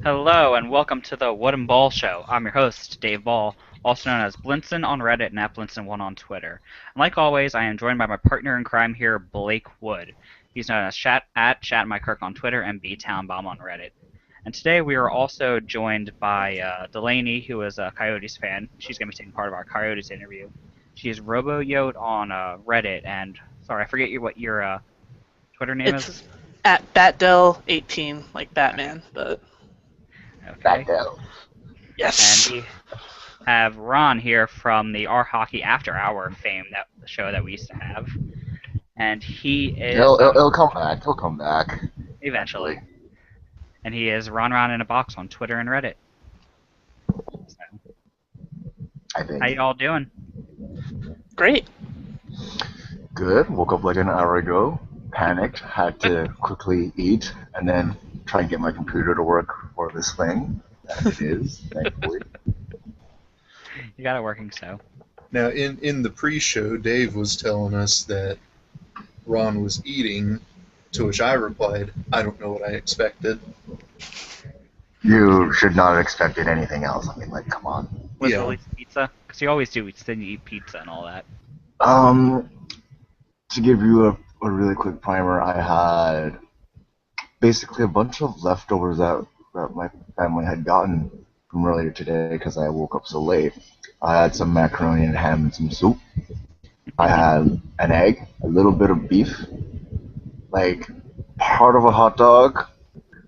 Hello and welcome to the Wooden Ball Show. I'm your host, Dave Ball, also known as Blinson on Reddit and @Blinson1 on Twitter. And like always, I am joined by my partner in crime here, Blake Wood. He's known as @ChatMyKirk on Twitter and BTownBomb on Reddit. And today we are also joined by Delaney, who is a Coyotes fan. She's going to be taking part of our Coyotes interview. She is RoboYote on Reddit, and sorry, I forget what your Twitter name It's is. at BatDell18, like Batman, but Okay. yes. And we have Ron here from the Our Hockey After Hour fame, that the show that we used to have, and he is He'll come back. He'll come back eventually. And he is Ron in a Box on Twitter and Reddit. So, I think. how you all doing? Great. Good. Woke up like an hour ago. Panicked. Had to quickly eat and then try and get my computer to work for this thing. And it is, thankfully. You got it working, so. Now, in the pre-show, Dave was telling us that Ron was eating, to which I replied, I don't know what I expected. You should not have expected anything else. I mean, like, come on. Was Yeah. it at least pizza? Because you always do. Then you eat pizza and all that. To give you a really quick primer, I had basically a bunch of leftovers that my family had gotten from earlier today because I woke up so late. I had some macaroni and ham and some soup. I had an egg, a little bit of beef, like part of a hot dog,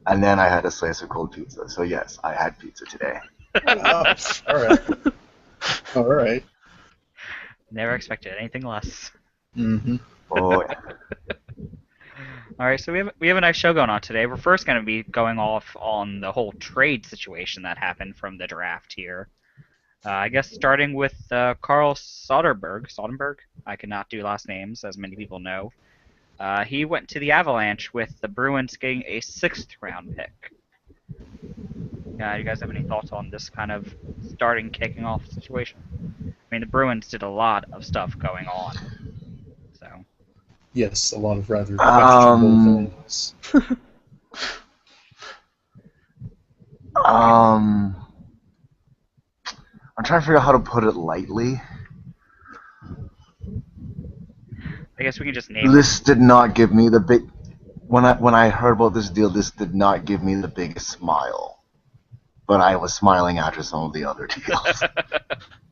and then I had a slice of cold pizza. So yes, I had pizza today. Oh, all right. All right. Never expected anything less. Mm-hmm. Oh, yeah. All right, so we have a nice show going on today. We're first going to be going off on the whole trade situation that happened from the draft here. I guess starting with Carl Soderberg. I cannot do last names, as many people know. He went to the Avalanche with the Bruins getting a 6th round pick. You guys have any thoughts on this kind of kicking off situation? I mean, the Bruins did a lot of stuff going on. So. Yes, a lot of rather questionable things. I'm trying to figure out how to put it lightly. I guess we can just name This did not give me the big. When I heard about this deal, this did not give me the biggest smile. But I was smiling after some of the other deals.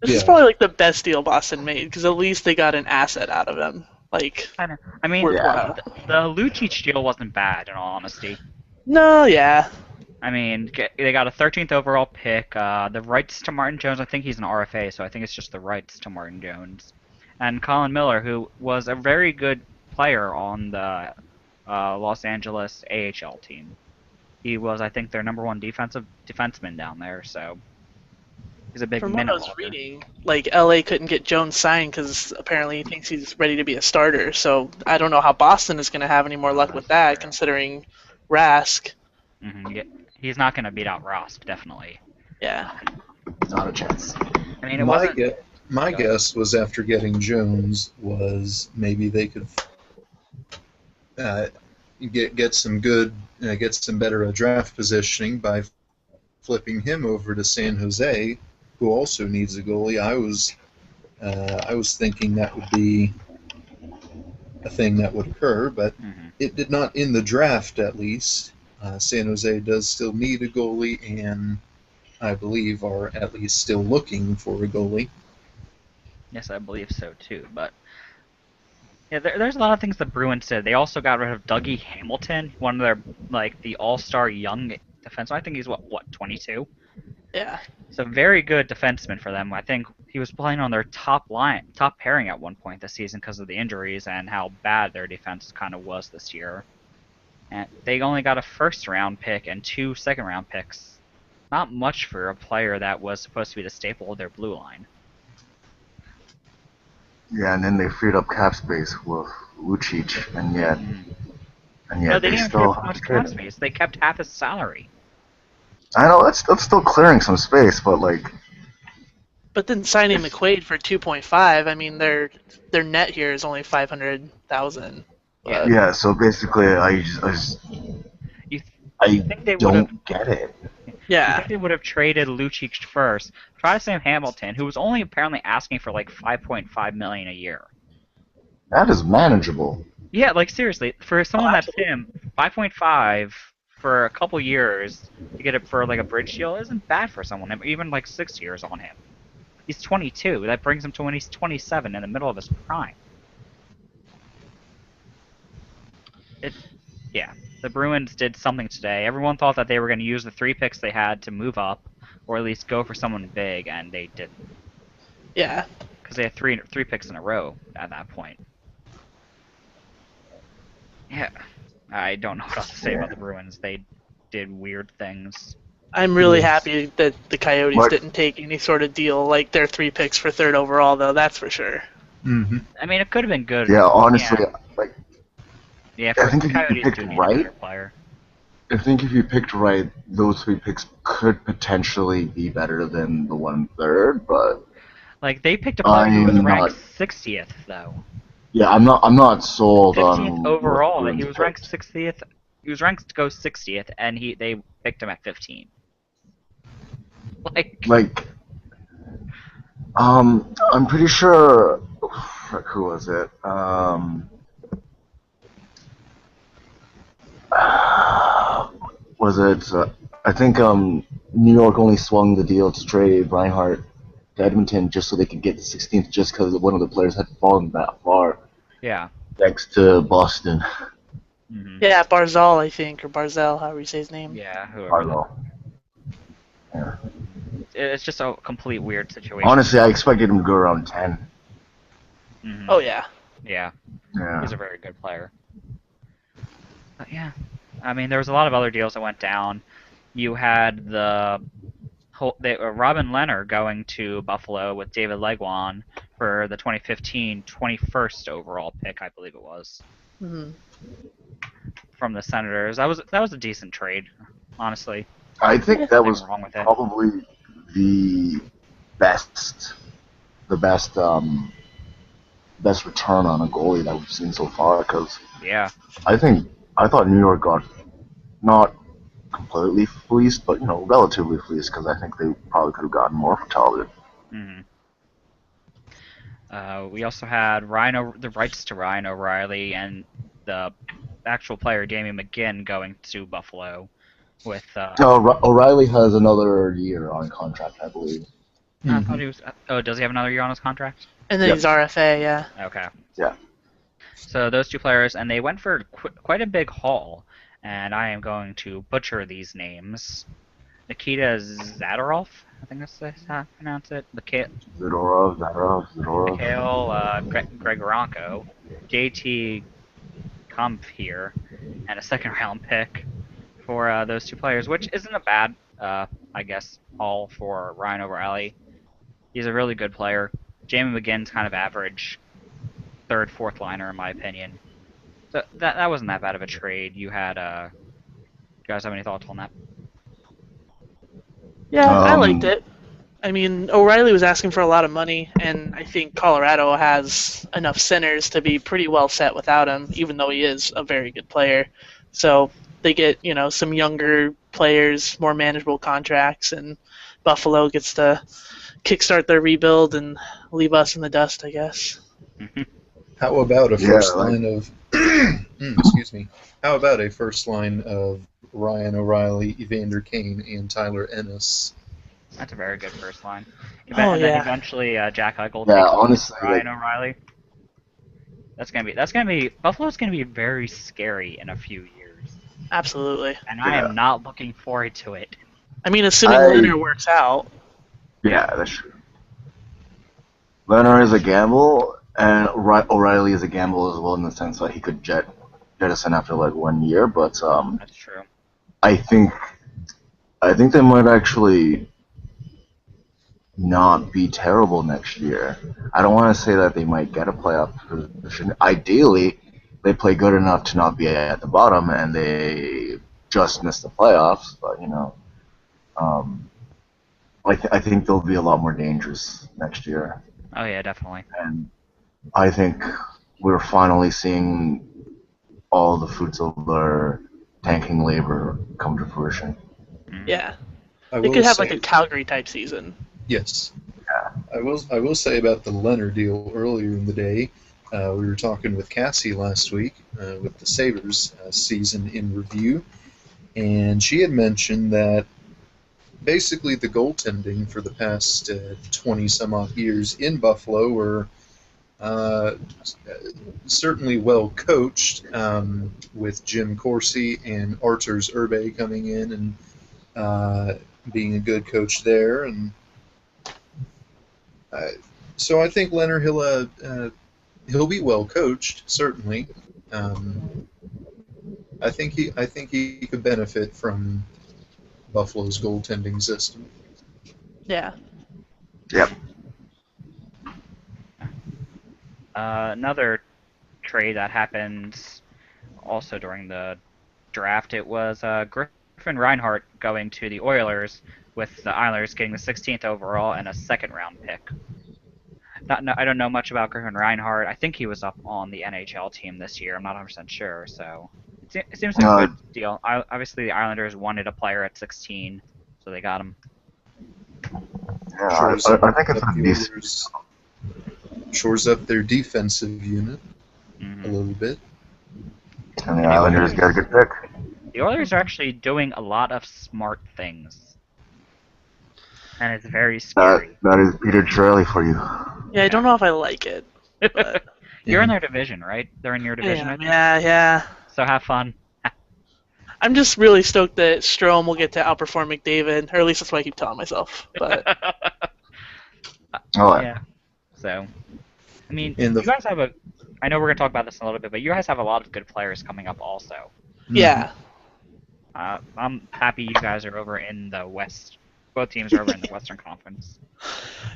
This is probably like the best deal Boston made, because at least they got an asset out of him. Like, I mean, worthwhile. the Lucic deal wasn't bad, in all honesty. No, yeah. I mean, they got a 13th overall pick, the rights to Martin Jones. I think he's an RFA, so I think it's just the rights to Martin Jones. And Colin Miller, who was a very good player on the Los Angeles AHL team. He was, I think, their #1 defenseman down there, so he's a big From what I minute was hogger. reading, like, LA couldn't get Jones signed because apparently he thinks he's ready to be a starter. So I don't know how Boston is going to have any more luck with that, considering Rask. Yeah, he's not going to beat out Ross, definitely. Yeah. Not a chance. I mean, it wasn't. My guess was after getting Jones was maybe they could get some better draft positioning by flipping him over to San Jose, who also needs a goalie. I was thinking that would be a thing that would occur, but it did not in the draft, at least. San Jose does still need a goalie, and I believe are at least still looking for a goalie. Yes, I believe so too. But yeah, there's a lot of things the Bruins did. They also got rid of Dougie Hamilton, one of their the all-star young defenseman. I think he's what 22. Yeah. So very good defenseman for them. I think he was playing on their top pairing at one point this season because of the injuries and how bad their defense kind of was this year. And they only got a 1st round pick and 2 2nd round picks. Not much for a player that was supposed to be the staple of their blue line. Yeah, and then they freed up cap space with Lucic, and yet No, they didn't still have much cap space. They kept half his salary. I know that's still clearing some space, but like. But then signing McQuaid for 2.5, I mean, their net here is only 500,000. Yeah, so basically, I think they don't get it. You Yeah. think they would have traded Lucic first? Try to Sam Hamilton, who was only apparently asking for like 5.5 million a year. That is manageable. Yeah, like seriously, for Oh, someone that's absolutely. him, 5.5 for a couple years to get it for like a bridge deal isn't bad for someone. Even like 6 years on him. He's 22. That brings him to when he's 27, in the middle of his prime. It, yeah. The Bruins did something today. Everyone thought that they were going to use the 3 picks they had to move up, or at least go for someone big, and they didn't. Yeah. Because they had three picks in a row at that point. Yeah. I don't know what else to say about the Bruins. They did weird things. I'm really Yes. happy that the Coyotes But didn't take any sort of deal like their 3 picks for third overall, though. That's for sure. Mm-hmm. I mean, it could have been good. yeah, honestly, Yeah, like yeah. I For think the if you Coyotes, picked do need a right, better player. I think if you picked right, those 3 picks could potentially be better than the 1/3. But Like they picked a player who was I'm ranked not. 60th, though. Yeah, I'm not sold 15th on what the overall. That he Bruins was ranked picked. 60th. He was ranked to go 60th, and they picked him at 15. Like, Like, I'm pretty sure. Frick, who was it? Was it? I think New York only swung the deal to trade Reinhardt to Edmonton just so they could get the 16th, just because one of the players had fallen that far yeah. next to Boston. Hmm. Yeah, Barzal, I think, or Barzell, however you say his name. Yeah, whoever. Arlo. Yeah. It's just a complete weird situation. Honestly, I expected him to go around 10. Hmm. Oh, yeah. Yeah, Yeah. he's a very good player. But yeah, I mean, there was a lot of other deals that went down. You had Robin Leonard going to Buffalo with David Legwan for the 2015 21st overall pick, I believe it was, Hmm. from the Senators. That was a decent trade, honestly. I think that Nothing was wrong with it. probably the best, the best return on a goalie that we've seen so far. Because Yeah. I thought New York got not completely fleeced, but relatively fleeced because I think they probably could have gotten more for Talbot. Hmm. We also had the rights to Ryan O'Reilly and the actual player Damien McGinn going to Buffalo with. O'Reilly has another year on contract, I believe. I thought Mm-hmm. he was. Oh, does he have another year on his contract? And then Yep. he's RFA, yeah. Okay. Yeah. So those two players, and they went for quite a big haul. And I am going to butcher these names. Nikita Zadorov, I think that's how I pronounce it. Zadorov. Mikhail Gregorenko, JT Kampf here, and a second round pick for those two players, which isn't a bad, I guess, haul for Ryan O'Reilly. He's a really good player. Jamie McGinn's kind of average third, fourth liner in my opinion. So that wasn't that bad of a trade. You had you guys have any thoughts on that? Yeah, I liked Um, it. I mean, O'Reilly was asking for a lot of money, and I think Colorado has enough centers to be pretty well set without him, even though he is a very good player. So they get, some younger players, more manageable contracts, and Buffalo gets to kickstart their rebuild and leave us in the dust, I guess. How about a yeah, first like line of excuse me? How about a first line of Ryan O'Reilly, Evander Kane, and Tyler Ennis? That's a very good first line. Oh, And then yeah. eventually Jack Eichel yeah, takes honestly, Ryan O'Reilly. That's gonna be Buffalo's gonna be very scary in a few years, Absolutely. and I yeah, am not looking forward to it. I mean, assuming I Leonard works out. yeah, that's true. Leonard is a gamble, and O'Reilly is a gamble as well in the sense that he could jettison after like 1 year. But That's true. I think I think they might actually not be terrible next year. I don't want to say that they might get a playoff position. Ideally, they play good enough to not be at the bottom, and they just miss the playoffs. But um, I think they'll be a lot more dangerous next year, Oh yeah, definitely. and I think we're finally seeing all the fruits of their tanking labor come to fruition. Hmm. Yeah. I They will could have like a say, Calgary type season. yes, I will say about the Leonard deal earlier in the day. We were talking with Cassie last week with the Sabres season in review, and she had mentioned that basically the goaltending for the past 20 some odd years in Buffalo were uh, certainly well coached, with Jim Corsi and Arturs Urbe coming in and being a good coach there. And uh, so I think Leonard he'll be well coached, certainly. Um, I think he could benefit from Buffalo's goaltending system. Yeah. Yep. Another trade that happened also during the draft, it was Griffin Reinhart going to the Oilers, with the Islanders getting the 16th overall and a second round pick. I don't know much about Griffin Reinhart. I think he was up on the NHL team this year. I'm not 100% sure, so it seems like a Uh, good deal. Obviously, the Islanders wanted a player at 16, so they got him. yeah, Shores up, I think it's up a the decent. Oilers, shores up their defensive unit a Hmm. little bit. And the And the Islanders got a Oilers, good pick. the Oilers are actually doing a lot of smart things, and it's very scary. That is Peter Chiarelli for you. Yeah, I don't know if I like it, but You're in Yeah. their division, right? They're in your division, I think. yeah. So have fun. I'm just really stoked that Strome will get to outperform McDavid, or at least that's what I keep telling myself. But Oh, Yeah. So, I mean, And you the guys have a. I know we're gonna talk about this in a little bit, but you guys have a lot of good players coming up also. mhm. yeah, I'm happy you guys are over in the West. Both teams are over in the Western Conference.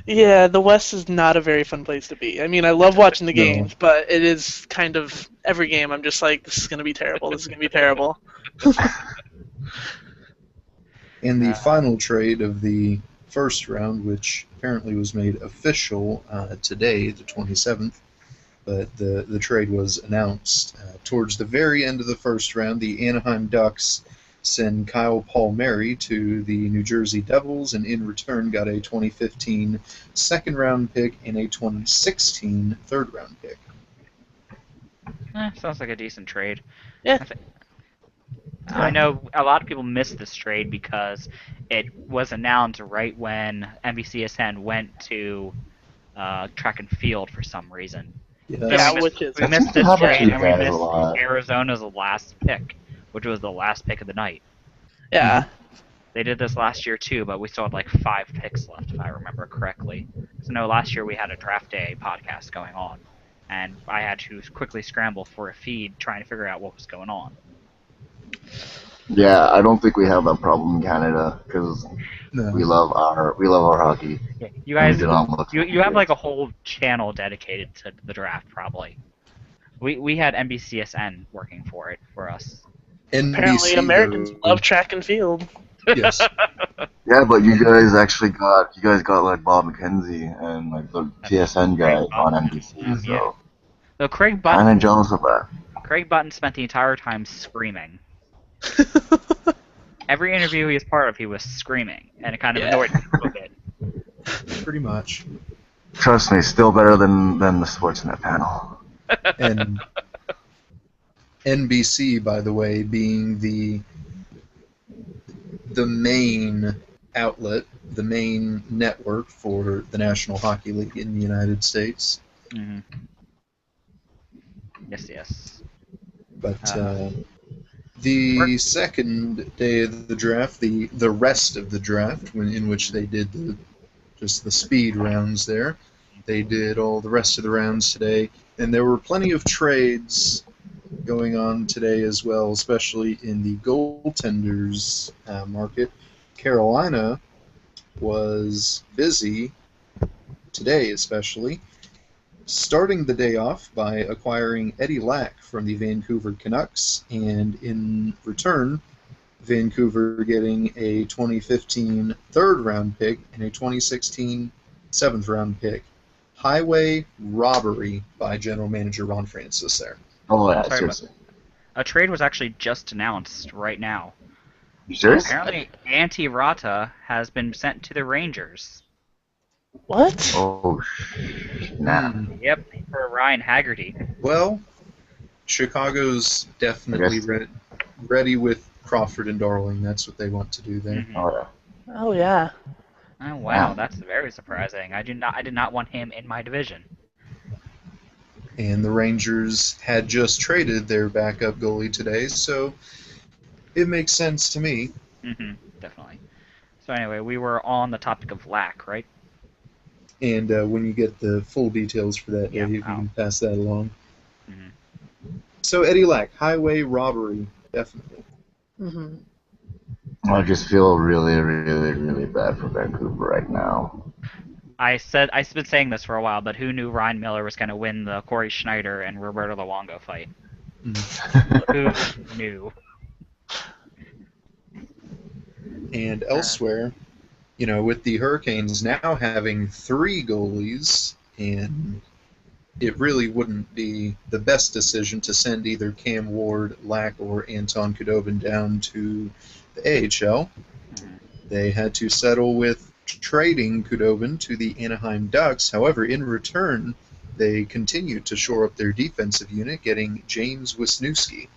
yeah, the West is not a very fun place to be. I mean, I love watching the No. games, but it is kind of every game. I'm just like, this is gonna be terrible. This is gonna be terrible. And the Uh, final trade of the first round, which apparently was made official today, the 27th, but the trade was announced towards the very end of the first round. The Anaheim Ducks send Kyle Palmieri to the New Jersey Devils, and in return got a 2015 second round pick and a 2016 third round pick. sounds like a decent trade. Yeah. I know a lot of people missed this trade because it was announced right when NBCSN went to track and field for some reason. So Yeah, Yes. which is we that seems missed to this happen to trade, you and we guys a missed lot. Arizona's last pick, which was the last pick of the night. yeah. They did this last year too, but we still had like 5 picks left, if I remember correctly. So no, last year we had a draft day podcast going on, and I had to quickly scramble for a feed trying to figure out what was going on. Yeah, I don't think we have that problem in Canada because No. we love our hockey, Yeah, you and we guys, do not look. you have like a whole channel dedicated to the draft, probably. We had NBCSN working for it for us. Apparently, NBC, Americans though, love track and field. yes. Yeah, but you guys actually got like Bob McKenzie and like the TSN guy Craig on Button. NBC, Yeah. so So Craig kind Button, of jealous of that. Spent the entire time screaming. Every interview he was part of, he was screaming, and it kind of Yeah. annoyed me a bit. Pretty much. Trust me, still better than the Sportsnet panel. And NBC, by the way, being the main outlet, the main network for the National Hockey League in the United States. Hmm. Yes. But Uh, the second day of the draft, the rest of the draft, in which they did just the speed rounds there, they did all the rest of the rounds today, and there were plenty of trades going on today as well, especially in the goaltenders market. Carolina was busy today, especially, starting the day off by acquiring Eddie Lack from the Vancouver Canucks, and in return, Vancouver getting a 2015 third round pick and a 2016 seventh round pick. Highway robbery by general manager Ron Francis there. Oh yeah, Sorry, seriously. a trade was actually just announced right now. You serious? Apparently, Antti Rata has been sent to the Rangers. What? Oh, nah. Yep, for Ryan Haggerty. Well, Chicago's I definitely guess. ready with Crawford and Darling. That's what they want to do there. Hmm. Oh, yeah. Oh yeah. Oh wow, Damn. that's very surprising. I did not want him in my division. And the Rangers had just traded their backup goalie today, so it makes sense to me. Hmm. Definitely. So anyway, we were on the topic of lack, right? And when you get the full details for that, Yeah. Dave, you Oh. can pass that along. Hmm. So Eddie Lack, highway robbery, definitely. Hmm. I just feel really, really, really bad for Vancouver right now. I've been saying this for a while, but who knew Ryan Miller was going to win the Corey Schneider and Roberto Luongo fight? Who knew? And elsewhere, with the Hurricanes now having 3 goalies, and it really wouldn't be the best decision to send either Cam Ward, Lack, or Anton Khudobin down to the AHL. Mhm. They had to settle with trading Khudobin to the Anaheim Ducks. However, in return, they continued to shore up their defensive unit, getting James Wisniewski,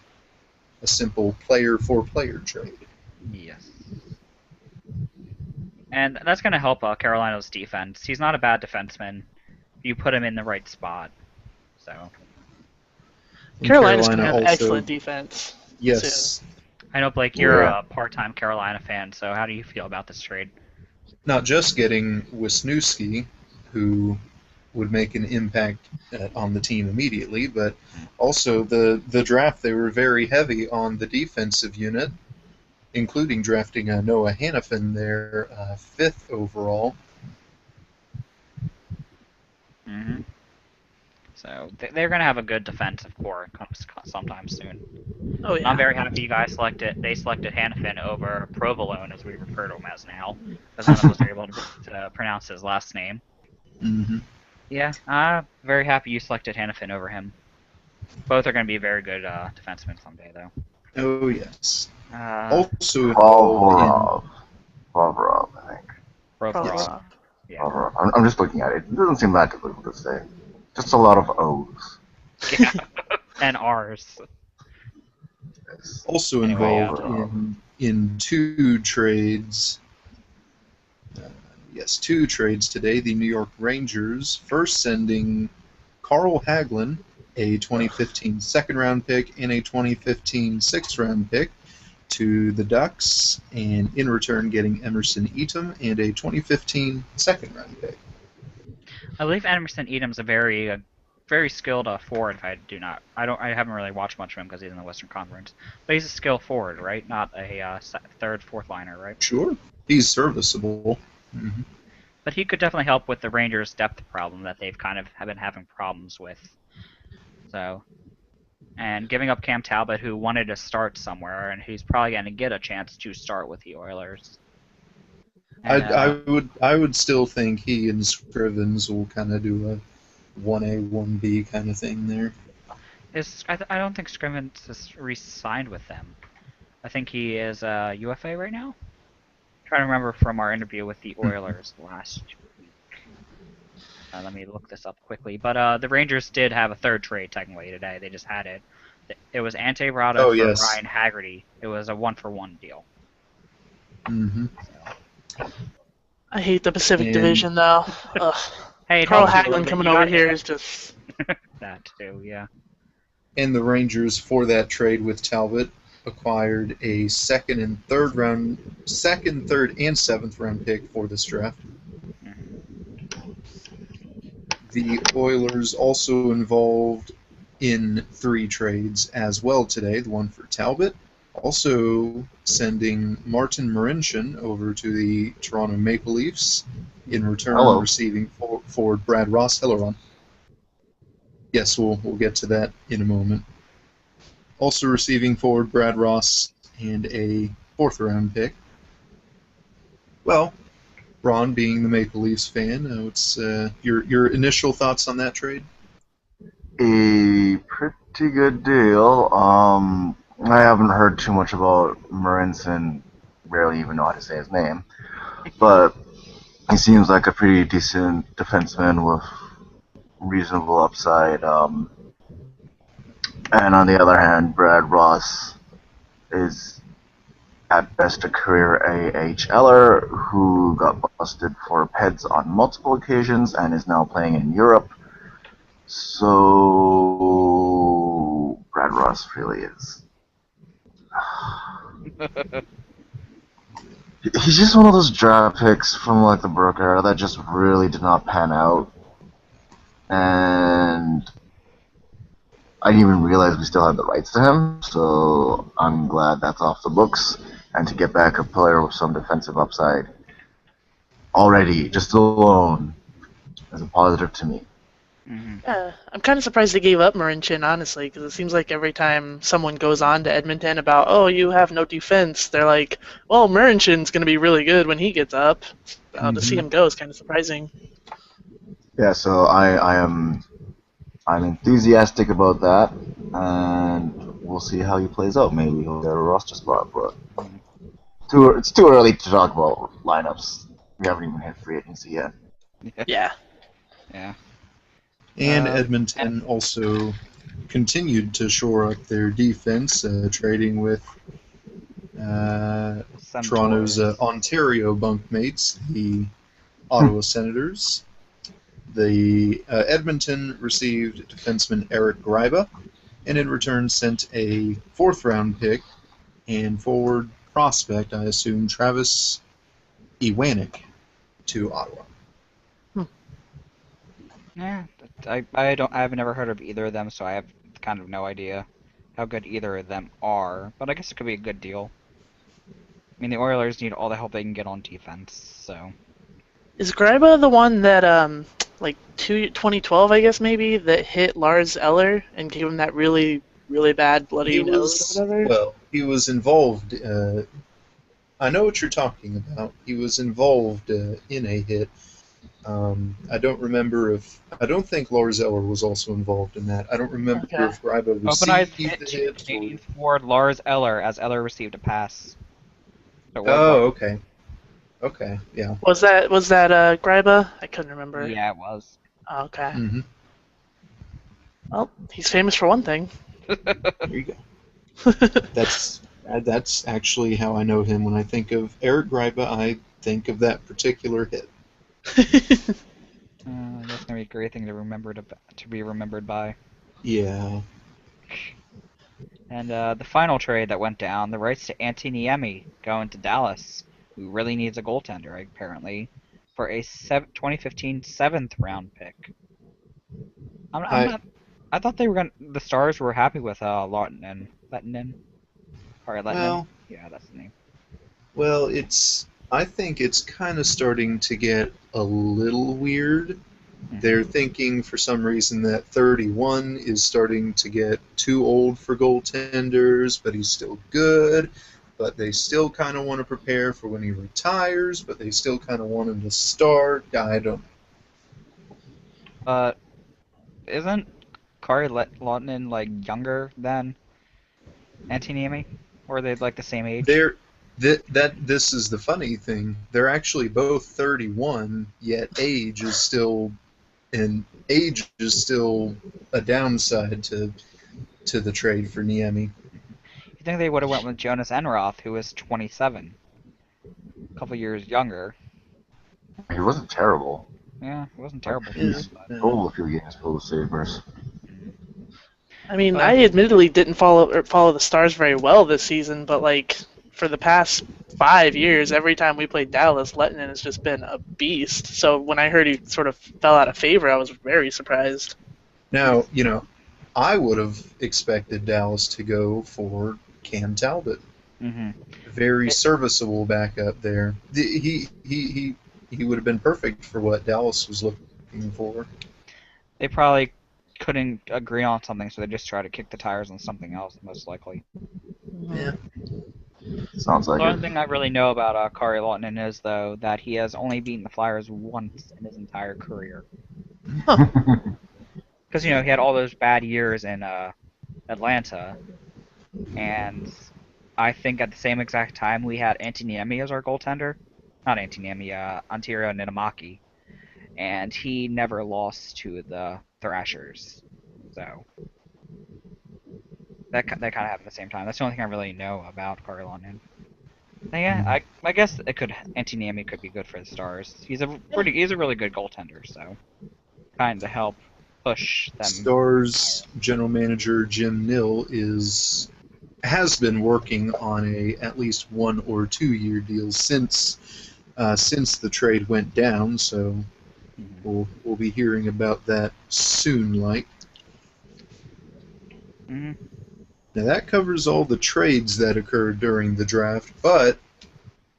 a simple player-for-player trade. Yes. And that's going to help Carolina's defense. He's not a bad defenseman. You put him in the right spot. So And Carolina's gonna Carolina have also, excellent defense soon. yes, I know, Blake, you're Yeah. a part-time Carolina fan. So how do you feel about this trade? not just getting Wisniewski, who would make an impact on the team immediately, but also the draft. They were very heavy on the defensive unit, including drafting Noah Hannafin there, 5th overall. Hmm. So they're going to have a good defensive core sometime soon. Oh I'm yeah. very happy you guys they selected Hannafin over Provolone, as we refer to him as now, because none of us are able to pronounce his last name. Mm-hmm. Yeah, I'm very happy you selected Hannafin over him. Both are going to be very good defensemen someday, though. Oh yes. Uh, Also involved in Provorov. Provorov, I think. yes, Provorov. Provorov. Yeah. Provorov. I'm just looking at it. It doesn't seem that difficult to say. Just a lot of O's. Yeah. And ours. Yes. also Anyway, involved in 2 trades. Yes, 2 trades today. The New York Rangers first sending Carl Hagelin, a 2015 second-round pick and a 2015 sixth-round pick, to the Ducks, and in return getting Emerson Eatum and a 2015 second-round pick. I believe Emerson Edom's a very skilled forward. If I do not, I haven't really watched much of him because he's in the Western Conference. But he's a skilled forward, right? Not a third, fourth liner, right? Sure, he's serviceable. Mm-hmm. But he could definitely help with the Rangers' depth problem that they've kind of have been having problems with. So, and giving up Cam Talbot, who wanted to start somewhere, and who's probably going to get a chance to start with the Oilers. And, I would still think he and Scrivens will kind of do a 1A 1B kind of thing there. I don't think Scrimmins is re-signed with them. I think he is UFA right now. Trying to remember from our interview with the Oilers last week. Let me look this up quickly. But the Rangers did have a third trade technically today. They just had it. It was Ante Rada Oh for yes. Ryan Haggerty. It was a 1-for-1 deal. Mm-hmm. So, I hate the Pacific And Division though. Ugh. hey, it Carl helps you a little Hagelin bit. coming You over got here is just. that too. Yeah. and the Rangers for that trade with Talbot acquired a second, third, and seventh round pick for this draft. Mhm. The Oilers also involved in 3 trades as well today. The one for Talbot, also sending Martin Marincin over to the Toronto Maple Leafs, in return Hello. receiving forward Brad Ross. Hello, Ron. Yes, we'll get to that in a moment. Also receiving forward Brad Ross and a 4th round pick. Well, Ron, being the Maple Leafs fan, what's your initial thoughts on that trade? A pretty good deal. I haven't heard too much about Marinson barely even know how to say his name. But he seems like a pretty decent defenseman with reasonable upside. And on the other hand, Brad Ross is at best a career AHLer who got busted for PEDs on multiple occasions and is now playing in Europe. So Brad Ross really is. He's just one of those draft picks from like the Brook era that just really did not pan out. And I didn't even realize we still had the rights to him, so I'm glad that's off the books. And to get back a player with some defensive upside already, just alone, is a positive to me. Mm-hmm. Yeah, I'm kind of surprised they gave up Marincin, honestly, because it seems like every time someone goes on to Edmonton about, oh, you have no defense, they're like, well, Marincin's going to be really good when he gets up. To see him go is kind of surprising. Yeah, so I'm enthusiastic about that, and we'll see how he plays out. Maybe he'll get a roster spot, but it's too early to talk about lineups. We haven't even hit free agency yet. Yeah. Yeah. And And Edmonton also continued to shore up their defense, trading with Toronto's Centaurs. Ontario bunkmates, the Ottawa Senators. The Edmonton received defenseman Eric Gryba, and in return sent a fourth-round pick and forward prospect, I assume, Travis Iwanek, to Ottawa. Yeah, I I've never heard of either of them, so I have kind of no idea how good either of them are. But I guess it could be a good deal. I mean, the Oilers need all the help they can get on defense, so. Is Gryba the one that, like 2012, I guess maybe, that hit Lars Eller and gave him that really, really bad bloody nose or whatever? Well, he was involved. I know what you're talking about. He was involved in a hit. I don't remember if. I don't think Lars Eller was also involved in that. I don't remember Okay. if Gryba Open Eyes received hit the to hit. Canadian forward Lars Eller as Eller received a pass. So it was Oh, Lars. okay. Okay, yeah. Was that Gryba? I couldn't remember. Yeah, it was. Oh, okay. Hmm. Well, he's famous for one thing. There you go. That's actually how I know him. When I think of Eric Gryba, I think of that particular hit. That's gonna be a great thing to be remembered by. Yeah. And the final trade that went down, the rights to Antiniemi going to Dallas, who really needs a goaltender apparently, for a 2015 seventh round pick. I'm I not. I thought they were gonna. The Stars were happy with Lettinen. Or Lettinen. well, Yeah, that's the name. well, it's. I think it's kind of starting to get a little weird. They're thinking for some reason that 31 is starting to get too old for goaltenders, but he's still good. But they still kind of want to prepare for when he retires, but they still kind of want him to start. I don't. But isn't Lettinen like younger than Antiniemi? Or are they like the same age? They're this is the funny thing. They're actually both 31, yet age is still a downside to the trade for Niemi. You think they would have went with Jonas Enroth, who was 27, a couple years younger? He wasn't terrible. Yeah, it wasn't Like, terrible for Yeah. him, he's but. stole a few games for the Sabres. I mean, Uh, I admittedly didn't follow the Stars very well this season, but like for the past 5 years, every time we played Dallas, Lettinen has just been a beast. So when I heard he sort of fell out of favor, I was very surprised. Now, I would have expected Dallas to go for Cam Talbot. hmm Very serviceable backup there. He would have been perfect for what Dallas was looking for. They probably couldn't agree on something, so they just try to kick the tires on something else, most likely. Yeah. Sounds like The only it. thing I really know about Kari Lautinen is, though, that he has only beaten the Flyers once in his entire career. Because, he had all those bad years in Atlanta, and I think at the same exact time we had Antiniemi as our goaltender. Not Antiniemi, Ontario Ninamaki. And he never lost to the Thrashers. So that kind of happened at the same time. That's the only thing I really know about Carlonen. Yeah, I guess it could Antiniemi could be good for the Stars. He's a really good goaltender, so kind of help push them. Stars general manager Jim Nill has been working on a at least 1 or 2 year deal since the trade went down. So we'll be hearing about that soon. Mhm. Now that covers all the trades that occurred during the draft, but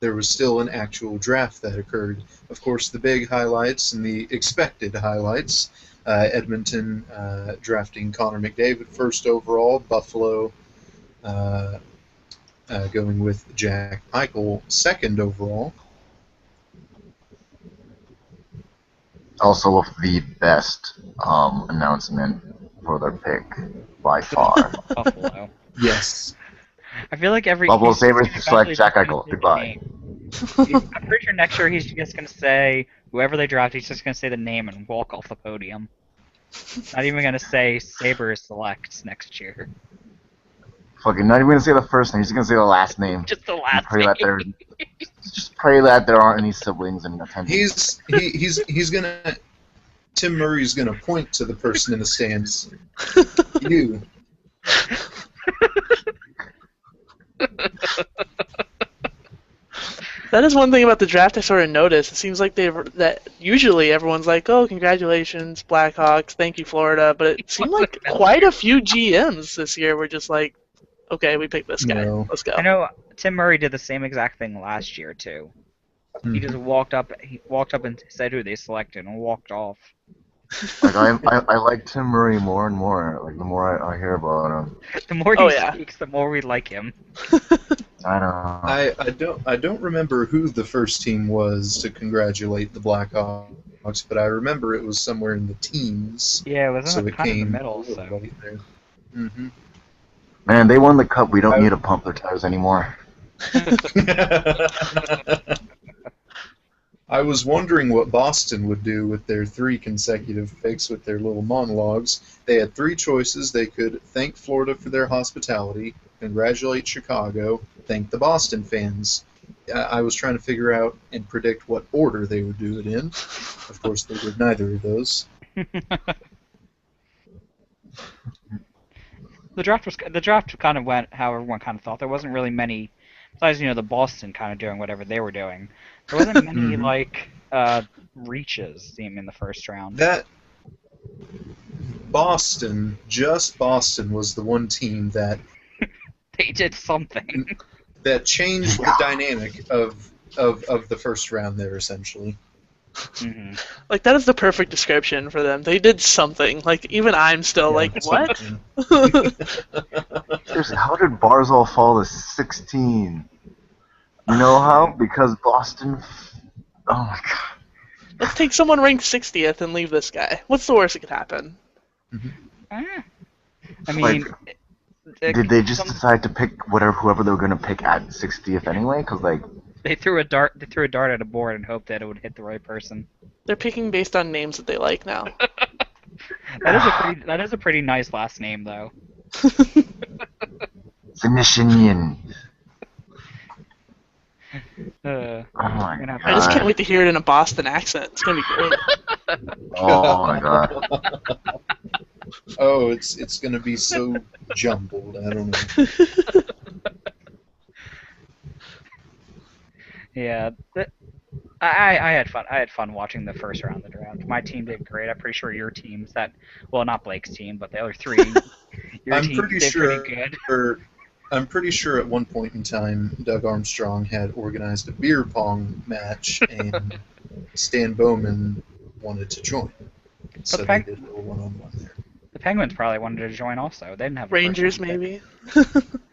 there was still an actual draft that occurred. Of course, the big highlights and the expected highlights: Edmonton drafting Connor McDavid first overall, Buffalo going with Jack Eichel second overall. Also, with the best announcement for their pick by far. Buffalo. Yes. I feel like Buffalo he's Sabres eventually select just Jack gonna Eichel. say the Goodbye. name. I'm pretty sure next year he's just gonna say whoever they draft, he's just gonna say the name and walk off the podium. Not even gonna say Sabres selects next year. Fucking not even gonna say the first name. He's gonna say the last name. Just the And last pray that there, name. just pray that there aren't any siblings in attendance. He's gonna Tim Murray's gonna point to the person in the stands. You. That is one thing about the draft I sort of noticed. It seems like that usually everyone's like, "Oh, congratulations, Blackhawks! Thank you, Florida." But it seemed like quite a few GMs this year were just like, "Okay, we picked this guy. No. Let's go." I know Tim Murray did the same exact thing last year too. He just walked up and said who they selected and walked off. Like I like Tim Murray more and more. Like the more I hear about him. The more Oh, he yeah. speaks, the more we like him. I don't know. I don't remember who the first team was to congratulate the Blackhawks, but I remember it was somewhere in the teams. Yeah, it was So it kind of in came the middle. a little So late there. Mm-hmm. Man, they won the cup. We don't need to pump their tires anymore. I was wondering what Boston would do with their 3 consecutive picks with their little monologues. They had 3 choices. They could thank Florida for their hospitality, congratulate Chicago, thank the Boston fans. I was trying to figure out and predict what order they would do it in. Of course, they did neither of those. the draft kind of went how everyone kind of thought. There wasn't really many, besides the Boston kind of doing whatever they were doing. There wasn't many reaches in the first round. That Boston was the one team that They did something. that changed the dynamic of the first round there, essentially. Mm-hmm. Like, that is the perfect description for them. They did something. Like, even I'm still like, what? Seriously, how did Barzal fall to 16? You know how? Because Boston. Oh my god. Let's take someone ranked 60th and leave this guy. What's the worst that could happen? I mean, Did they just decide to pick whoever they were gonna pick at 60th anyway? Cause like they threw a dart at a board and hoped that it would hit the right person. They're picking based on names that they like now. That is a pretty nice last name though. Finishinian. Oh my god. I just can't wait to hear it in a Boston accent. It's gonna be great. Oh my god. Oh, it's gonna be so jumbled. I don't know. Yeah, I had fun. I had fun watching the first round of the draft. My team did great. I'm pretty sure your teams not Blake's team, but the other 3. Your team did pretty good. I'm pretty sure at one point in time, Doug Armstrong had organized a beer pong match, and Stan Bowman wanted to join. So they did a little one-on-one there. The Penguins probably wanted to join also. They didn't have Rangers, maybe.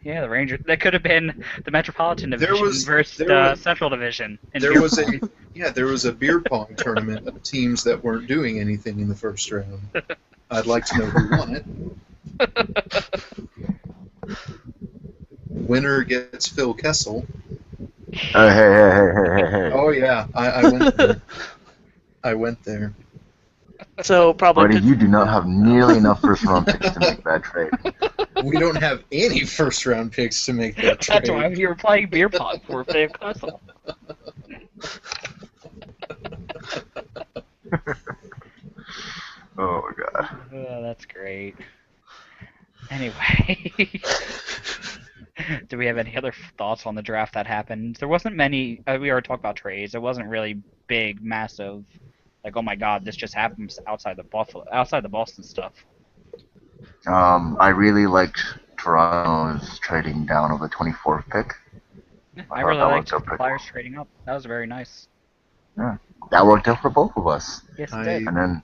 Yeah, the Rangers. That could have been the Metropolitan Division versus Central Division. There was a beer pong tournament of teams that weren't doing anything in the first round. I'd like to know who won it. winner gets Phil Kessel. Hey. Oh yeah, I went there. I went there. So probably Buddy, could. you do not have nearly enough first round picks to make that trade. We don't have any first round picks to make that That's why trade. you were playing beer pong for Phil Kessel. Oh my god. Oh, that's great. Anyway, do we have any other thoughts on the draft that happened? There wasn't many. We already talked about trades. It wasn't really big, massive. Like, oh my God, this just happens outside the Boston stuff. I really liked Toronto's trading down of the 24th pick. Yeah, I I thought really that liked worked out the pretty Flyers well. trading up. That was very nice. Yeah, that worked out for both of us. Yes, it did. I And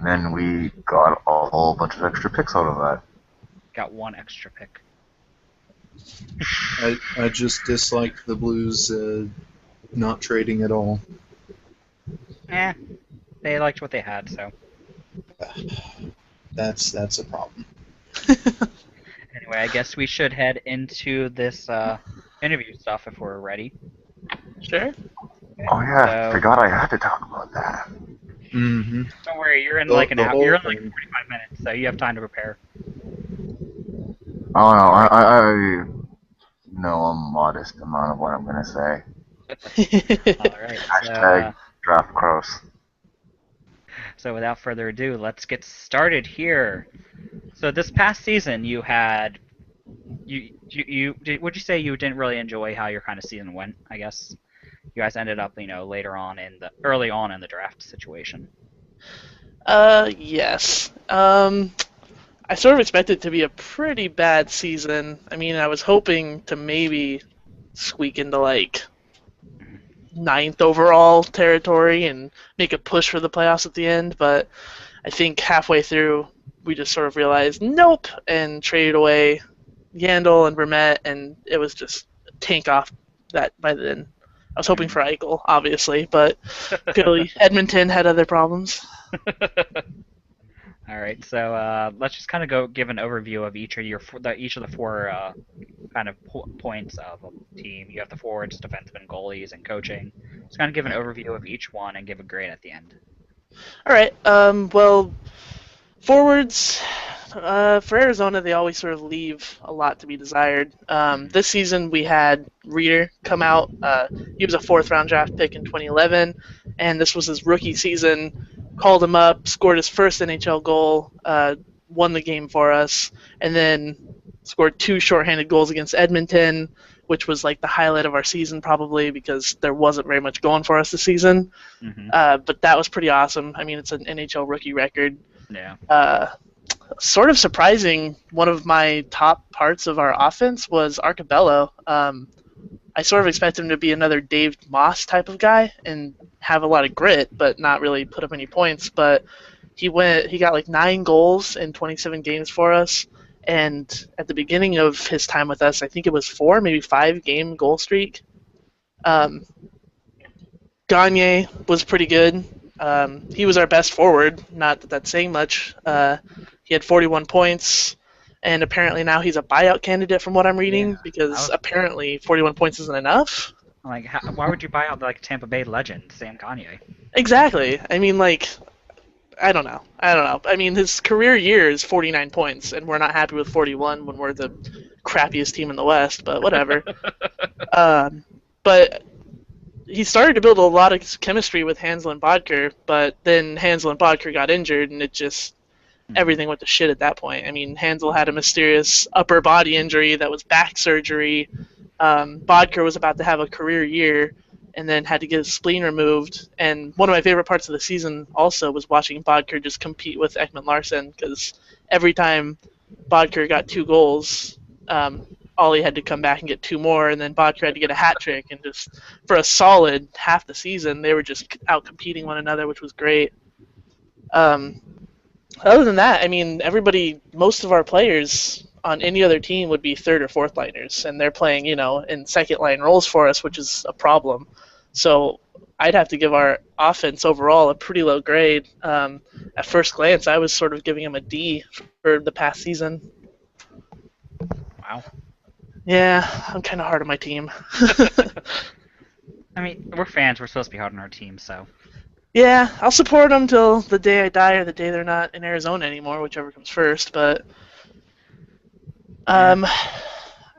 then we got a whole bunch of extra picks out of that. Got one extra pick. I just dislike the Blues not trading at all. Eh, they liked what they had, so. That's a problem. Anyway, I guess we should head into this interview stuff if we're ready. Sure. Oh yeah, So, forgot I had to talk about that. Mm-hmm. don't worry, you're in The- like an the hour. whole You're in like thing. 45 minutes, so you have time to prepare. Oh no, I know a modest amount of what I'm gonna say. All right. Hashtag draft cross. So without further ado, let's get started here. So this past season, you had would you say you didn't really enjoy how your kind of season went? I guess you guys ended up, later on early on in the draft situation. Yes. I sort of expected it to be a pretty bad season. I mean, I was hoping to maybe squeak into like ninth overall territory and make a push for the playoffs at the end, but I think halfway through we just sort of realized nope and traded away Yandel and Vermette, and it was just a tank off that by then. I was hoping for Eichel, obviously, but clearly Edmonton had other problems. All right, so let's just kind of go give an overview of each of the four kind of points of a team. You have the forwards, defensemen, goalies, and coaching. Just kind of give an overview of each one and give a grade at the end. All right. Well, forwards for Arizona, they always sort of leave a lot to be desired. This season, we had Reeder come out. He was a fourth-round draft pick in 2011, and this was his rookie season. Called him up, scored his first NHL goal, won the game for us, and then scored two shorthanded goals against Edmonton, which was like the highlight of our season probably because there wasn't very much going for us this season. Mm-hmm. But that was pretty awesome. I mean, it's an NHL rookie record. Yeah. Sort of surprising, one of my top parts of our offense was Arcabello. I sort of expected him to be another Dave Moss type of guy and have a lot of grit, but not really put up any points. But he got like 9 goals in 27 games for us. And at the beginning of his time with us, I think it was 4, maybe 5 game goal streak. Gagne was pretty good. He was our best forward. Not that that's saying much. He had 41 points, and apparently now he's a buyout candidate from what I'm reading because apparently 41 points isn't enough. Like, why would you buy out like Tampa Bay legend Sam Gagne? Exactly. I mean, like, I don't know. I mean, his career year is 49 points, and we're not happy with 41 when we're the crappiest team in the West. But whatever. But he started to build a lot of chemistry with Hansel and Bodker, but then Hansel and Bodker got injured, and it just everything went to shit at that point. I mean, Hansel had a mysterious upper body injury that was back surgery. Bodker was about to have a career year, and then had to get his spleen removed. And one of my favorite parts of the season also was watching Bodker just compete with Ekman Larson, because every time Bodker got 2 goals, Ollie had to come back and get 2 more, and then Bodker had to get a hat trick, and just for a solid half the season, they were just out competing one another, which was great. Other than that, I mean, most of our players on any other team would be third or fourth liners, and they're playing, in second line roles for us, which is a problem. So I'd have to give our offense overall a pretty low grade. At first glance, I was sort of giving him a D for the past season. Wow. Yeah, I'm kind of hard on my team. I mean, we're fans. We're supposed to be hard on our team, so. Yeah, I'll support them till the day I die or the day they're not in Arizona anymore, whichever comes first. But Yeah. um,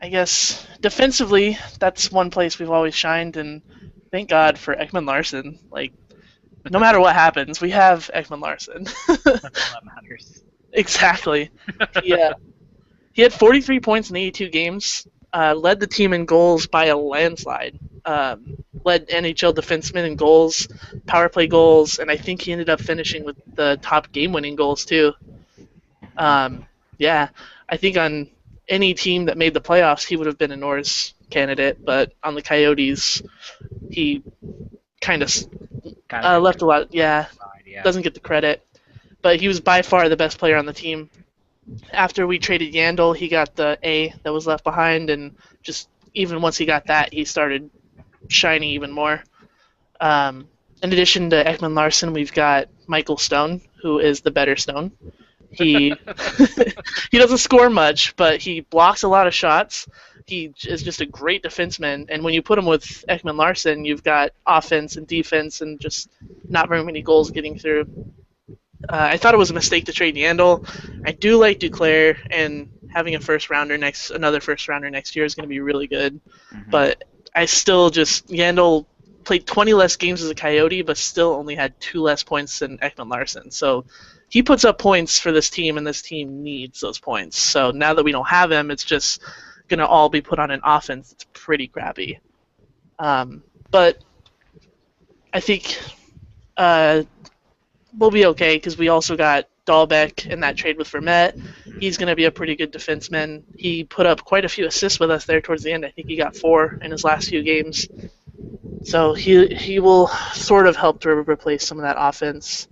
I guess defensively, that's one place we've always shined, and thank God for Ekman Larson. Like, no matter what happens, we have Ekman Larson. That's all that matters. Exactly. He he had 43 points in 82 games, led the team in goals by a landslide, led NHL defensemen in goals, power play goals, and I think he ended up finishing with the top game-winning goals too. Um, yeah, I think on any team that made the playoffs, he would have been a Norris candidate, but on the Coyotes, he kind of Kind of left a lot. Yeah, side, yeah. doesn't get the credit, but he was by far the best player on the team. After we traded Yandel, he got the A that was left behind, and just even once he got that, he started shining even more. Um, in addition to Ekman Larson, we've got Michael Stone, who is the better Stone. He he doesn't score much, but he blocks a lot of shots. He is just a great defenseman, and when you put him with Ekman Larson, you've got offense and defense, and just not very many goals getting through. I thought it was a mistake to trade Yandel. I do like Duclair, and having another first rounder next year is going to be really good. Mm-hmm. But I still just Yandel played 20 less games as a Coyote, but still only had 2 less points than Ekman Larson. So he puts up points for this team, and this team needs those points. So now that we don't have him, it's just going to all be put on an offense. It's pretty crappy. But I think we'll be okay because we also got Dahlbeck in that trade with Vermette. He's going to be a pretty good defenseman. He put up quite a few assists with us there towards the end. I think he got 4 in his last few games. So he will sort of help to replace some of that offense.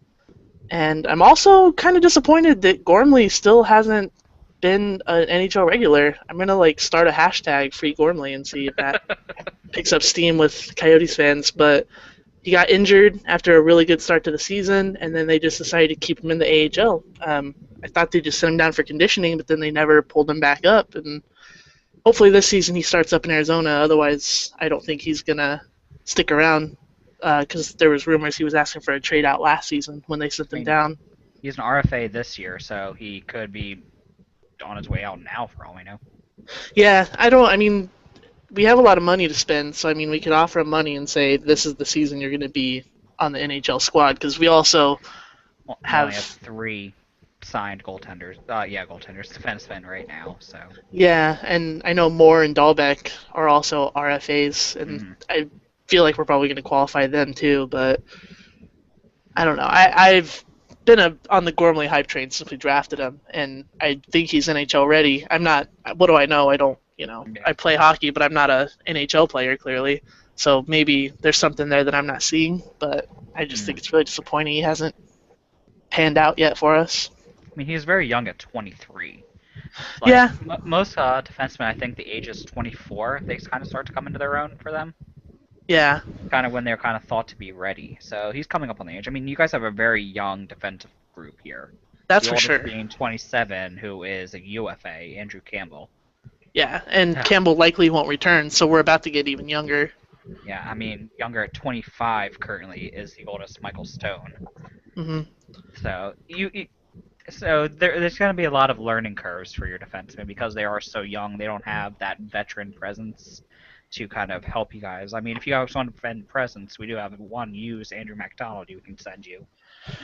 And I'm also kind of disappointed that Gormley still hasn't been an NHL regular. I'm gonna start a hashtag free Gormley and see if that picks up steam with Coyotes fans. But he got injured after a really good start to the season, and then they just decided to keep him in the AHL. I thought they just sent him down for conditioning, but then they never pulled him back up. And hopefully this season he starts up in Arizona. Otherwise, I don't think he's gonna stick around because there was rumors he was asking for a trade out last season when they sent him down. He's an RFA this year, so he could be on his way out now, for all we know. Yeah, I mean, we have a lot of money to spend, so I mean, we could offer him money and say this is the season you're going to be on the NHL squad because we also Well, we have, only have 3 signed goaltenders. Goaltenders, defensemen right now. So. Yeah, and I know Moore and Dahlbeck are also RFAs, and I feel like we're probably going to qualify them too, but I don't know. I've been on the Gormley hype train since we drafted him, and I think he's NHL ready. I'm not. What do I know? I don't. Yeah. I play hockey, but I'm not a NHL player clearly. So maybe there's something there that I'm not seeing, but I just think it's really disappointing he hasn't panned out yet for us. I mean, he's very young at 23. Yeah. Most defensemen, I think the age is 24. They kind of start to come into their own for them. Yeah. Kind of when they're kind of thought to be ready. So he's coming up on the age. I mean, you guys have a very young defensive group here. That's the for sure. Being 27, who is a UFA, Andrew Campbell. Yeah, and Campbell likely won't return, so we're about to get even younger. Yeah, I mean, younger at 25 currently is the oldest Michael Stone. Mm-hmm. So there's going to be a lot of learning curves for your defensemen because they are so young. They don't have that veteran presence to kind of help you guys. I mean, if you guys want to defend presence, we do have one used Andrew McDonald who can send you.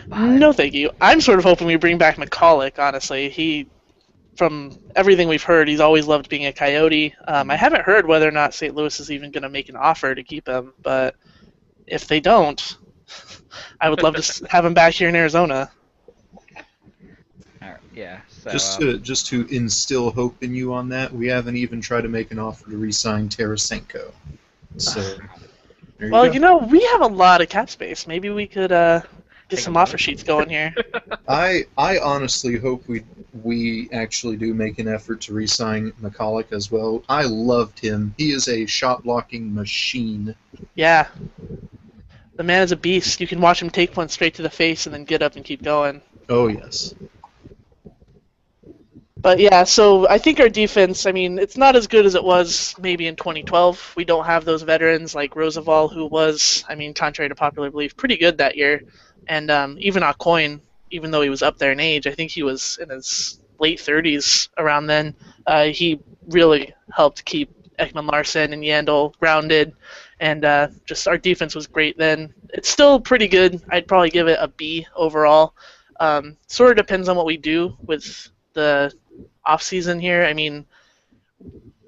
But... No, thank you. I'm sort of hoping we bring back McCulloch, honestly. From everything we've heard, he's always loved being a Coyote. I haven't heard whether or not St. Louis is even going to make an offer to keep him, but if they don't, I would love to have him back here in Arizona. Yeah. So, just to instill hope in you on that, we haven't even tried to make an offer to re-sign Tarasenko. So, well, we have a lot of cap space. Maybe we could get some offer sheets going here. I honestly hope we actually do make an effort to re-sign McCulloch as well. I loved him. He is a shot-blocking machine. Yeah. The man is a beast. You can watch him take one straight to the face and then get up and keep going. Oh, yes. But yeah, so I think our defense, I mean, it's not as good as it was maybe in 2012. We don't have those veterans like Roosevelt, who was, I mean, contrary to popular belief, pretty good that year. And even Aucoin, even though he was up there in age, I think he was in his late 30s around then. He really helped keep Ekman Larson and Yandel grounded. And just our defense was great then. It's still pretty good. I'd probably give it a B overall. Sort of depends on what we do with the off season here. I mean,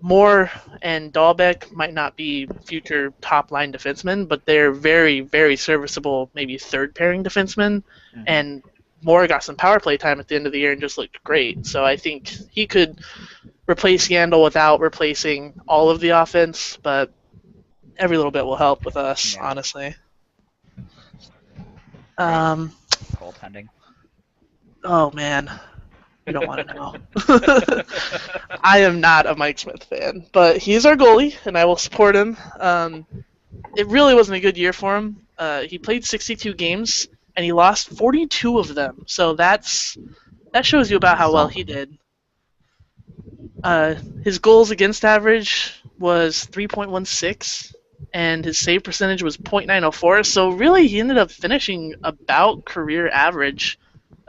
Moore and Dahlbeck might not be future top line defensemen, but they're very, very serviceable, maybe third pairing defensemen. Mm-hmm. And Moore got some power play time at the end of the year and just looked great. So I think he could replace Yandel without replacing all of the offense, but every little bit will help with us, Yeah. honestly. Goaltending. Oh man, you don't want to know. I am not a Mike Smith fan, but he's our goalie, and I will support him. It really wasn't a good year for him. He played 62 games, and he lost 42 of them. So that shows you about how well he did. His goals against average was 3.16, and his save percentage was .904. So really, he ended up finishing about career average.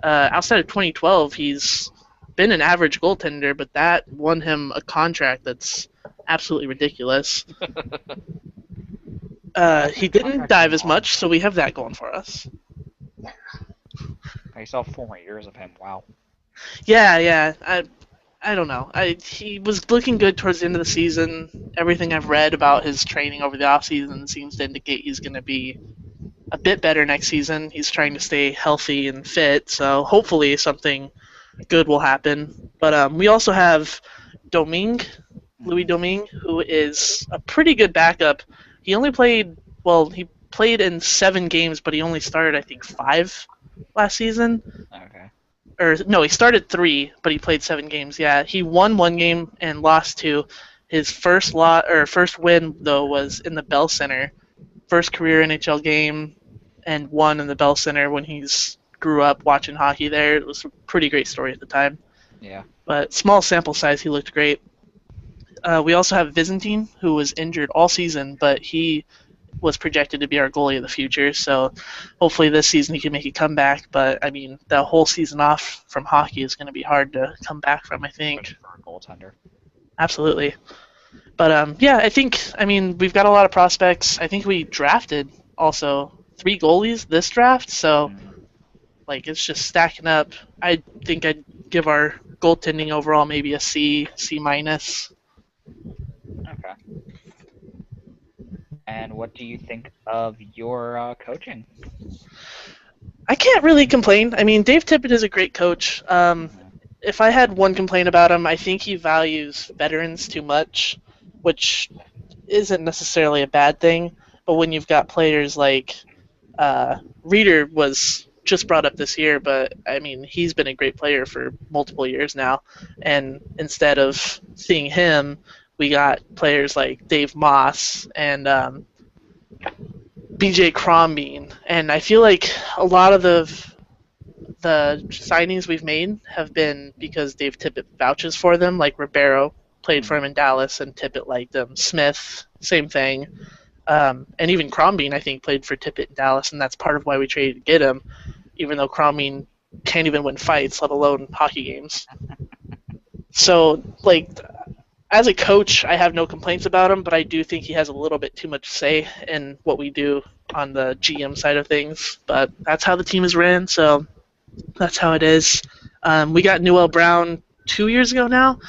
Outside of 2012, he's been an average goaltender, but that won him a contract that's absolutely ridiculous. He didn't dive as much, so we have that going for us. I saw 4 more years of him. Wow. Yeah. I don't know. He was looking good towards the end of the season. Everything I've read about his training over the offseason seems to indicate he's going to be a bit better next season. He's trying to stay healthy and fit, so hopefully something good will happen. But we also have Louis Domingue, who is a pretty good backup. He only played, he played in 7 games, but he only started, I think, 5 last season. Okay. Or no, he started 3, but he played 7 games. Yeah, he won 1 game and lost 2. His first win though was in the Bell Center, first career NHL game, and won in the Bell Center when he's grew up watching hockey there. It was a pretty great story at the time. Yeah. But small sample size, he looked great. We also have Byzantine, who was injured all season, but he was projected to be our goalie of the future. So hopefully this season he can make a comeback. But I mean, the whole season off from hockey is going to be hard to come back from, I think. Especially for a goaltender. Absolutely. But yeah, I mean, we've got a lot of prospects. I think we drafted also 3 goalies this draft. So it's just stacking up. I think I'd give our goaltending overall maybe a C minus. Okay. And what do you think of your coaching? I can't really complain. I mean, Dave Tippett is a great coach. If I had one complaint about him, I think he values veterans too much, which isn't necessarily a bad thing. But when you've got players like Reeder was just brought up this year, but I mean, he's been a great player for multiple years now. And instead of seeing him, we got players like Dave Moss and BJ Crombeen. And I feel like a lot of the signings we've made have been because Dave Tippett vouches for them. Like Ribeiro played for him in Dallas, and Tippett liked him. Smith, same thing. And even Crombeen, I think, played for Tippett in Dallas, and that's part of why we traded to get him, even though Crombeen can't even win fights, let alone hockey games. So, as a coach, I have no complaints about him, but I do think he has a little bit too much say in what we do on the GM side of things. But that's how the team is ran, so that's how it is. We got Newell Brown 2 years ago now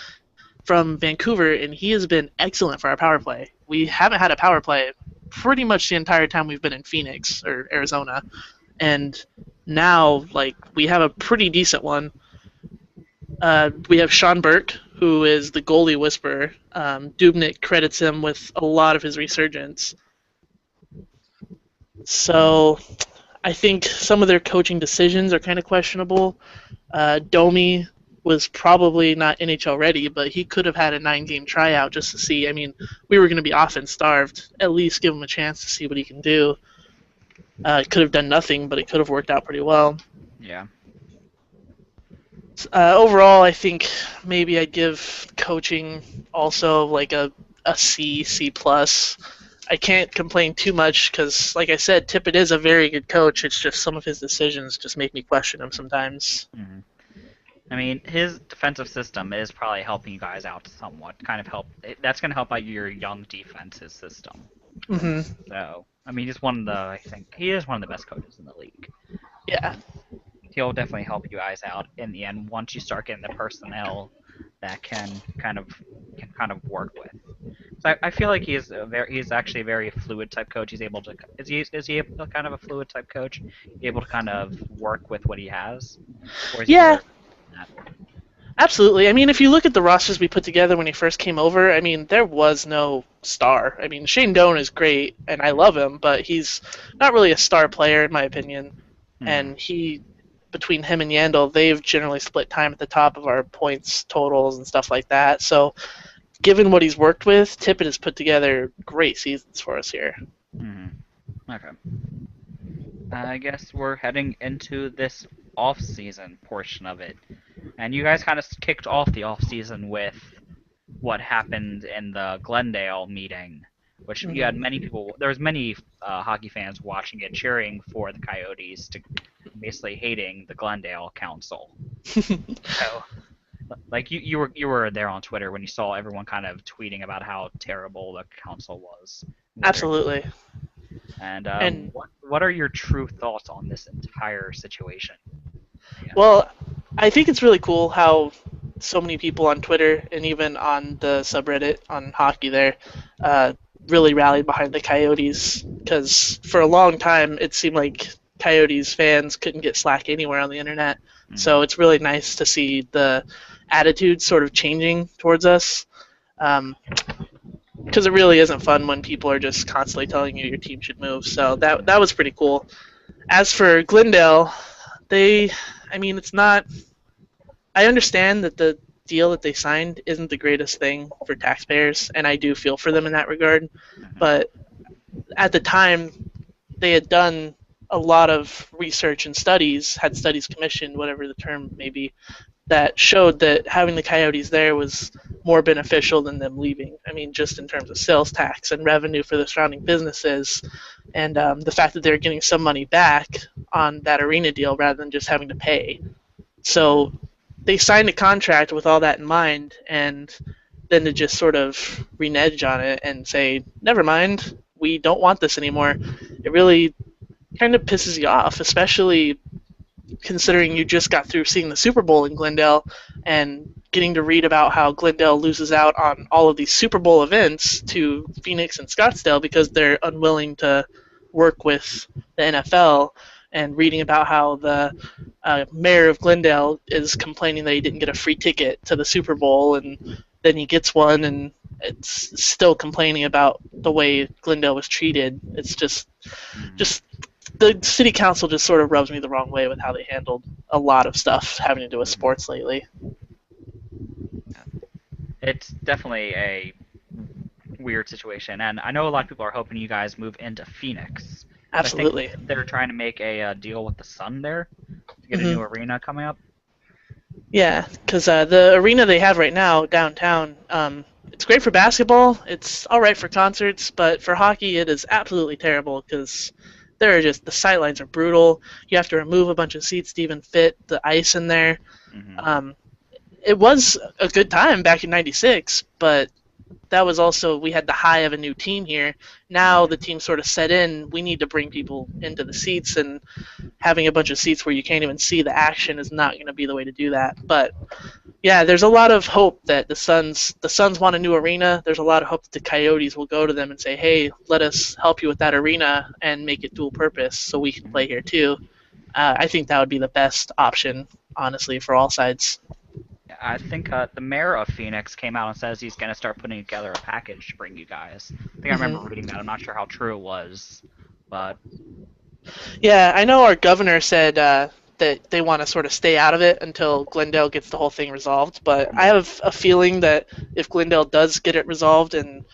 from Vancouver, and he has been excellent for our power play. We haven't had a power play pretty much the entire time we've been in Phoenix or Arizona, and now we have a pretty decent one. We have Sean Burke, who is the goalie whisperer. Dubnik credits him with a lot of his resurgence. So I think some of their coaching decisions are kind of questionable. Domi was probably not NHL ready, but he could have had a 9-game tryout just to see. I mean, we were going to be offense starved. At least give him a chance to see what he can do. Could have done nothing, but it could have worked out pretty well. Yeah. Overall, I think maybe I'd give coaching also like a C, C plus. I can't complain too much because, like I said, Tippett is a very good coach. It's just some of his decisions just make me question him sometimes. Mhm. I mean, his defensive system is probably helping you guys out somewhat. Kind of help. That's going to help out your young defense's system. Hmm. So, I mean, he's one of the. I think he is one of the best coaches in the league. Yeah. He'll definitely help you guys out in the end once you start getting the personnel that can kind of work with. So I feel like he's actually a very fluid type coach. He's able to is he able to kind of a fluid type coach, able to kind of work with what he has, or is he Yeah, very that? absolutely. I mean, if you look at the rosters we put together when he first came over, I mean, there was no star. I mean, Shane Doan is great, and I love him, but he's not really a star player in my opinion. Hmm. And between him and Yandel, they've generally split time at the top of our points totals and stuff like that. So, given what he's worked with, Tippett has put together great seasons for us here. Hmm. Okay. I guess we're heading into this off-season portion of it, and you guys kind of kicked off the off-season with what happened in the Glendale meeting, which you had Mhm. many people. There was many hockey fans watching it, cheering for the Coyotes, to basically hating the Glendale Council. So, like you were there on Twitter when you saw everyone kind of tweeting about how terrible the council was, and what they're doing. Absolutely. And And what are your true thoughts on this entire situation? I guess. well, I think it's really cool how so many people on Twitter and even on the subreddit on hockey there uh, really rallied behind the Coyotes because for a long time it seemed like Coyotes fans couldn't get slack anywhere on the internet. Hmm. So it's really nice to see the attitude sort of changing towards us. Because it really isn't fun when people are just constantly telling you your team should move. So that was pretty cool. As for Glendale, they, I mean, it's not. I understand that the deal that they signed isn't the greatest thing for taxpayers, and I do feel for them in that regard. Hmm. But at the time, they had done a lot of research and studies, had studies commissioned, whatever the term may be, that showed that having the Coyotes there was more beneficial than them leaving. I mean, just in terms of sales tax and revenue for the surrounding businesses, and the fact that they're getting some money back on that arena deal rather than just having to pay. So they signed a contract with all that in mind, and then to just sort of renege on it and say, never mind, we don't want this anymore, it really kind of pisses you off, especially considering you just got through seeing the Super Bowl in Glendale and getting to read about how Glendale loses out on all of these Super Bowl events to Phoenix and Scottsdale because they're unwilling to work with the NFL, and reading about how the mayor of Glendale is complaining that he didn't get a free ticket to the Super Bowl, and then he gets one and it's still complaining about the way Glendale was treated. It's Hmm. just the city council just sort of rubs me the wrong way with how they handled a lot of stuff having to do with Hmm. sports lately. It's definitely a weird situation, and I know a lot of people are hoping you guys move into Phoenix. So I think Absolutely. they're trying to make a deal with the Sun there to get a new Hmm. arena coming up. Yeah, because the arena they have right now downtown, it's great for basketball. It's all right for concerts, but for hockey, it is absolutely terrible because there are just the sightlines are brutal. You have to remove a bunch of seats to even fit the ice in there. Hmm. Um, it was a good time back in '96, but that was also we had the high of a new team here. Now the Hmm. team sort of set in. We need to bring people into the seats, and having a bunch of seats where you can't even see the action is not going to be the way to do that. But yeah, there's a lot of hope that the Suns want a new arena. There's a lot of hope that the Coyotes will go to them and say, "Hey, let us help you with that arena and make it dual purpose so we can play here too." I think that would be the best option, honestly, for all sides. I think the mayor of Phoenix came out and says he's going to start putting together a package to bring you guys. I think I remember Hmm. reading that. I'm not sure how true it was, but Yeah, I know our governor said that they want to sort of stay out of it until Glendale gets the whole thing resolved. But I mhm. have a feeling that if Glendale does get it resolved and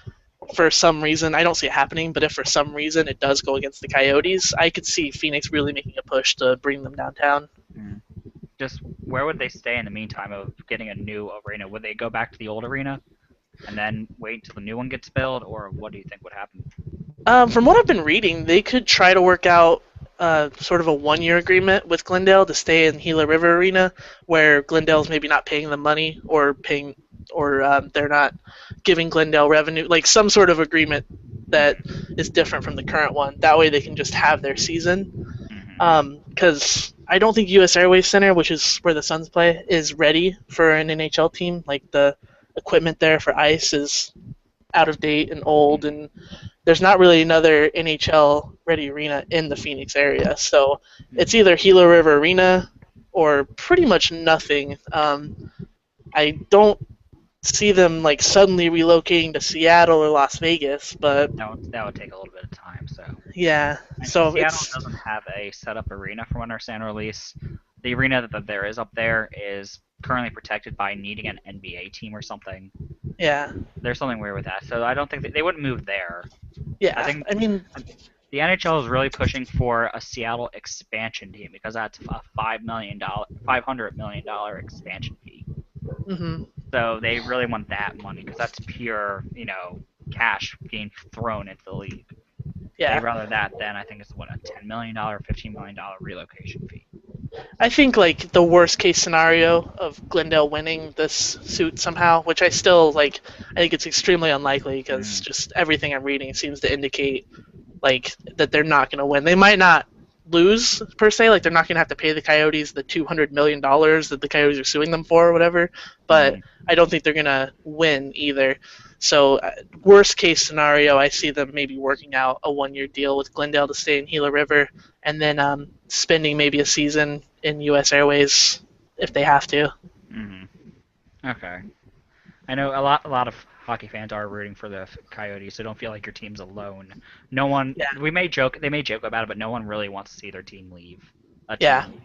for some reason, I don't see it happening, but if for some reason it does go against the Coyotes, I could see Phoenix really making a push to bring them downtown. Mhm. just where would they stay in the meantime of getting a new arena? Would they go back to the old arena and then wait until the new one gets built, or what do you think would happen? From what I've been reading, they could try to work out sort of a 1 year agreement with Glendale to stay in Gila River Arena, where Glendale's maybe not paying them money or paying, or they're not giving Glendale revenue, like some sort of agreement that Mm-hmm. is different from the current one. That way, they can just have their season. Mm-hmm. Because I don't think U.S. Airways Center, which is where the Suns play, is ready for an NHL team. Like the equipment there for ice is out of date and old, and there's not really another NHL ready arena in the Phoenix area. So it's Mm-hmm. either Gila River Arena or pretty much nothing. I don't see them like suddenly relocating to Seattle or Las Vegas, but That would take a little bit of time. So, yeah. and So Seattle it's doesn't have a set up arena from what I understand, or at least the arena that there is up there is currently protected by needing an NBA team or something. yeah, There's something weird with that. So I don't think they wouldn't move there. I yeah. think I mean, the NHL is really pushing for a Seattle expansion team because that's a $500 million expansion fee. hmm So they really want that money because that's pure, cash being thrown into the league. They'd yeah. rather that than I think it's what a $10 million, $15 million relocation fee. I think like the worst case scenario of Glendale winning this suit somehow, which I still like, I think it's extremely unlikely because Mm, just everything I'm reading seems to indicate like that they're not going to win. They might not lose per se, like they're not going to have to pay the Coyotes the $200 million that the Coyotes are suing them for or whatever, but mm, I don't think they're going to win either. So worst case scenario, I see them maybe working out a 1 year deal with Glendale to stay in Gila River, and then spending maybe a season in U.S. Airways if they have to. mm. Okay. I know a lot of hockey fans are rooting for the Coyotes, so don't feel like your team's alone. No one, Yeah, they may joke about it, but no one really wants to see their team leave a yeah. team.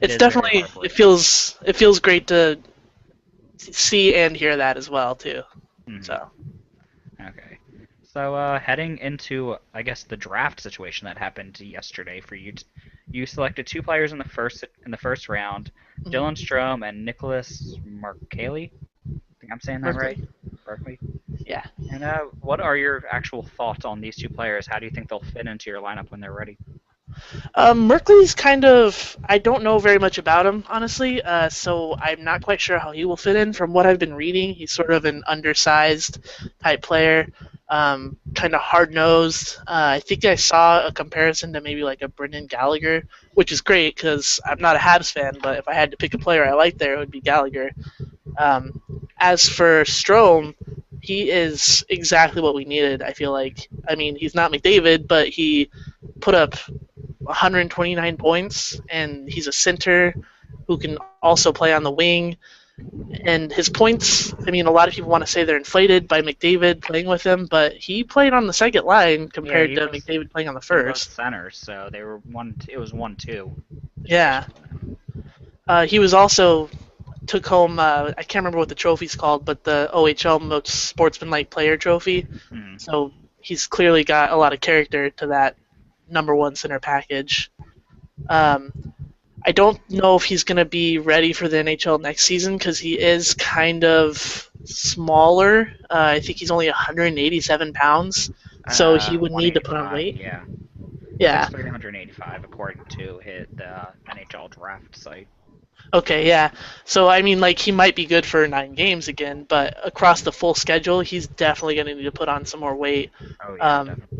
It It's is very definitely heartbreaking. it feels great to see and hear that as well too. Hmm. So. Okay. So heading into, I guess, the draft situation that happened yesterday for you, you selected two players in the first round, Mhm. Dylan Strome and Nicholas Markele. I think I'm saying that right. Berkeley. Berkeley. Yeah. And what are your actual thoughts on these two players? How do you think they'll fit into your lineup when they're ready? Merkley's kind of. I don't know very much about him, honestly, so I'm not quite sure how he will fit in. From what I've been reading, he's sort of an undersized type player, kind of hard nosed. I think I saw a comparison to maybe like a Brendan Gallagher, which is great because I'm not a Habs fan, but if I had to pick a player I like there, it would be Gallagher. Um, as for Strome, he is exactly what we needed, I feel like. I mean, he's not McDavid, but he put up 129 points, and he's a center who can also play on the wing. And his points, I mean, a lot of people want to say they're inflated by McDavid playing with him, but he played on the second line Yeah, compared to McDavid playing on the they were both first. centers, so they were one. It was 1-2 Yeah. situation for them. He was also took home, I can't remember what the trophy's called, but the OHL Most Sportsmanlike Player trophy. Hmm. So he's clearly got a lot of character to that number one center package. Um, I don't know if he's going to be ready for the NHL next season because he is kind of smaller. I think he's only 187 pounds, so he would need to put on 185. weight. Yeah, Yeah. 6'3", 185 according to the NHL draft site. Okay. Yeah. So I mean, like he might be good for 9 games again, but across the full schedule, he's definitely going to need to put on some more weight. Oh yeah, Um, definitely.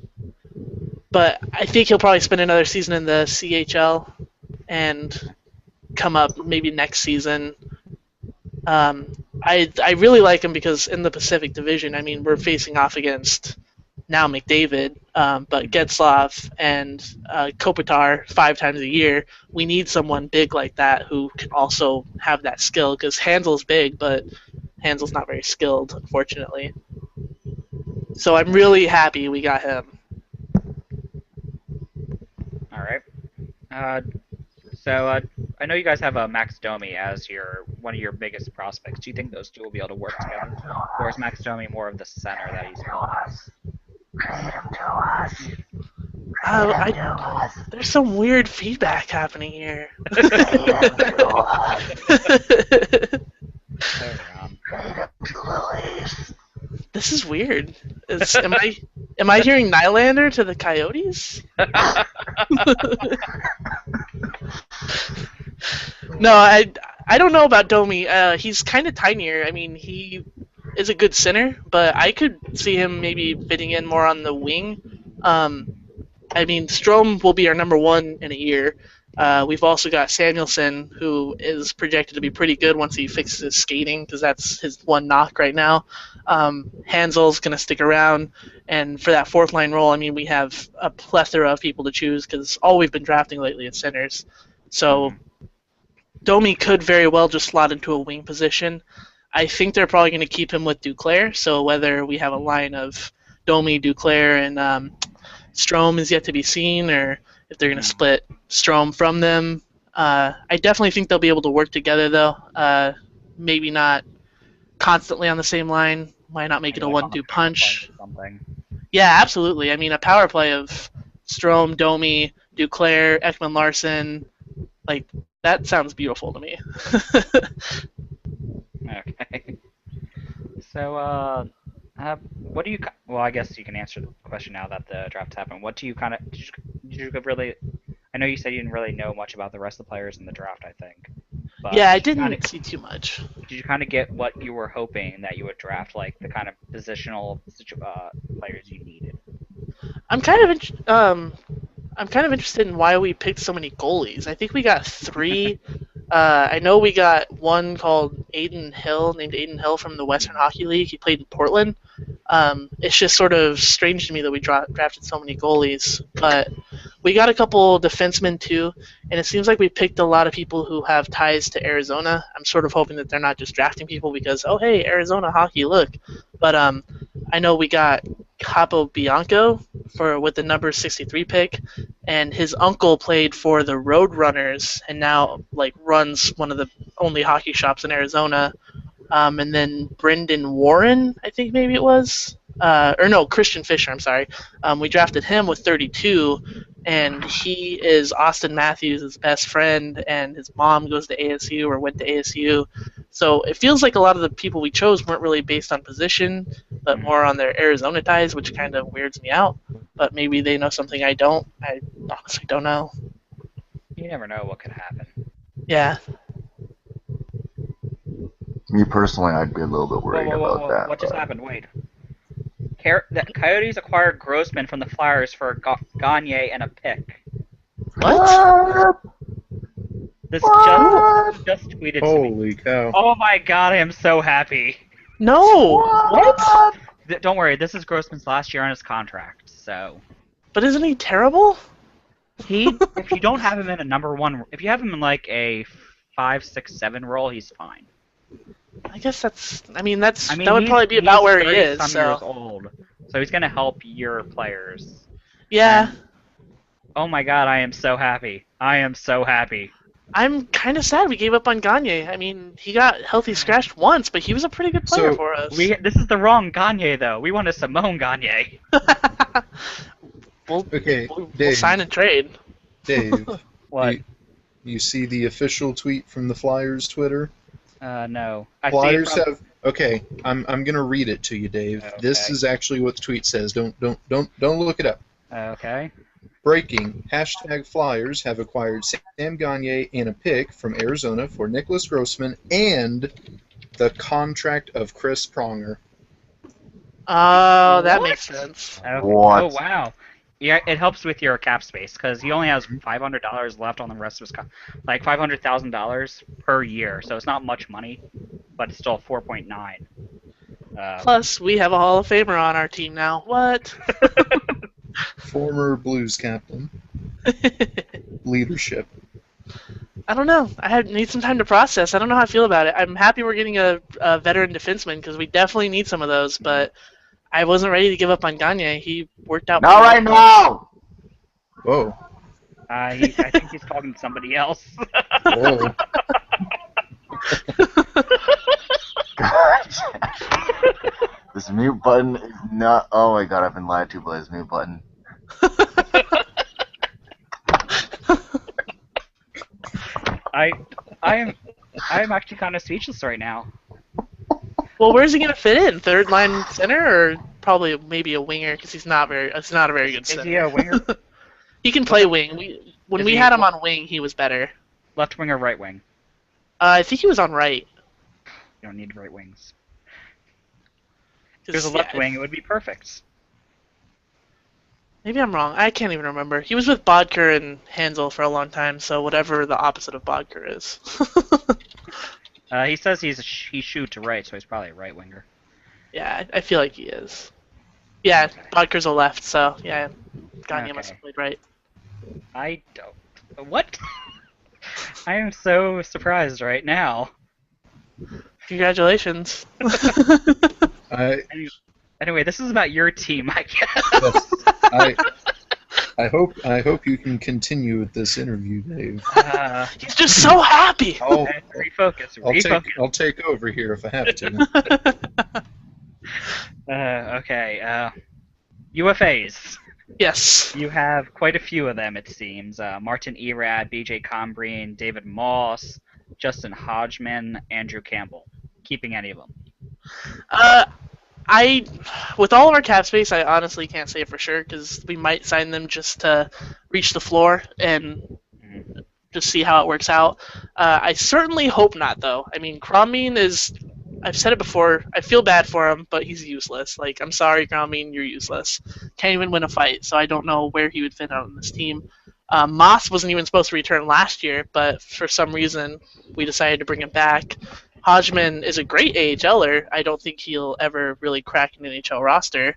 but I think he'll probably spend another season in the CHL and come up maybe next season. I really like him because in the Pacific Division, I mean, we're facing off against now McDavid, but Mhm. Getzlaf and Kopitar 5 times a year. We need someone big like that who can also have that skill because Hansel's big, but Hansel's not very skilled, unfortunately. So I'm really happy we got him. All right. Uh, so I know you guys have Max Domi as your one of your biggest prospects. Do you think those two will be able to work together, or is Max Domi more of the center that he's billed as? There's some weird feedback happening here. There we This is weird. Am I hearing Nylander to the Coyotes? No, I don't know about Domi. He's kind of tinier. I mean, he is a good center, but I could see him maybe fitting in more on the wing. I mean, Strome will be our number one in a year. We've also got Samuelson, who is projected to be pretty good once he fixes his skating, because that's his one knock right now. Hansel's going to stick around, and for that fourth line role, I mean, we have a plethora of people to choose, because all we've been drafting lately is centers. So Domi could very well just slot into a wing position. I think they're probably going to keep him with Duclair, so whether we have a line of Domi, Duclair, and Strome is yet to be seen, or if they're going to split Strome from them. I definitely think they'll be able to work together, though. Maybe not constantly on the same line. Might not make it a Like on the one-two power play punch. or something. Yeah, absolutely. I mean, a power play of Strome, Domi, Duclair, Ekman Larson, like, that sounds beautiful to me. Okay. So, what do you? Well, I guess you can answer the question now that the draft happened. What do you kind of? Did you really? I know you said you didn't really know much about the rest of the players in the draft. I think. But Yeah, I did you didn't see too much. did you kind of get what you were hoping that you would draft, like the kind of positional players you needed? I'm kind of I'm kind of interested in why we picked so many goalies. I think we got three. I know we got one called named Aiden Hill from the Western Hockey League. He played in Portland. It's just sort of strange to me that we drafted so many goalies, but we got a couple defensemen too, and it seems like we picked a lot of people who have ties to Arizona. I'm sort of hoping that they're not just drafting people because, oh hey, Arizona hockey, look. But I know we got Capo Bianco with the number 63 pick, and his uncle played for the Roadrunners and now like runs one of the only hockey shops in Arizona. And then Brendan Warren, I think maybe it was, or no, Christian Fisher. I'm sorry. We drafted him with 32, and he is Austin Matthews' best friend, and his mom goes to ASU or went to ASU. So it feels like a lot of the people we chose weren't really based on position, but more on their Arizona ties, which kind of weirds me out. But maybe they know something I don't. I honestly don't know. You never know what could happen. Yeah. Me personally, I'd be a little bit worried about that. What just happened? Wait. The Coyotes acquired Grossman from the Flyers for Gagne and a pick. What? This just tweeted to me. Holy cow. Oh my god, I am so happy. No. What? Don't worry, this is Grossman's last year on his contract, so But isn't he terrible? if you don't have him in a number one, if you have him in like a 5, 6, 7 role, he's fine. I guess that would he's- probably be about he's where he 30 is. some So years old, so he's gonna help your players. yeah, Oh my god, I am so happy. I am so happy. I'm kind of sad we gave up on Gagne. I mean, he got healthy scratched once, but he was a pretty good player So, for us. This is the wrong Gagne though. We want a Simone Gagne. Okay, we'll Dave. sign and trade. Dave, What? you see the official tweet from the Flyers Twitter? No. I see it Flyers from- have. Okay, I'm gonna read it to you, Dave. This Okay. is actually what the tweet says. Don't look it up. Okay. Breaking. # Flyers have acquired Sam Gagne and a pick from Arizona for Nicholas Grossman and the contract of Chris Pronger. Oh, that What? makes sense. Okay. What? Oh wow. Yeah, it helps with your cap space because he only has $500 left on the rest of his like $500,000 per year. So it's not much money, but it's still 4.9. Plus, we have a Hall of Famer on our team now. What? Former Blues captain. Leadership. I don't know. Need some time to process. I don't know how I feel about it. I'm happy we're getting a veteran defenseman because we definitely need some of those, but I wasn't ready to give up on Gagne. He worked out. Not right now! Whoa. I think he's talking to somebody else. Whoa. This mute button is not. Oh my god, I've been lied to by this mute button. I I am actually kind of speechless right now. Well, where's he gonna fit in? Third line center, or probably maybe a winger because he's not a very good Is he center. a winger? He can What play wing. When is we he? had him on wing, he was better. Left wing or right wing? I think he was on right. You don't need right wings. If there's a 'Cause, left yeah, wing, it would be perfect. maybe I'm wrong. I can't even remember. He was with Bodker and Hansel for a long time, so whatever the opposite of Bodker is. He says he shoot to right, so he's probably a right winger. Yeah, I feel like he is. Yeah, Okay. Bodker's a left, so yeah, Gagne must Okay. have played right. I don't. What? I am so surprised right now. Congratulations. I Anyway, this is about your team, I guess. yes, I hope you can continue with this interview, Dave. He's just so happy. I'll Refocus. Refocus. I'll take over here if I have to. Okay. UFAs. Yes. You have quite a few of them, it seems. Martin Erad, B.J. Combreen, David Moss, Justin Hodgman, Andrew Campbell. Keeping any of them. Uh, I, with all of our cap space, I honestly can't say for sure because we might sign them just to reach the floor and Mhm. just see how it works out. I certainly hope not, though. I mean, Cromine is. I've said it before. I feel bad for him, but he's useless. Like, I'm sorry, Cromine, you're useless. Can't even win a fight, so I don't know where he would fit on this team. Moss wasn't even supposed to return last year, but for some reason we decided to bring him back. Hodgman is a great AHLer. I don't think he'll ever really crack an NHL roster.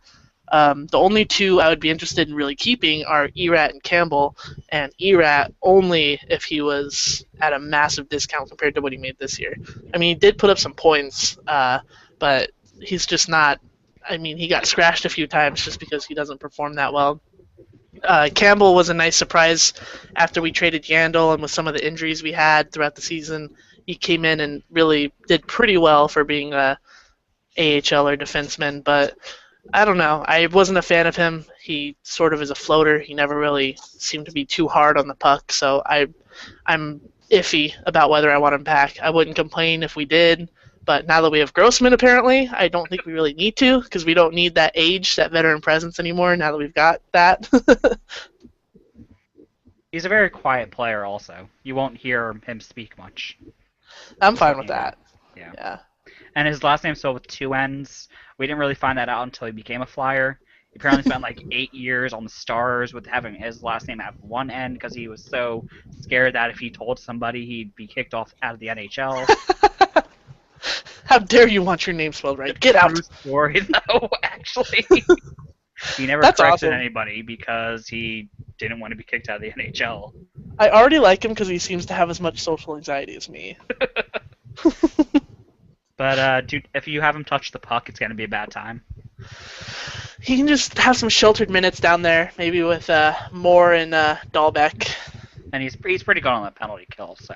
The only two I would be interested in really keeping are Erat and Campbell, and Erat only if he was at a massive discount compared to what he made this year. I mean, he did put up some points, but he's just not. I mean, he got scratched a few times just because he doesn't perform that well. Campbell was a nice surprise after we traded Yandel and with some of the injuries we had throughout the season. He came in and really did pretty well for being a AHL or defenseman, but I don't know. I wasn't a fan of him. He sort of is a floater. He never really seemed to be too hard on the puck, so I'm iffy about whether I want him back. I wouldn't complain if we did, but now that we have Grossman, apparently, I don't think we really need to because we don't need that age, that veteran presence anymore. Now that we've got that, He's a very quiet player, also. You won't hear him speak much. I'm fine with that. Yeah. Yeah. And his last name's spelled with two N's. We didn't really find that out until he became a Flyer. He apparently spent like 8 years on the Stars with having his last name have one N because he was so scared that if he told somebody he'd be kicked off out of the NHL. How dare you want your name spelled right? Get out. True story, though, actually. He never That's corrected awesome. anybody because he didn't want to be kicked out of the NHL. I already like him because he seems to have as much social anxiety as me. But dude, if you have him touch the puck, it's going to be a bad time. He can just have some sheltered minutes down there, maybe with Moore and Dahlbeck. And he's pretty good on that penalty kill, so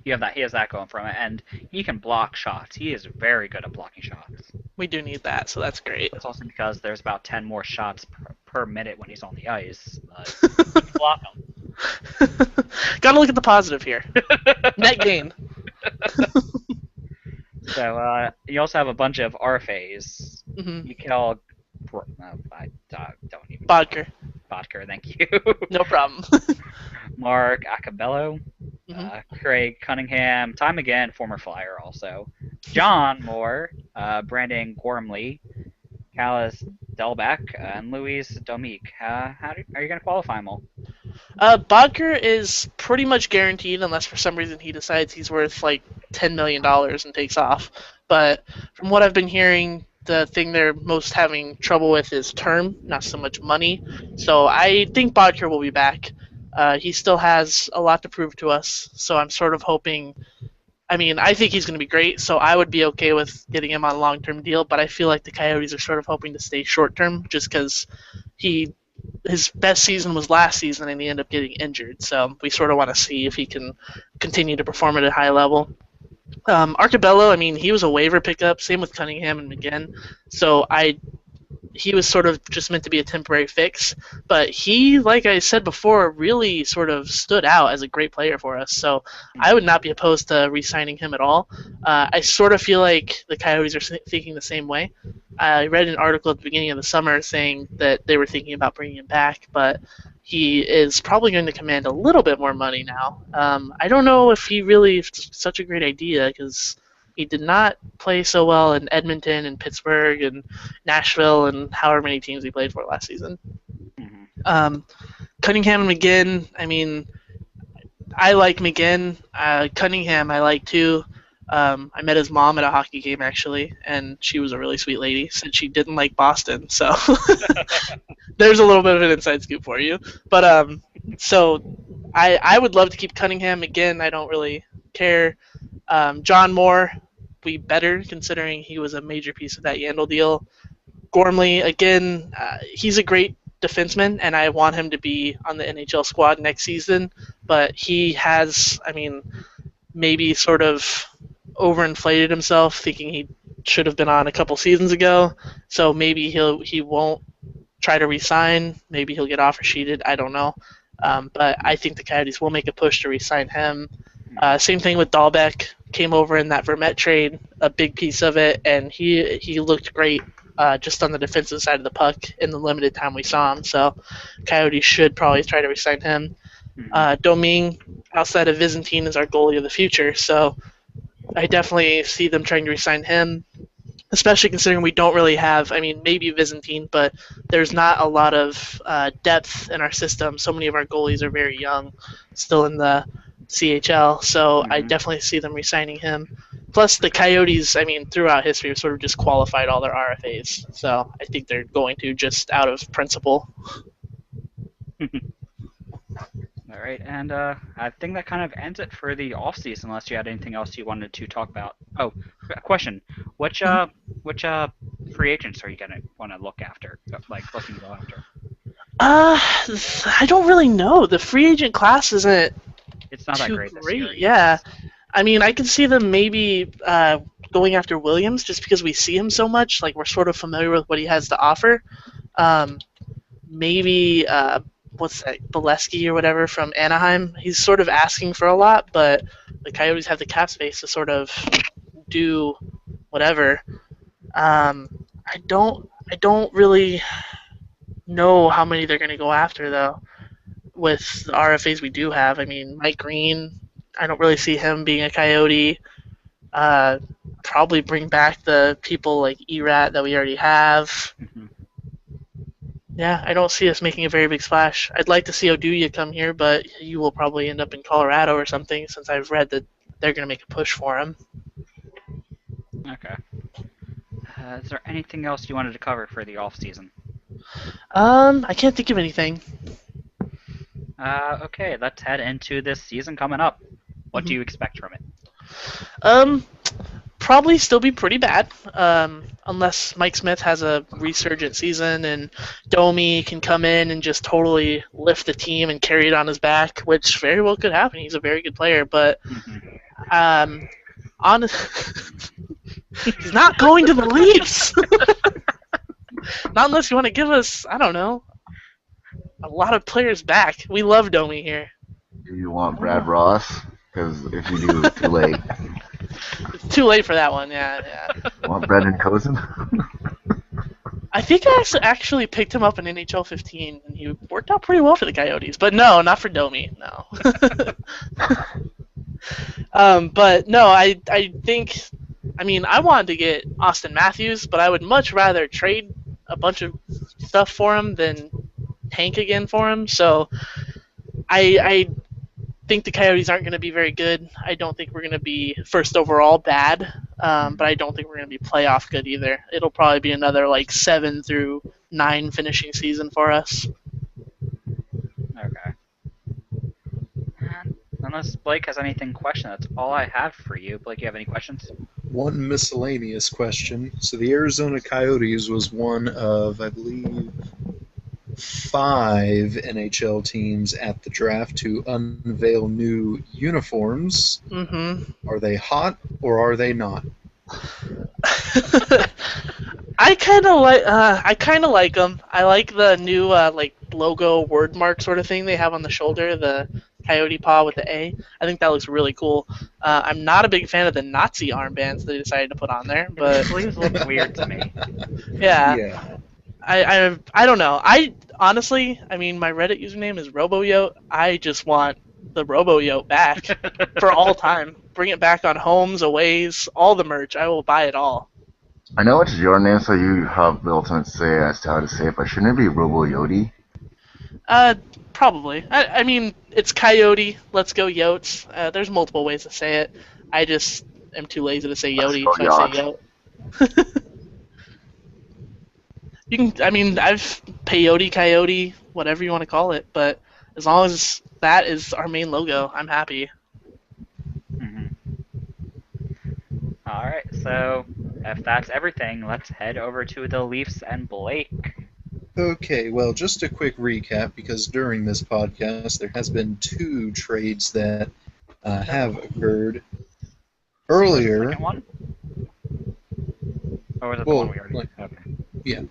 you have that. He has that going from it, and he can block shots. He is very good at blocking shots. We do need that, so that's great. It's also because there's about 10 more shots per minute when he's on the ice. But he can block them. Gotta look at the positive here. Net gain. So you also have a bunch of RFAs. Mm-hmm. Mikael, I don't even. Bodker. Bodker, thank you. No problem. Mark Acabello, Mm-hmm. Craig Cunningham, time again, former Flyer also. John Moore, Brandon Gormley, Callis Delbeck, and Luis Domique. Are you going to qualify them all? Bodker is pretty much guaranteed unless for some reason he decides he's worth like $10 million and takes off. But from what I've been hearing, the thing they're most having trouble with is term, not so much money. So I think Bodker will be back. He still has a lot to prove to us, so I'm sort of hoping. I mean, I think he's going to be great, so I would be okay with getting him on a long-term deal. But I feel like the Coyotes are sort of hoping to stay short-term, just because his best season was last season, and he ended up getting injured. So we sort of want to see if he can continue to perform at a high level. Arcabello, I mean, he was a waiver pickup. Same with Cunningham and McGinn. So I he was sort of just meant to be a temporary fix. But he, like I said before, really sort of stood out as a great player for us. So I would not be opposed to re-signing him at all. I sort of feel like the Coyotes are thinking the same way. I read an article at the beginning of the summer saying that they were thinking about bringing him back, but he is probably going to command a little bit more money now. I don't know if he really is such a great idea because he did not play so well in Edmonton and Pittsburgh and Nashville and however many teams he played for last season. Mhm. Um, Cunningham and McGinn, I mean, I like McGinn. Cunningham, I like too. I met his mom at a hockey game actually, and she was a really sweet lady. Said she didn't like Boston, so there's a little bit of an inside scoop for you. But so I would love to keep Cunningham. McGinn, I don't really care. John Moore, we better considering he was a major piece of that Yandel deal. Gormley, again, he's a great defenseman, and I want him to be on the NHL squad next season. But he has, I mean, maybe sort of overinflated himself, thinking he should have been on a couple seasons ago. So maybe he won't try to resign. Maybe he'll get offer sheeted. I don't know. But I think the Coyotes will make a push to resign him. Same thing with Dahlbeck. Came over in that Vermette trade, a big piece of it, and he looked great just on the defensive side of the puck in the limited time we saw him. So Coyotes should probably try to resign him. Domingue, outside of Byzantine, is our goalie of the future. So I definitely see them trying to resign him, especially considering we don't really have, I mean, maybe Byzantine, but there's not a lot of depth in our system. So many of our goalies are very young, still in the CHL, so I definitely see them re-signing him. Plus, the Coyotes, I mean, throughout history, have sort of just qualified all their RFAs, so I think they're going to just out of principle. All right, and I think that kind of ends it for the off season. Unless you had anything else you wanted to talk about. Oh, a question: which free agents are you gonna want to look after? Like looking to go after? I don't really know. The free agent class isn't It's not that too great this great. year. Yeah, I mean, I can see them maybe going after Williams just because we see him so much. Like we're sort of familiar with what he has to offer. Maybe what's that, Bolesky or whatever from Anaheim. He's sort of asking for a lot, but the Coyotes have the cap space to sort of do whatever. I don't really know how many they're going to go after though. With the RFAs we do have, I mean, Mike Green, I don't really see him being a Coyote. Uh, Probably bring back the people like Erat that we already have. Yeah, I don't see us making a very big splash. I'd like to see Oduya come here, but he will probably end up in Colorado or something since I've read that they're going to make a push for him. Okay. Is there anything else you wanted to cover for the off season? I can't think of anything. Okay, let's head into this season coming up. What do you expect from it? Probably still be pretty bad, unless Mike Smith has a resurgent season and Domi can come in and just totally lift the team and carry it on his back, which very well could happen. He's a very good player, but he's not going to the Leafs. Not unless you want to give us, I don't know, a lot of players back. We love Domi here. Do you want Brad Ross? Because if you do, too late. It's too late for that one, yeah. Want Brendan Cozen? I think I actually picked him up in NHL 15, and he worked out pretty well for the Coyotes. But no, not for Domi, no. But no, I think, I mean, I wanted to get Austin Matthews, but I would much rather trade a bunch of stuff for him than tank again for him. So I think the Coyotes aren't going to be very good. I don't think we're going to be first overall bad, but I don't think we're going to be playoff good either. It'll probably be another like 7 through 9 finishing season for us. Okay. And unless Blake has anything question, that's all I have for you. Blake, you have any questions? One miscellaneous question. So the Arizona Coyotes was one of, I believe, 5 NHL teams at the draft to unveil new uniforms. Mm-hmm. Are they hot or are they not? I kind of like them. I like the new like logo word mark sort of thing they have on the shoulder, the coyote paw with the A. I think that looks really cool. I'm not a big fan of the Nazi armbands they decided to put on there, Yeah, the but sleeves look weird to me. yeah, Yeah. I don't know. I honestly, I mean, my Reddit username is RoboYote. I just want the RoboYote back for all time. Bring it back on homes, aways, all the merch. I will buy it all. I know it's your name, so you have the ultimate say as to how to say it, but shouldn't it be Robo Yodi? Uh, Probably. I mean, it's Coyote. Let's go Yotes. There's multiple ways to say it. I just am too lazy to say Let's Yoti, go so I say Yacht. Yote. You can. I mean, I've peyote, coyote, whatever you want to call it, but as long as that is our main logo, I'm happy. Mhm. All right, so if that's everything, let's head over to the Leafs and Blake. Okay, well, just a quick recap because during this podcast there has been two trades that have occurred Was the earlier. second one, or was it the one Well, we already? like, Okay, yeah,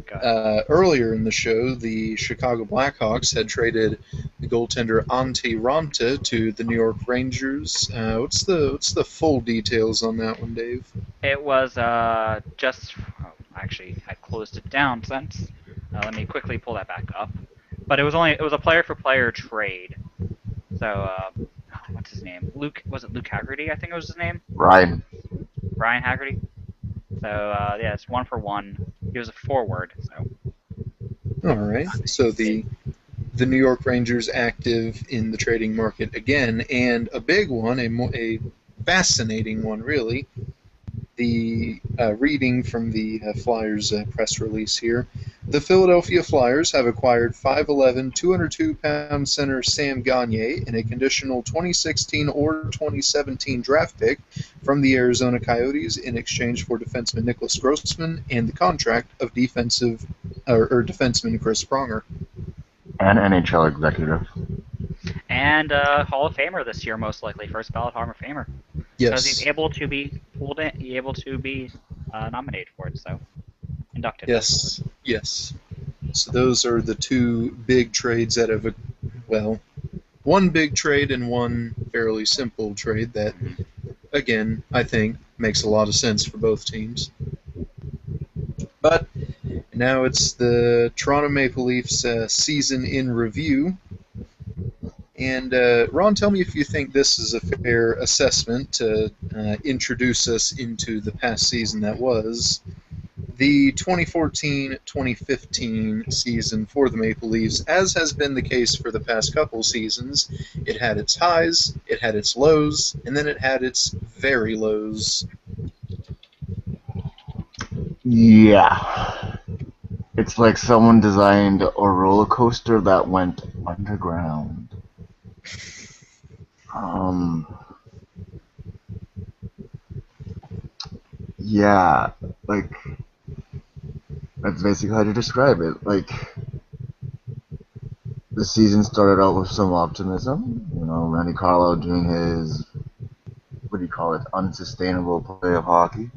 go ahead. earlier in the show, the Chicago Blackhawks had traded the goaltender Ante Ranta to the New York Rangers. What's the full details on that one, Dave? It was just. Oh, actually, I closed it down since. Let me quickly pull that back up. But it was a player for player trade. So what's his name? Luke, was it Luke Haggerty? I think it was his name. Ryan. Ryan Haggerty. So yeah, it's 1-for-1. He was a forward. So All right, so the New York Rangers active in the trading market again, and a big one, a fascinating one, really. The reading from the Flyers press release here. The Philadelphia Flyers have acquired 5'11", 202-pound center Sam Gagner in a conditional 2016 or 2017 draft pick from the Arizona Coyotes in exchange for defenseman Nicholas Grossman and the contract of defenseman Chris Pronger. And NHL executive. and Hall of Famer this year, most likely first ballot Hall of Famer, because he's Yes, able to be pulled in, able to be nominated for it. So inducted. yes, yes. So those are the two big trades that have, well, one big trade and one fairly simple trade that, Mhm. again, I think makes a lot of sense for both teams. But now it's the Toronto Maple Leafs season in review. And Ron, tell me if you think this is a fair assessment to introduce us into the past season that was. The 2014-2015 season for the Maple Leafs, as has been the case for the past couple seasons, it had its highs, it had its lows, and then it had its very lows. Yeah. It's like someone designed a roller coaster that went underground. Um, yeah, like that's basically how to describe it. Like the season started out with some optimism. You know, Randy Carlo doing his what do you call it, unsustainable play of hockey,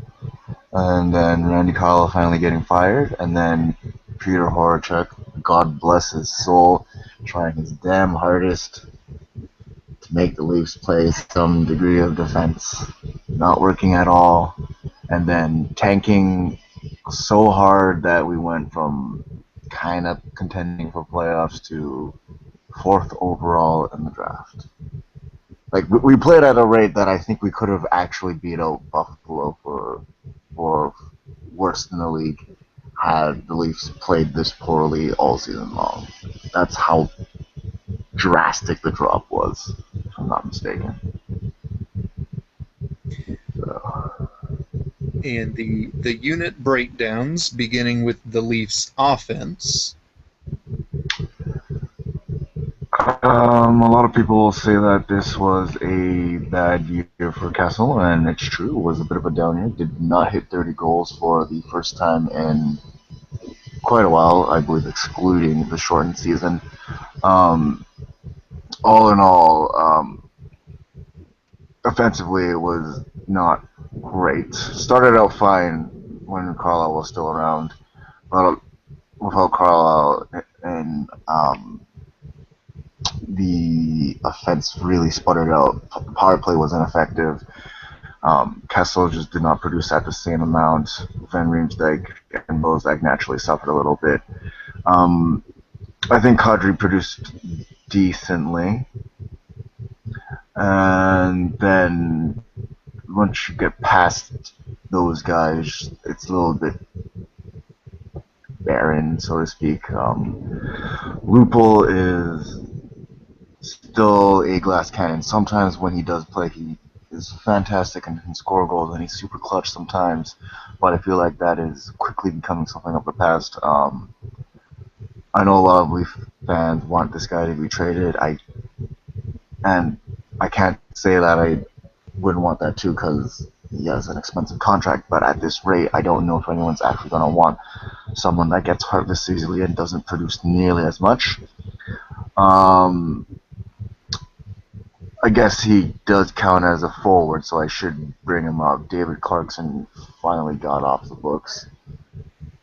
and then Randy Carlo finally getting fired, and then Peter Horachek, God bless his soul, trying his damn hardest to make the Leafs play some degree of defense, not working at all, and then tanking so hard that we went from kind of contending for playoffs to fourth overall in the draft. Like we played at a rate that I think we could have actually beat out Buffalo for worst in the league had the Leafs played this poorly all season long. That's how drastic the drop was, if I'm not mistaken. So, And the unit breakdowns, beginning with the Leafs offense. a lot of people will say that this was a bad year for Castle, and it's true. It was a bit of a down year. Did not hit 30 goals for the first time in quite a while, I believe, excluding the shortened season. Um, all in all, offensively, it was not great. Started out fine when Carlisle was still around. But without Carlisle and the offense really sputtered out. Power play was ineffective. Kessel just did not produce at the same amount. Van Riemsdyk and Bozak naturally suffered a little bit. I think Kadri produced decently. And then once you get past those guys, it's a little bit barren, so to speak. Lupul is still a glass cannon. Sometimes when he does play, he is fantastic and can score goals, and he's super clutch sometimes. But I feel like that is quickly becoming something of the past. I know a lot of Leaf fans want this guy to be traded. And I can't say that I wouldn't want that too because he has an expensive contract. But at this rate, I don't know if anyone's actually going to want someone that gets hurt this easily and doesn't produce nearly as much. I guess he does count as a forward, so I should bring him up. David Clarkson finally got off the books.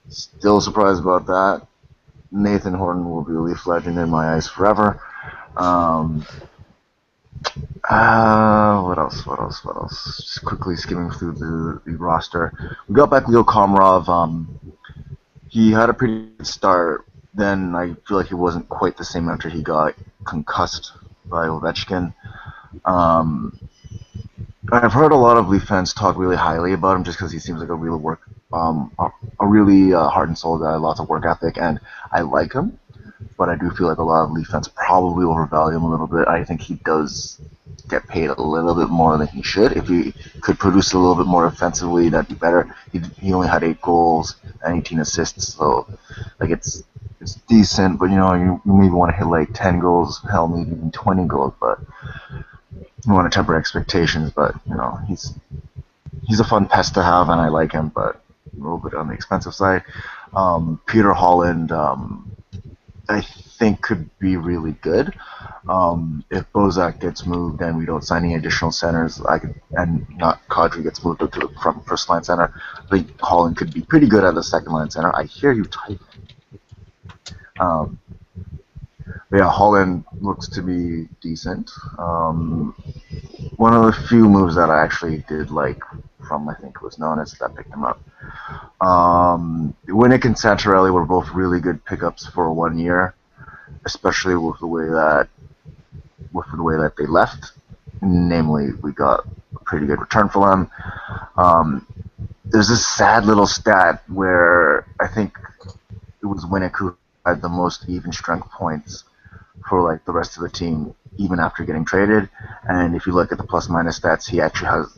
Still surprised about that. Nathan Horton will be a Leaf legend in my eyes forever. What else? Just quickly skimming through the roster. We got back Leo Komarov. He had a pretty good start. Then I feel like he wasn't quite the same after he got concussed by Ovechkin. I've heard a lot of Leaf fans talk really highly about him just because he seems like a really heart and soul guy, lots of work ethic, and I like him. But I do feel like a lot of Leaf fans probably overvalue him a little bit. I think he does get paid a little bit more than he should. If he could produce a little bit more offensively, that'd be better. He only had 8 goals and 18 assists, so like it's decent. But you maybe want to hit like 10 goals, hell, maybe even 20 goals. But you want to temper expectations. But he's a fun pest to have, and I like him, but a little bit on the expensive side. Peter Holland. I think could be really good. If Bozak gets moved and we don't sign any additional centers, and not Kadri gets moved up to the front first line center, I think Holland could be pretty good at the second line center. I hear you typing. Yeah, Holland looks to be decent. One of the few moves that I actually did like from, I think it was Nonis that picked him up. Winnick and Santorelli were both really good pickups for 1 year, especially with the way that they left. Namely, we got a pretty good return for them. There's this sad little stat where I think it was Winnick who had the most even strength points for like the rest of the team, even after getting traded. And if you look at the plus minus stats,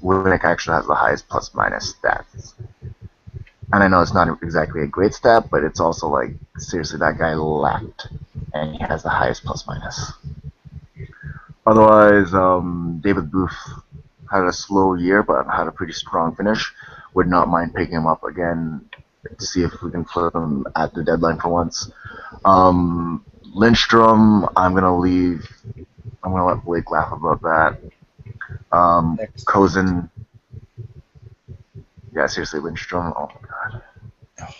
Winnick actually has the highest plus minus stats. And I know it's not exactly a great stat, but it's also like, seriously, that guy lacked, and he has the highest plus minus. Otherwise, David Booth had a slow year, but had a pretty strong finish. Would not mind picking him up again to see if we can flip him at the deadline for once. Lindstrom, I'm gonna let Blake laugh about that. Kozin. Yeah, seriously, Lindstrom. Oh my god. Oh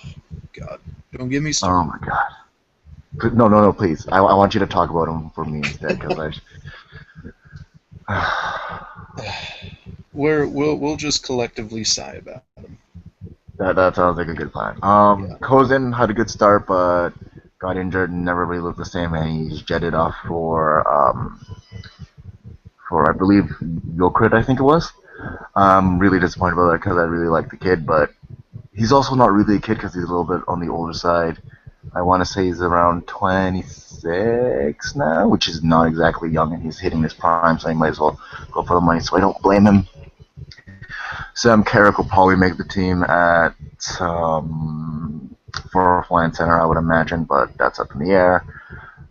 god. Don't get me Oh started. my god. No, please. I want you to talk about him for me instead, because We'll just collectively sigh about him. that sounds like a good plan. Yeah. Kozin had a good start, but got injured and never really looked the same, and he's jetted off for I believe Yokrit, I think it was. I'm really disappointed about that because I really like the kid, but he's also not really a kid because he's a little bit on the older side. I want to say he's around 26 now, which is not exactly young, and he's hitting his prime, so he might as well go for the money, so I don't blame him. Sam Carrick will probably make the team at fourth line center, I would imagine, but that's up in the air.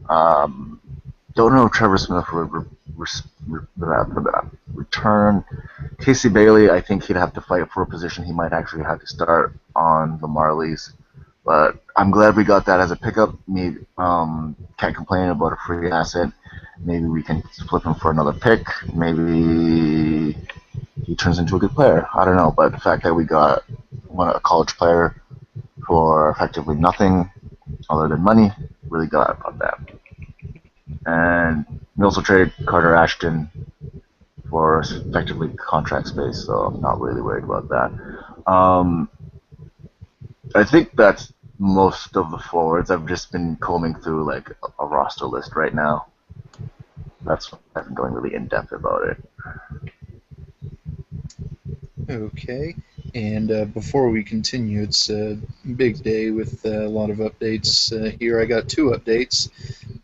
Don't know if Trevor Smith would return. Casey Bailey, I think he'd have to fight for a position. He might actually have to start on the Marlies. But I'm glad we got that as a pickup. Maybe, can't complain about a free asset. Maybe we can flip him for another pick. Maybe he turns into a good player. I don't know. But the fact that we got a college player for effectively nothing other than money. Really glad about that. And we also traded Carter Ashton for effectively contract space, so I'm not really worried about that. I think that's most of the forwards. I've just been combing through like a roster list right now. That's why I've been going really in depth about it. Okay. And before we continue, it's a big day with a lot of updates here. I got two updates.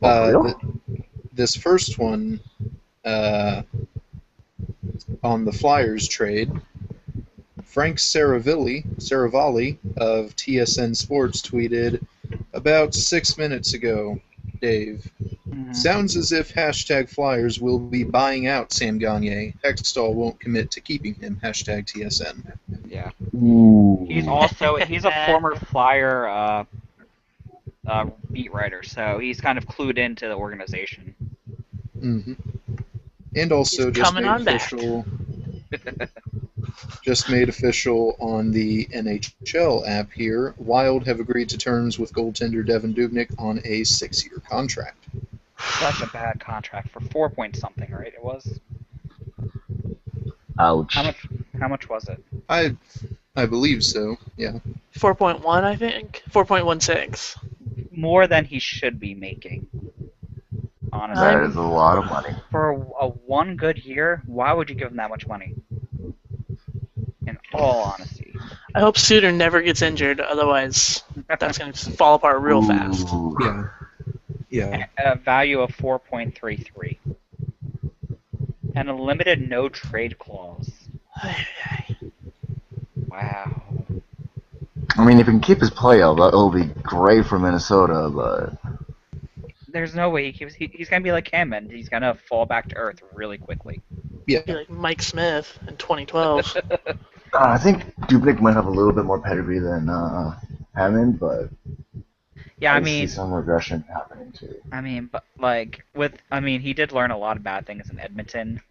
Oh, for Th- real? this first one uh, on the Flyers trade, Frank Saravalli of TSN Sports tweeted about 6 minutes ago, Dave. Mhm. Sounds as if hashtag Flyers will be buying out Sam Gagner. Hextall won't commit to keeping him. Hashtag TSN. Yeah. He's Ooh. also he's a former Flyer beat writer, so he's kind of clued into the organization. hmm And He's also coming on back. just made official on the NHL app here. Wild have agreed to terms with goaltender Devin Dubnyk on a 6-year contract. Such a bad contract for 4 point something, right? It was. How Ouch. much? How much was it? I I believe so. Yeah. 4.1, I think. 4.16. More than he should be making. Honestly, That is I'm a lot of money. for a one good year, why would you give him that much money? In all honesty. I hope Suter never gets injured, otherwise that's going to fall apart real fast. Ooh. Yeah. Yeah. A value of 4.33 and a limited no trade clause. Wow. I mean, if he can keep his play up, that'll be great for Minnesota, but There's no way he's gonna be like him, and he's gonna fall back to earth really quickly. Yeah. Be like Mike Smith in 2012. I think Dubnik might have a little bit more pedigree than Hammond, but Yeah, I see some regression happening too. but like he did learn a lot of bad things in Edmonton,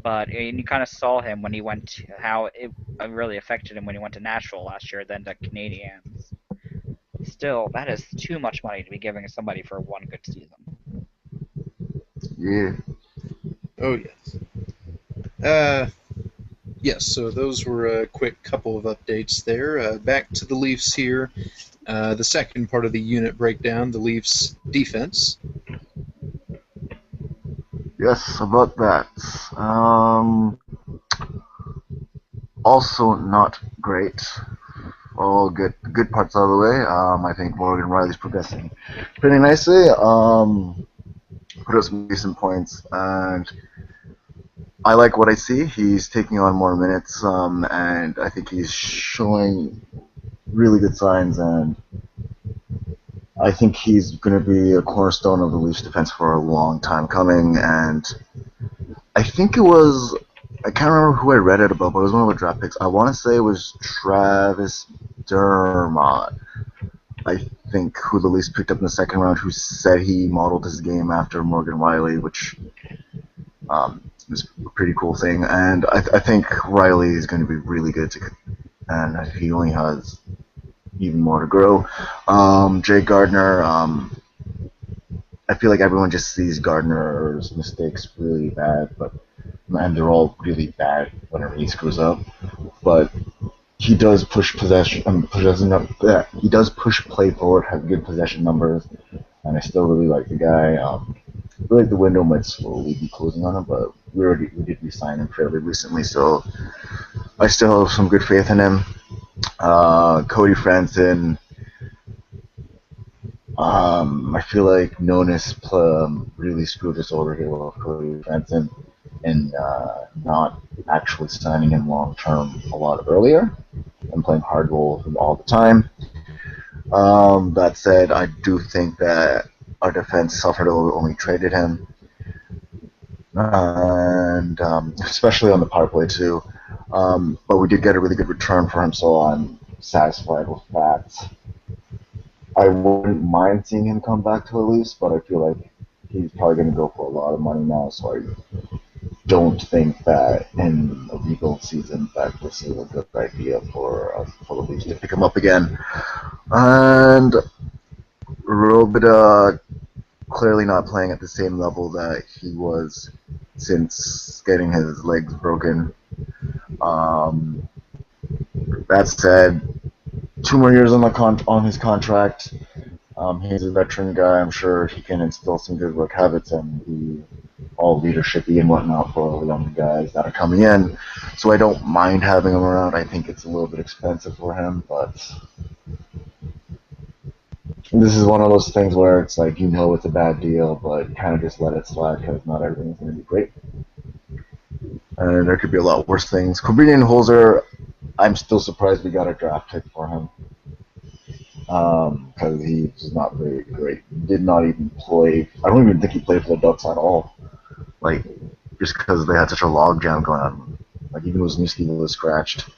but and you kind of saw him when he went to, how it really affected him when he went to Nashville last year, then to Canadiens. Still, that is too much money to be giving somebody for one good season. Yeah. Oh yes. Uh. Yes. So those were a quick couple of updates there. Back to the Leafs here. The second part of the unit breakdown, the Leafs defense. Yes, about that. Also not great. All good parts out of the way. I think Morgan Riley's progressing pretty nicely. Put up some decent points, and I like what I see. He's taking on more minutes, and I think he's showing really good signs. And I think he's going to be a cornerstone of the Leafs defense for a long time coming. And I think it was, I can't remember who I read it about, but it was one of the draft picks. I want to say it was Travis Dermott, I think, who the Leafs picked up in the second round, who said he modeled his game after Morgan Riley, which is a pretty cool thing. And I think Riley is going to be really good, and he only has even more to grow. Jay Gardner, I feel like everyone just sees Gardner's mistakes really bad, and they're all really bad whenever he screws up. But he does push he does push play forward, has good possession numbers, and I still really like the guy. I feel like the window might slowly be closing on him, but we did resign him fairly recently, so I still have some good faith in him. Cody Franson, I feel like Nonis really screwed us over here with Cody Franson and not actually signing him long term a lot earlier and playing hardball all the time. That said, I do think that our defense suffered a little when we traded him, and especially on the power play too. But we did get a really good return for him, so I'm satisfied with that. I wouldn't mind seeing him come back to the Leafs, but I feel like he's probably going to go for a lot of money now, so don't think that in a rebuild season that this is a good idea for the Leafs to pick him up again. And Robida clearly not playing at the same level that he was since getting his legs broken. Um, that said, 2 more years on his contract. He's a veteran guy. I'm sure he can instill some good work habits and be all leadershipy and whatnot for the younger guys that are coming in. So I don't mind having him around. I think it's a little bit expensive for him, but this is one of those things where it's like it's a bad deal, but kind of just let it slide because not everything's going to be great. And there could be a lot worse things. Corbinian Holzer, I'm still surprised we got a draft pick for him. Because he was not very great. Did not even play. I don't even think he played for the Ducks at all. Like, just because they had such a logjam going on. Like, even Wisniewski was scratched.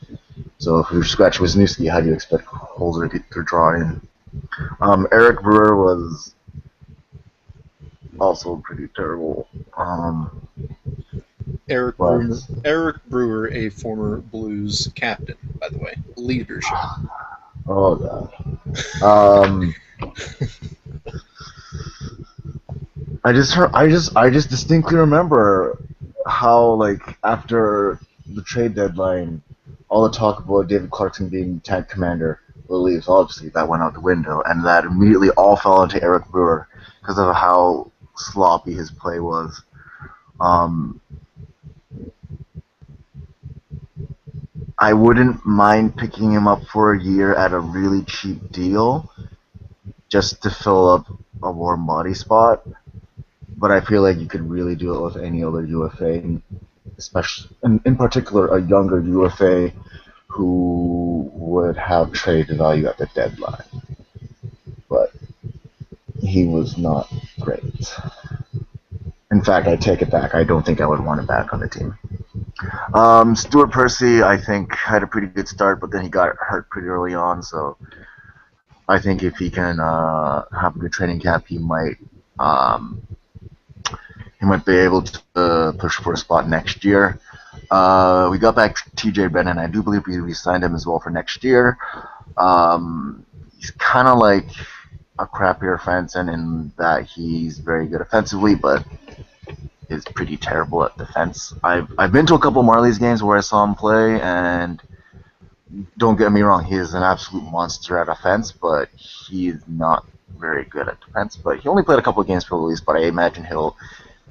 So if you scratch Wisniewski, how do you expect Holzer to draw in? Eric Brewer was also pretty terrible. Eric But Brewer, Eric Brewer, a former Blues captain, by the way. Leadership. oh god. I just distinctly remember how like after the trade deadline, all the talk about David Clarkson being tank commander for the Leafs, obviously that went out the window, and that immediately all fell into Eric Brewer because of how sloppy his play was. I wouldn't mind picking him up for a year at a really cheap deal, just to fill up a warm body spot. But I feel like you could really do it with any other UFA, especially in particular a younger UFA who would have trade value at the deadline. But he was not great. In fact, I take it back. I don't think I would want him back on the team. Stuart Percy, I think, had a pretty good start, but then he got hurt pretty early on. So I think if he can have a good training camp, um, he might be able to push for a spot next year. We got back TJ Bennett. I do believe we signed him as well for next year. He's kind of like a crappier Fenson in that he's very good offensively, but is pretty terrible at defense. I've been to a couple of Marlies games where I saw him play, and don't get me wrong, he is an absolute monster at offense, but he's not very good at defense. But he only played a couple of games for the Leafs, but I imagine he'll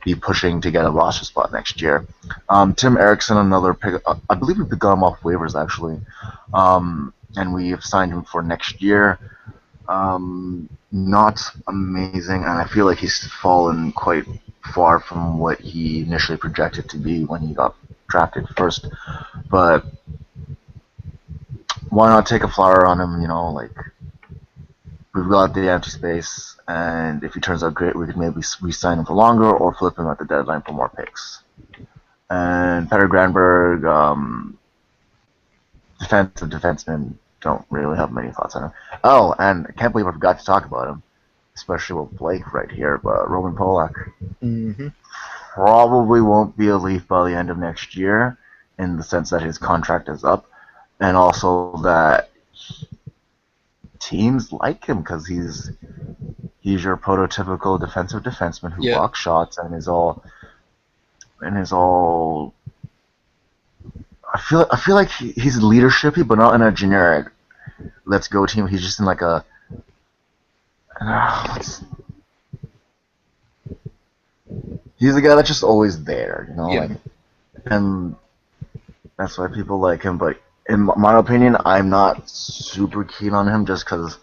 be pushing to get a roster spot next year. Tim Erickson, another pick. I believe we got him off waivers actually, and we have signed him for next year. Not amazing, and I feel like he's fallen quite far from what he initially projected to be when he got drafted first. But why not take a flyer on him? Like we've got the empty space, and if he turns out great, we could maybe re-sign him for longer or flip him at the deadline for more picks. And Peter Granberg, defensive defenseman, don't really have many thoughts on him. Oh, and I can't believe I forgot to talk about him, especially with Blake right here, but Roman Polak. Mm-hmm. Probably won't be a Leaf by the end of next year, in the sense that his contract is up, and also that teams like him because he's your prototypical defensive defenseman who blocks shots and is all. I feel like he's leadershipy, but not in a generic let's go team. He's just in like a. He's the guy that's just always there, Yeah. And that's why people like him. But in my opinion, I'm not super keen on him just because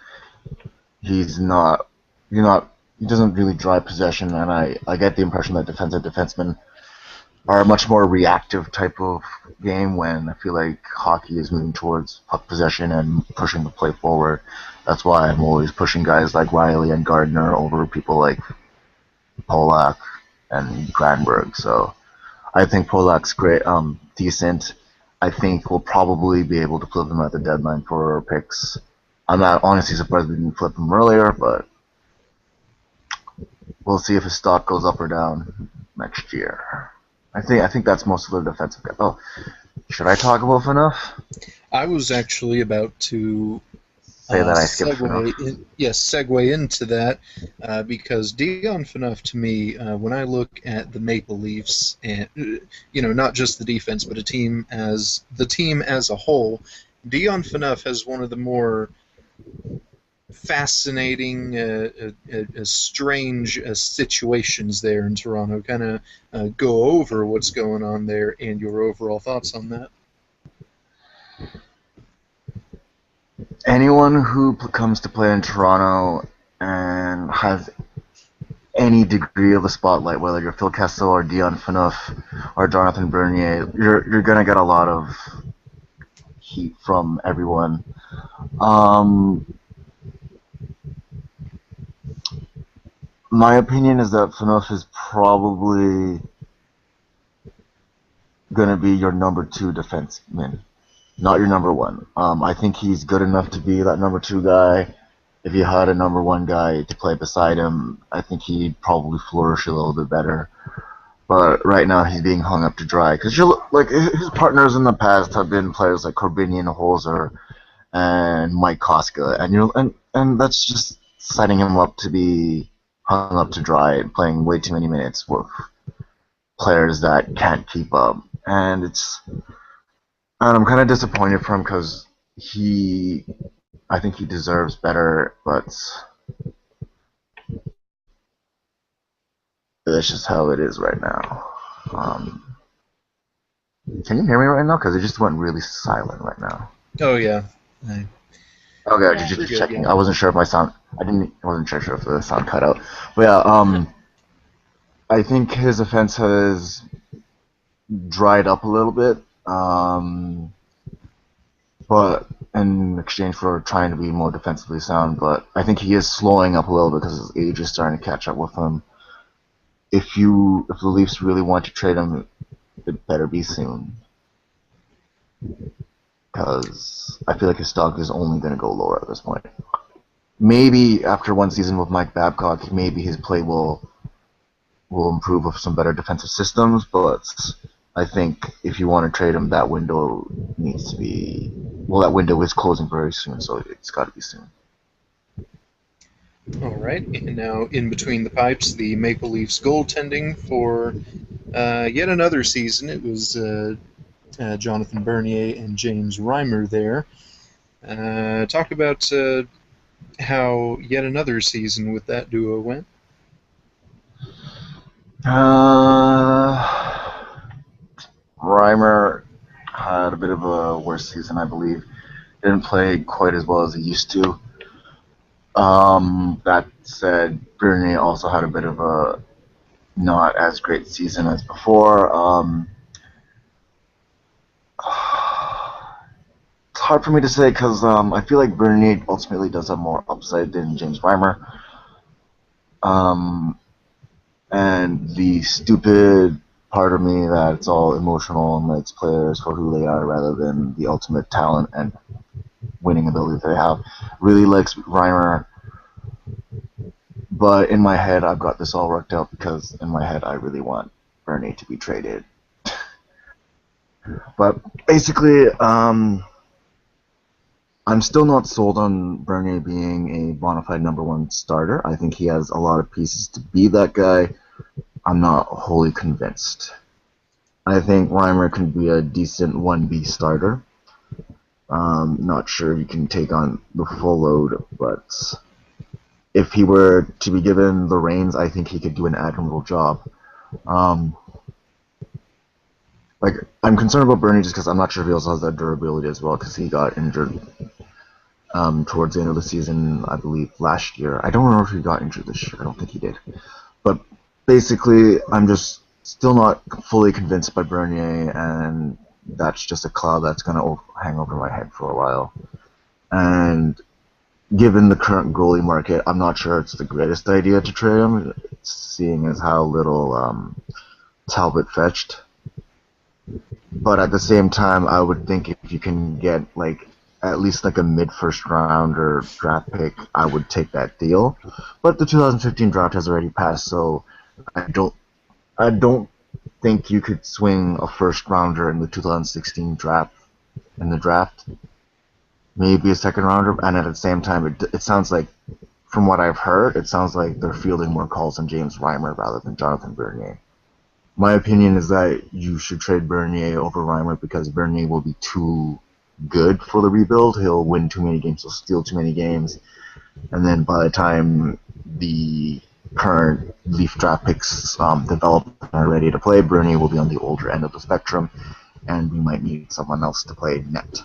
he's not. He doesn't really drive possession, and I get the impression that defensive defensemen are a much more reactive type of game when I feel like hockey is moving towards puck possession and pushing the play forward. That's why I'm always pushing guys like Riley and Gardner over people like Polak and Granberg. So I think Polak's great, decent. I think we'll probably be able to flip him at the deadline for picks. I'm not honestly surprised we didn't flip him earlier, but we'll see if his stock goes up or down next year. I think that's most of the defensive guy. Oh, should I talk about enough? I was actually about to Say that I skipped enough. segue into that because Dion Phaneuf to me, when I look at the Maple Leafs and not just the defense but the team as a whole, Dion Phaneuf has one of the more fascinating, strange situations there in Toronto. Kind of go over what's going on there and your overall thoughts on that. Anyone who comes to play in Toronto and has any degree of the spotlight, whether you're Phil Kessel or Dion Phaneuf or Jonathan Bernier, you're gonna get a lot of heat from everyone. Um, my opinion is that Phaneuf is probably gonna be your number 2 defenseman, not your number 1. I think he's good enough to be that number 2 guy. If you had a number 1 guy to play beside him, I think he'd probably flourish a little bit better. But right now he's being hung up to dry because like his partners in the past have been players like Corbinian, Holzer, and Mike Koska, and that's just setting him up to be hung up to dry, playing way too many minutes with players that can't keep up, and I'm kind of disappointed for him because I think he deserves better, but that's just how it is right now. Um, can you hear me right now? Because it just went really silent right now. Oh yeah. I- Okay, Yeah. just Good, checking. yeah. I wasn't sure if my sound. I wasn't sure if the sound cut out. But yeah, I think his offense has dried up a little bit. But in exchange for trying to be more defensively sound, but I think he is slowing up a little bit because his age is starting to catch up with him. If the Leafs really want to trade him, it better be soon, because I feel like his stock is only going to go lower at this point. Maybe after one season with Mike Babcock, maybe his play will improve with some better defensive systems, but I think if you want to trade him, that window needs to be that window is closing very soon, so it's got to be soon. All right, and now in between the pipes, the Maple Leafs goaltending for yet another season. It was Jonathan Bernier and James Reimer there. Talk about how yet another season with that duo went. Reimer had a bit of a worse season, I believe. Didn't play quite as well as he used to. That said, Bernier also had a bit of a not as great season as before. It's hard for me to say because I feel like Bernier ultimately does have more upside than James Reimer. And the stupid part of me that it's all emotional and likes players for who they are rather than the ultimate talent and winning ability they have really likes Reimer. But in my head, I've got this all worked out because in my head, I really want Bernier to be traded. But basically, I'm still not sold on Bernier being a bona fide number 1 starter. I think he has a lot of pieces to be that guy. I'm not wholly convinced. I think Reimer can be a decent 1B starter. Not sure he can take on the full load, but if he were to be given the reins, I think he could do an admirable job. Like, I'm concerned about Bernie just because I'm not sure if he also has that durability as well, because he got injured towards the end of the season, I believe, last year. I don't remember if he got injured this year. I don't think he did. But basically, I'm just still not fully convinced by Bernier, and that's just a cloud that's going to hang over my head for a while. And given the current goalie market, I'm not sure it's the greatest idea to trade him, seeing as how little Talbot fetched. But at the same time, I would think if you can get like at least like a mid-first round or draft pick, I would take that deal. But the 2015 draft has already passed, so I don't think you could swing a first rounder in the 2016 draft, maybe a second rounder, and at the same time, it sounds like, from what I've heard, it sounds like they're fielding more calls on James Reimer rather than Jonathan Bernier. My opinion is that you should trade Bernier over Reimer because Bernier will be too good for the rebuild. He'll win too many games, he'll steal too many games, and then by the time the current Leaf draft picks develop and are ready to play, Bernier will be on the older end of the spectrum, and we might need someone else to play net.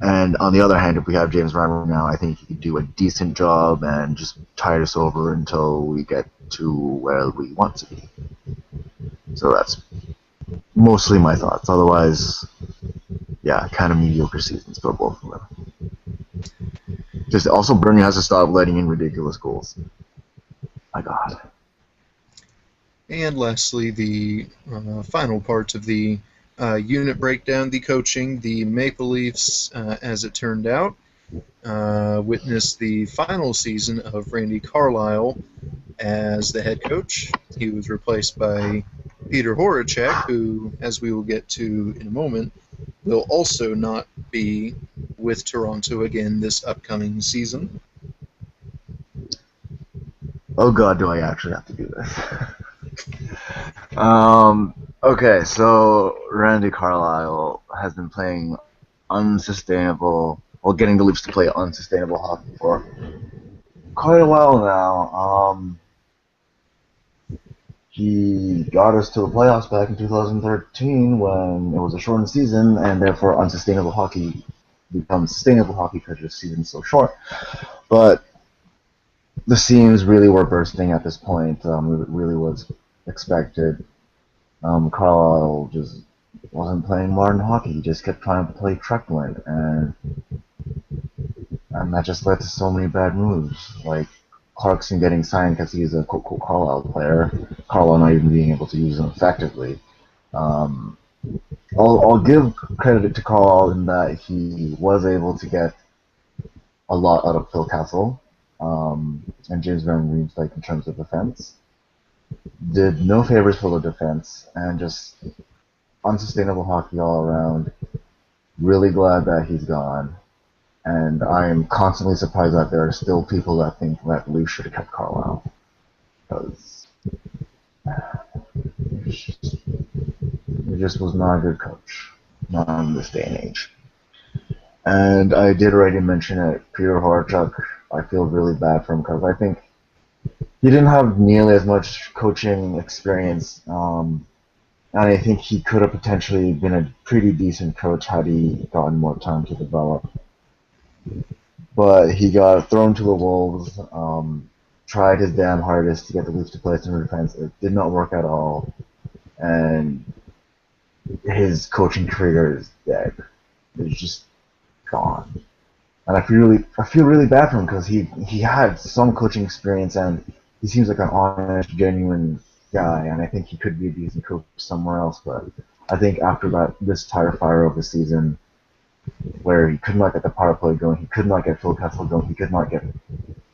And on the other hand, if we have James Reimer now, I think he could do a decent job and just tide us over until we get to where we want to be. So that's mostly my thoughts. Otherwise, yeah, kind of mediocre seasons for both of them. Just also, Bernie has to stop letting in ridiculous goals. My God. And lastly, the final part of the unit breakdown, the coaching. The Maple Leafs, as it turned out, witnessed the final season of Randy Carlyle as the head coach. He was replaced by Peter Horacek, who, as we will get to in a moment, will also not be with Toronto again this upcoming season. Oh God, do I actually have to do this? Okay, so Randy Carlyle has been playing unsustainable, well, getting the Leafs to play unsustainable hockey for quite a while now. He got us to the playoffs back in 2013 when it was a shortened season, and therefore unsustainable hockey becomes sustainable hockey because the season's so short. But the seams really were bursting at this point. It really was expected. Carlisle just wasn't playing modern hockey. He just kept trying to play truculent, and that just led to so many bad moves. Like Clarkson getting signed because he's a Carlisle player. Carlisle not even being able to use him effectively. I'll give credit to Carlisle in that he was able to get a lot out of Phil Kessel and James Van Riemsdyk in terms of defense. Did no favors for the defense, and just unsustainable hockey all around. Really glad that he's gone, and I am constantly surprised that there are still people that think that Leafs should have kept Carlisle, because he just was not a good coach, not in this day and age. And I did already mention it, Peter Horachek. I feel really bad for him because I think he didn't have nearly as much coaching experience, and I think he could have potentially been a pretty decent coach had he gotten more time to develop. But he got thrown to the wolves, tried his damn hardest to get the Leafs to play some defense. It did not work at all, and his coaching career is dead. It's just gone. And I feel really bad for him because he had some coaching experience and he seems like an honest, genuine guy, and I think he could be a decent coach somewhere else. But I think after this tire fire of the season, where he could not get the power play going, he could not get Phil Kessel going, he could not get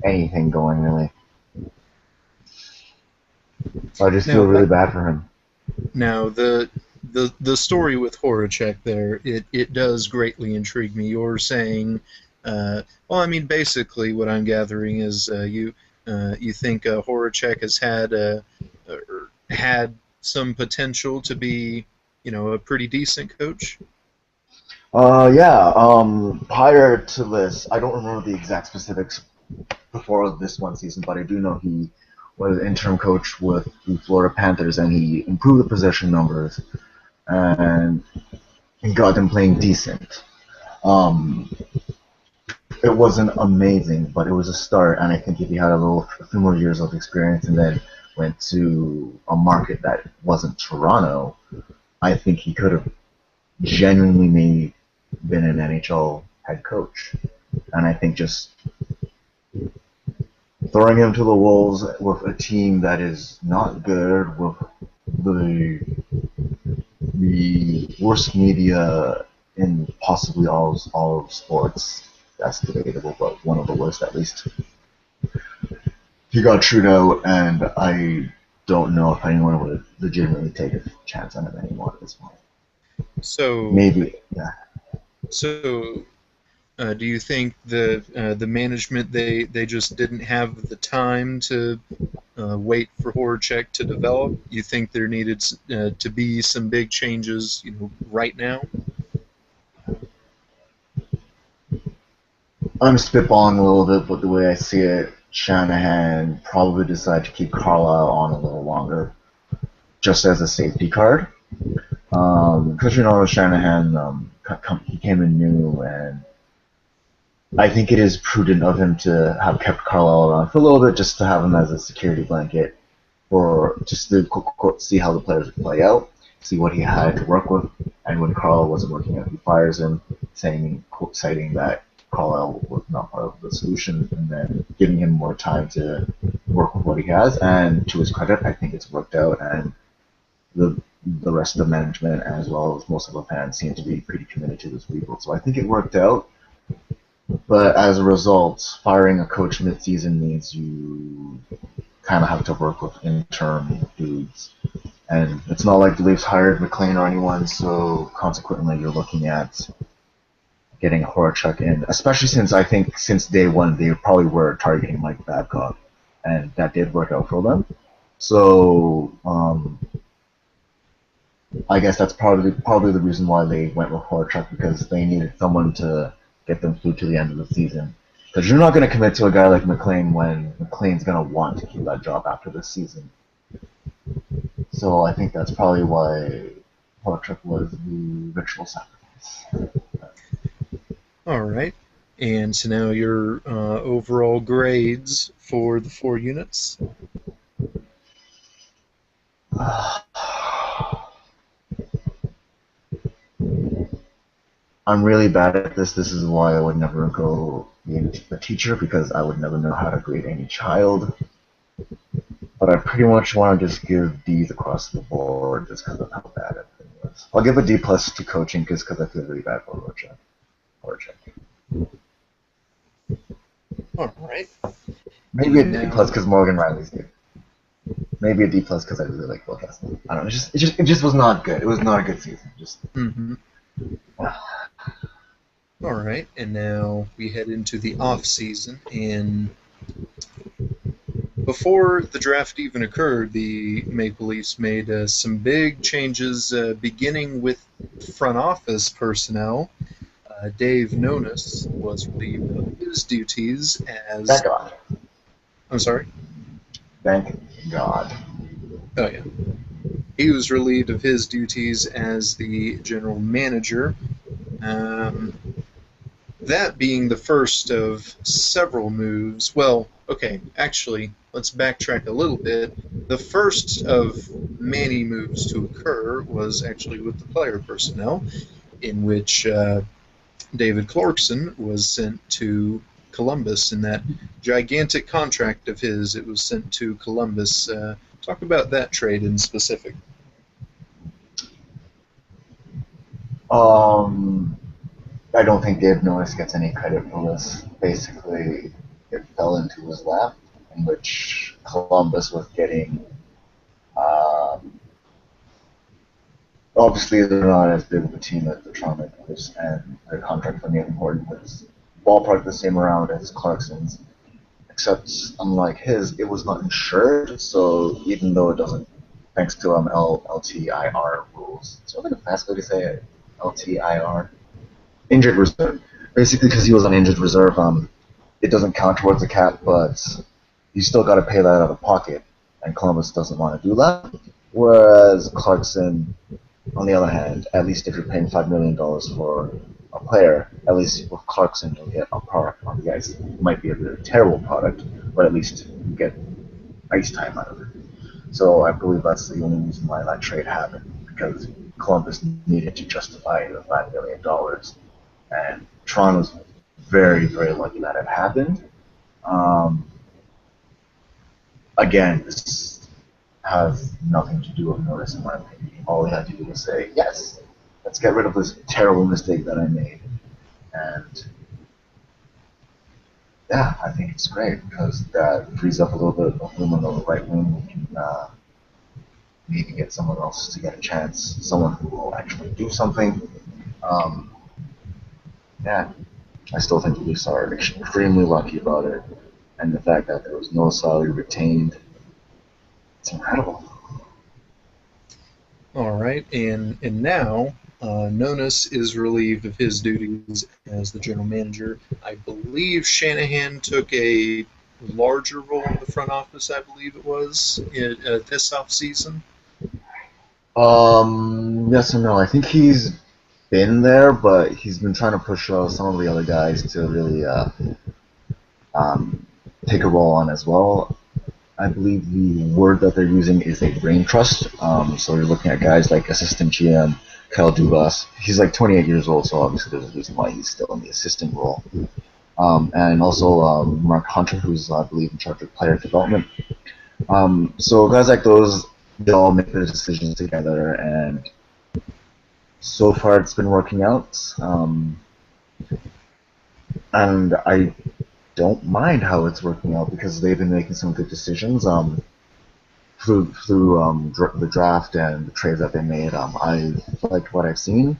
anything going really. So I just feel really bad for him. Now the story with Horacek there, it does greatly intrigue me. You're saying, well, I mean, basically what I'm gathering is you think Horacek has had some potential to be, a pretty decent coach. Yeah. Prior to this, I don't remember the exact specifics before this one season, but I do know he was interim coach with the Florida Panthers, and he improved the possession numbers and got them playing decent. It wasn't amazing, but it was a start, and I think if he had a few more years of experience and then went to a market that wasn't Toronto, I think he could have genuinely maybe been an NHL head coach. And I think just throwing him to the wolves with a team that is not good, with the worst media in possibly all of sports, that's debatable, but one of the worst at least. He got chewed out, and don't know if anyone would legitimately take a chance on him anymore at this point. So, Maybe, yeah. so do you think the management they just didn't have the time to wait for Horacek to develop? You think there needed to be some big changes, right now? I'm spitballing a little bit, but the way I see it, Shanahan probably decided to keep Carlisle on a little longer, just as a safety card. Because Shanahan, he came in new, and I think it is prudent of him to have kept Carlisle around for a little bit, just to have him as a security blanket, for just to see how the players would play out, see what he had to work with, and when Carlisle wasn't working out, he fires him, citing that Carlisle was not part of the solution, and then giving him more time to work with what he has. And to his credit, I think it's worked out, and the rest of the management, as well as most of the fans, seem to be pretty committed to this rebuild. So I think it worked out. But as a result, firing a coach mid-season means you kind of have to work with interim dudes. And it's not like the Leafs hired McLean or anyone, so consequently you're looking at getting Horacek in, especially since I think since day one they probably were targeting Mike Babcock, and that did work out for them. So I guess that's probably the reason why they went with Horacek, because they needed someone to get them through to the end of the season. Because you're not going to commit to a guy like McLean when McLean's going to want to keep that job after this season. So I think that's probably why Horacek was the ritual sacrifice. All right. And so now your overall grades for the 4 units. I'm really bad at this. This is why I would never go be a teacher, because I would never know how to grade any child. But I pretty much want to just give D's across the board just because of how bad everything was. I'll give a D plus to coaching just because I feel really bad for Horacek. All right. Maybe a D plus because Morgan Riley's good. Maybe a D plus because I really like Will Kessler. I don't know. It just was not good. It was not a good season. Mm-hmm. All right, and now we head into the off season, and before the draft even occurred, the Maple Leafs made some big changes, beginning with front office personnel. Dave Nonis was relieved of his duties as. Thank God. I'm sorry? Thank God. Oh, yeah. He was relieved of his duties as the general manager. That being the first of several moves. Well, okay, actually, let's backtrack a little bit. The first of many moves to occur was actually with the player personnel, in which David Clarkson was sent to Columbus in that gigantic contract of his. It was sent to Columbus. Talk about that trade in specific. I don't think Dave Noyes gets any credit for this. Basically, it fell into his lap, in which Columbus was getting. Obviously, they're not as big of a team as the Toronto Maple, and their contract for Nathan Horton was ballpark the same around as Clarkson's, except unlike his, it was not insured. So even though it doesn't, thanks to LTIR rules, it's really the fast way to say it. LTIR. Injured reserve. Basically, because he was on injured reserve, it doesn't count towards the cap, but you still got to pay that out of pocket, and Columbus doesn't want to do that. Whereas Clarkson, on the other hand, at least if you're paying $5 million for a player, at least with Clarkson you'll get a product on the ice. It might be a really terrible product, but at least you get ice time out of it. So I believe that's the only reason why that trade happened, because Columbus needed to justify the $5 million. And Toronto's very, very lucky that it happened. Again, this has nothing to do with Norris, in my opinion. All he had to do was say, yes, let's get rid of this terrible mistake that I made. And yeah, I think it's great because that frees up a little bit of room on the right wing. We can maybe get someone else to get a chance, someone who will actually do something. Um, yeah, I still think the Leafs are extremely lucky about it, and the fact that there was no salary retained, it's incredible. All right, and now Nonis is relieved of his duties as the general manager. I believe Shanahan took a larger role in the front office. I believe it was this off season. Yes and no. I think he's been there, but he's been trying to push some of the other guys to really um, take a role on as well. I believe the word that they're using is a brain trust. So you're looking at guys like assistant GM Kyle Dubas. He's like 28 years old, so obviously there's a reason why he's still in the assistant role. And also Mark Hunter, who's I believe in charge of player development. So guys like those, they all make the decisions together, and so far it's been working out. And I don't mind how it's working out because they've been making some good decisions. Through the draft and the trades that they made. I liked what I've seen.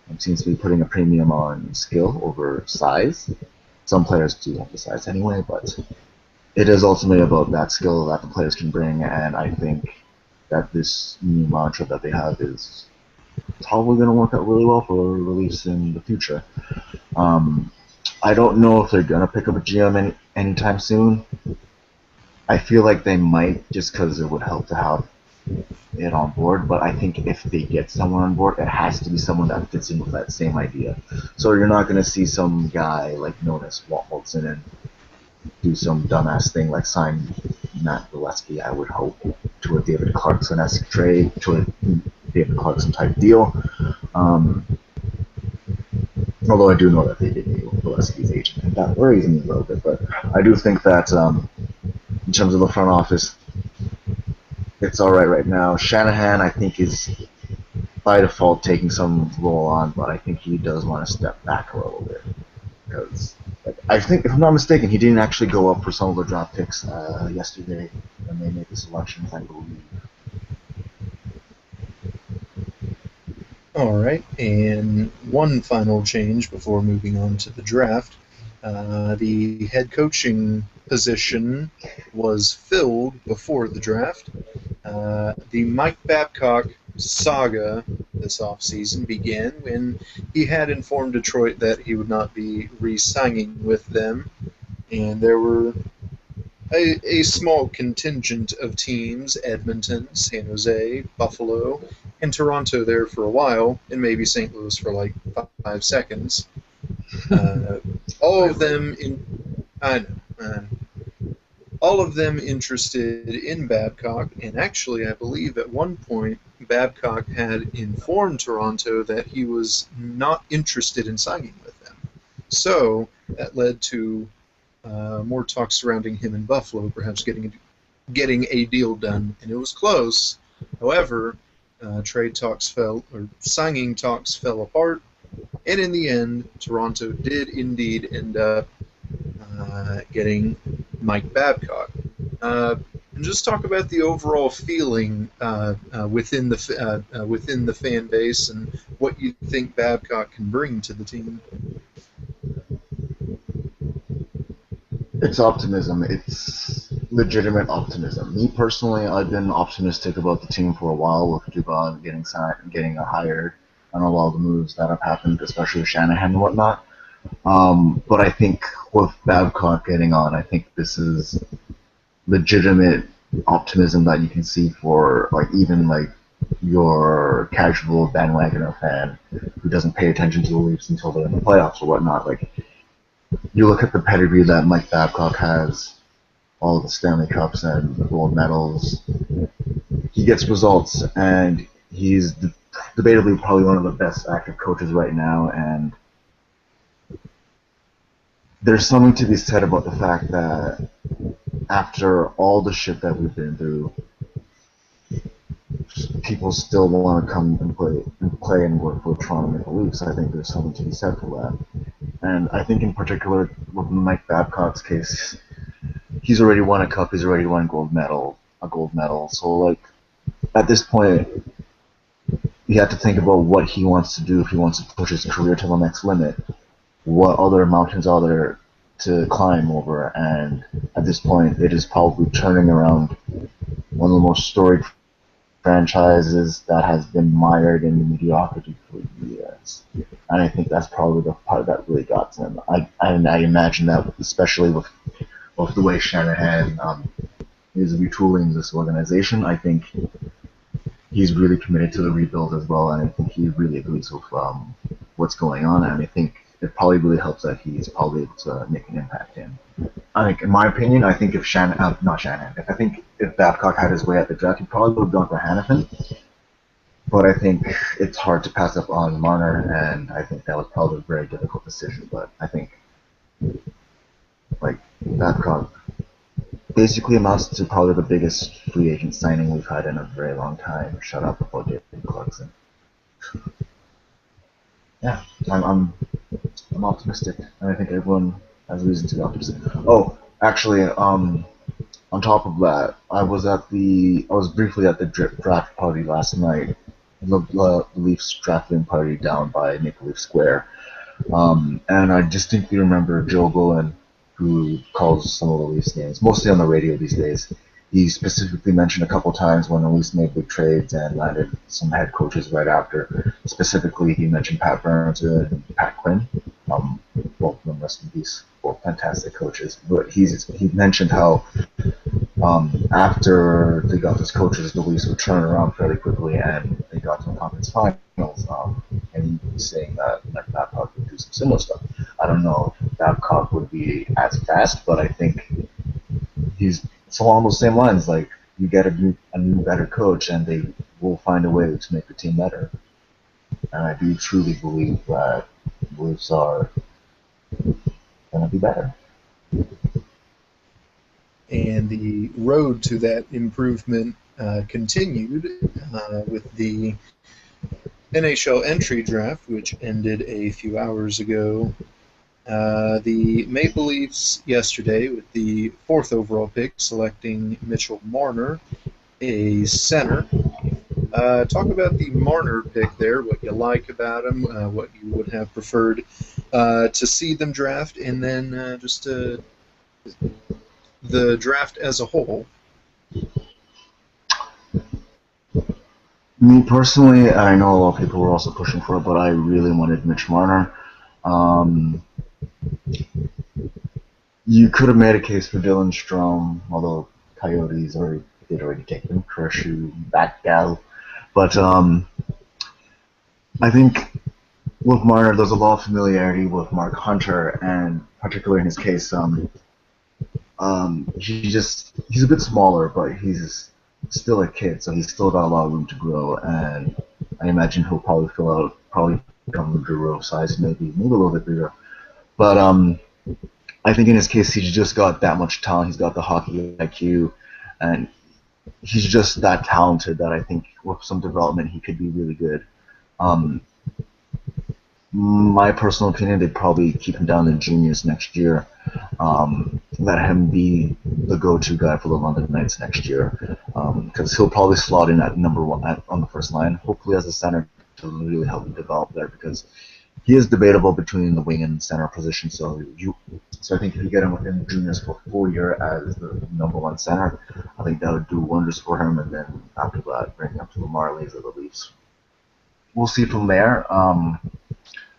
It seems to be putting a premium on skill over size. Some players do have the size anyway, but it is ultimately about that skill that the players can bring, and I think that this new mantra that they have is probably going to work out really well for release in the future. Um, I don't know if they're going to pick up a GM anytime soon. I feel like they might just because it would help to have it on board, but I think if they get someone on board, it has to be someone that fits in with that same idea. So you're not going to see some guy like Notice waltz in and do some dumbass thing like sign Matt Gillespie, I would hope, to a David Clarkson-esque trade, to a David Clarkson type deal. Um, Although I do know that they did need Gillespie's agent, and that worries me a little bit, but I do think that in terms of the front office, it's all right now. Shanahan, I think, is by default taking some role on, but I think he does want to step back a little bit because I think, if I'm not mistaken, he didn't actually go up for some of the draft picks yesterday when they made the selections, I believe. All right, and one final change before moving on to the draft. The head coaching position was filled before the draft. The Mike Babcock saga this offseason began when he had informed Detroit that he would not be re-signing with them, and there were a small contingent of teams, Edmonton, San Jose, Buffalo, and Toronto there for a while, and maybe St. Louis for like 5 seconds. Uh, all of them I know, all of them interested in Babcock, and actually, I believe at one point Babcock had informed Toronto that he was not interested in signing with them. So that led to more talk surrounding him in Buffalo, perhaps getting a deal done, and it was close. However, trade talks fell, or signing talks fell apart, and in the end, Toronto did indeed end up getting Mike Babcock. And just talk about the overall feeling within the fan base and what you think Babcock can bring to the team. It's optimism. It's legitimate optimism. Me personally, I've been optimistic about the team for a while with Dubon getting signed, getting hired, and a lot of the moves that have happened, especially with Shanahan and whatnot. But I think with Babcock getting on, I think this is legitimate optimism that you can see for like even like your casual bandwagoner fan who doesn't pay attention to the Leafs until they're in the playoffs or whatnot. Like you look at the pedigree that Mike Babcock has, all the Stanley Cups and gold medals. He gets results, and he's debatably probably one of the best active coaches right now. And there's something to be said about the fact that after all the shit that we've been through, people still want to come and play and work for Toronto Maple Leafs. I think there's something to be said for that. And I think in particular with Mike Babcock's case, he's already won a cup. He's already won a gold medal. So like, at this point, you have to think about what he wants to do if he wants to push his career to the next limit. What other mountains are there to climb over? And at this point, it is probably turning around one of the most storied franchises that has been mired in mediocrity for years. And I think that's probably the part that really got to him. I imagine that, especially with the way Shanahan is retooling this organization, I think he's really committed to the rebuild as well, and I think he really agrees with what's going on, and I think it probably really helps that he's probably able to make an impact in. I think, in my opinion, I think if not Shanahan, I think if Babcock had his way at the draft, he probably would have gone for Hannafin, but I think it's hard to pass up on Marner, and I think that was probably a very difficult decision, but I think, like, Babcock basically amounts to probably the biggest free agent signing we've had in a very long time. Shut up about David Clarkson. Yeah, I'm optimistic, and I think everyone has reason to be optimistic. Oh, actually, on top of that, I was briefly at the draft party last night. The Leafs drafting party down by Maple Leaf Square. And I distinctly remember Joe Golan, who calls some of the Leafs games, mostly on the radio these days. He specifically mentioned a couple times when the Leafs made big trades and landed some head coaches right after. Specifically, he mentioned Pat Burns and Pat Quinn. Both of them, rest in peace, both fantastic coaches. But he mentioned how after they got those coaches, the Leafs would turn around fairly quickly, and they got to the conference finals. And he was saying that like Babcock would do some similar stuff. I don't know if Babcock would be as fast, but I think he's along those same lines. Like, you get a new better coach, and they will find a way to make the team better. And I do truly believe that the Leafs are going to be better. And the road to that improvement continued with the NHL entry draft, which ended a few hours ago. The Maple Leafs yesterday, with the 4th overall pick, selecting Mitchell Marner, a center. Talk about the Marner pick there, what you like about him, what you would have preferred to see them draft, and then just the draft as a whole. Me personally, I know a lot of people were also pushing for it, but I really wanted Mitch Marner. You could have made a case for Dylan Strome, although Coyotes did already take him. Kershaw, that gal. But I think with Marner, there's a lot of familiarity with Mark Hunter, and particularly in his case, he's a bit smaller, but he's still a kid, so he's still got a lot of room to grow, and I imagine he'll probably become the Giroux size, maybe a little bit bigger. But I think in his case, he's just got that much talent. He's got the hockey IQ, and he's just that talented that I think with some development he could be really good. My personal opinion, they'd probably keep him down in juniors next year. Let him be the go-to guy for the London Knights next year, because he'll probably slot in at number one on the first line, hopefully as a center, to really help him develop there, because he is debatable between the wing and center position. So I think if you get him within juniors for a full year as the number one center, I think that would do wonders for him. And then after that, bring him up to the Marlies or the Leafs. We'll see from there.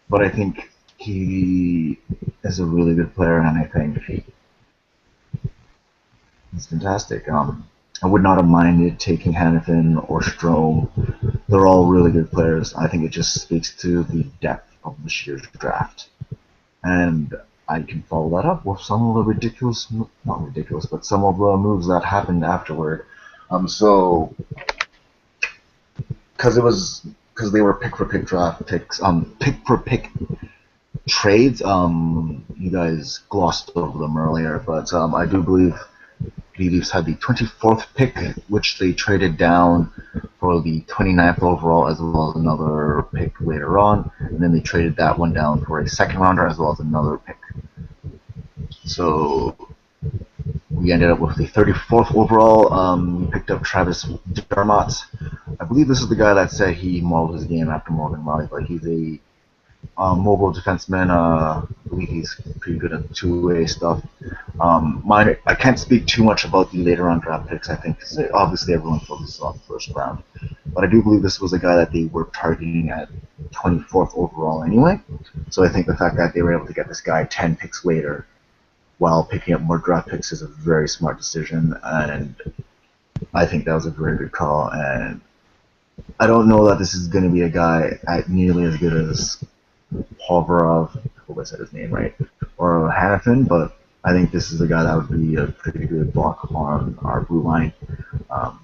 But I think he is a really good player, and I think he's fantastic. I would not have minded taking Hannafin or Strome. They're all really good players. I think it just speaks to the depth of this year's draft. And I can follow that up with some of the not ridiculous, but some of the moves that happened afterward. Because they were pick for pick draft picks, pick for pick trades. You guys glossed over them earlier, but I do believe the Leafs had the 24th pick, which they traded down for the 29th overall, as well as another pick later on, and then they traded that one down for a second rounder as well as another pick. So we ended up with the 34th overall. We picked up Travis Dermott, believe this is the guy that said he modeled his game after Morgan Riley, but he's a mobile defenseman. I believe he's pretty good at two-way stuff. I can't speak too much about the later round draft picks. I think 'cause obviously everyone focuses on the first round, but I do believe this was a guy that they were targeting at 24th overall anyway. So I think the fact that they were able to get this guy 10 picks later, while picking up more draft picks, is a very smart decision, and I think that was a very good call. And I don't know that this is going to be a guy at nearly as good as Povarov, I hope I said his name right, or Hannafin, but I think this is a guy that would be a pretty good block on our blue line. Um,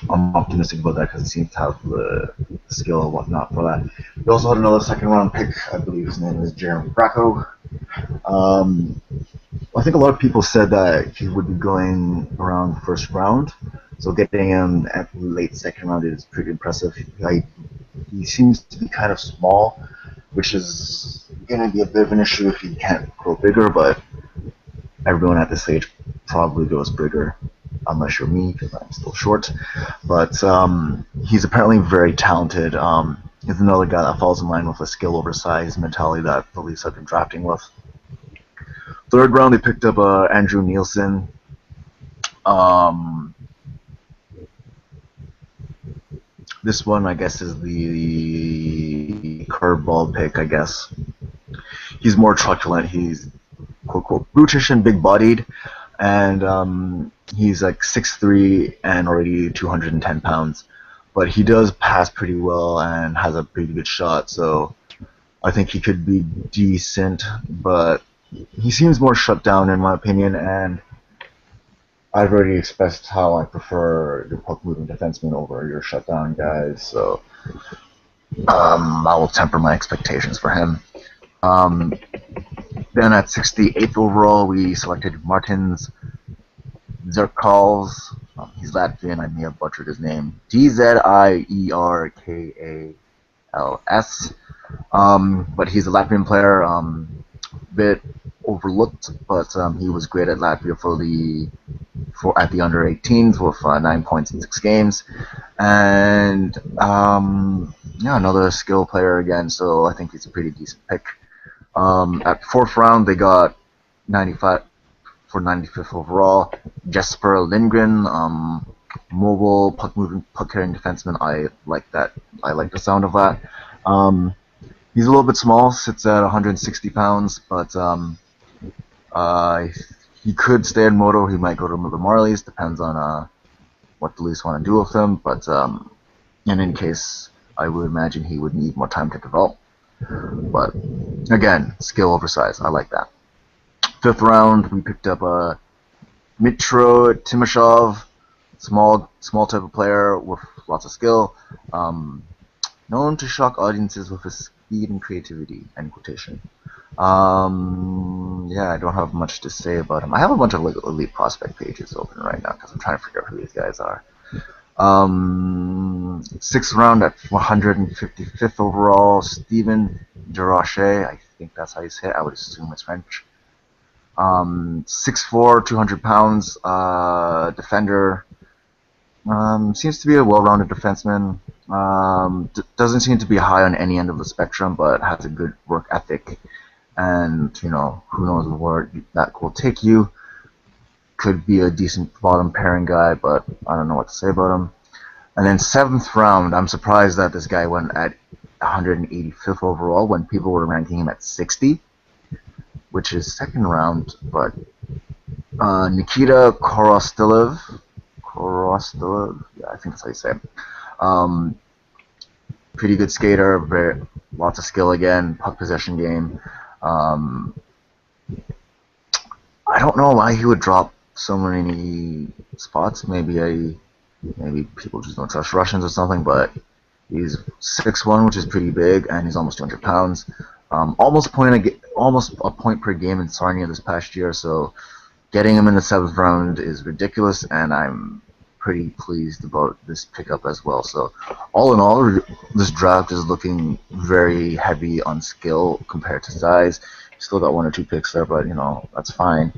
I'm optimistic about that because he seems to have the skill and whatnot for that. We also had another second round pick. I believe his name is Jeremy Bracco. Um, I think a lot of people said that he would be going around the first round, so getting him at late second round is pretty impressive. He seems to be kind of small, which is going to be a bit of an issue if he can't grow bigger, but everyone at this age probably goes bigger, unless you're me, because I'm still short. But he's apparently very talented. He's another guy that falls in line with a skill oversized mentality that the Leafs have been drafting with. Third round, they picked up Andrew Nielsen. This one, I guess, is the curveball pick, I guess. He's more truculent. He's quote-unquote brutish and big-bodied, and he's like 6'3" and already 210 pounds. But he does pass pretty well and has a pretty good shot, so I think he could be decent, but he seems more shut down in my opinion, and I've already expressed how I prefer your puck-moving defenseman over your shutdown guys, so I will temper my expectations for him. Then at 68th overall, we selected Martins Zerkals. He's Latvian. I may have butchered his name. Dzierkals. But he's a Latvian player. Bit overlooked, but he was great at Latvia at the under 18s with 9 points in 6 games, and another skill player again. So I think he's a pretty decent pick. At fourth round, they got 95 for 95th overall. Jesper Lindgren, mobile puck-moving, puck-carrying defenseman. I like that. I like the sound of that. He's a little bit small, sits at 160 pounds, but he could stay in Moto. He might go to the Marlies. Depends on what the Leafs want to do with him. But in any case, I would imagine he would need more time to develop. But again, skill over size. I like that. Fifth round, we picked up Mitro Timashov, small type of player with lots of skill, known to shock audiences with his speed and creativity. End quotation. I don't have much to say about him. I have a bunch of elite prospect pages open right now because I'm trying to figure out who these guys are. Sixth round at 155th overall, Steven Durocher. I think that's how you say it. I would assume it's French. 6'4", 200 pounds, defender. Seems to be a well-rounded defenseman. Doesn't seem to be high on any end of the spectrum, but has a good work ethic. And, who knows where that will take you. Could be a decent bottom pairing guy, but I don't know what to say about him. And then 7th round, I'm surprised that this guy went at 185th overall when people were ranking him at 60, which is 2nd round. But Nikita Korostelev, yeah, I think that's how you say it. Pretty good skater, lots of skill again, puck possession game. I don't know why he would drop so many spots. Maybe people just don't trust Russians or something, but he's 6'1", which is pretty big, and he's almost 200 pounds. Almost a point per game in Sarnia this past year, so getting him in the 7th round is ridiculous, and I'm pretty pleased about this pickup as well. So all in all, this draft is looking very heavy on skill compared to size. Still got 1 or 2 picks there, but that's fine.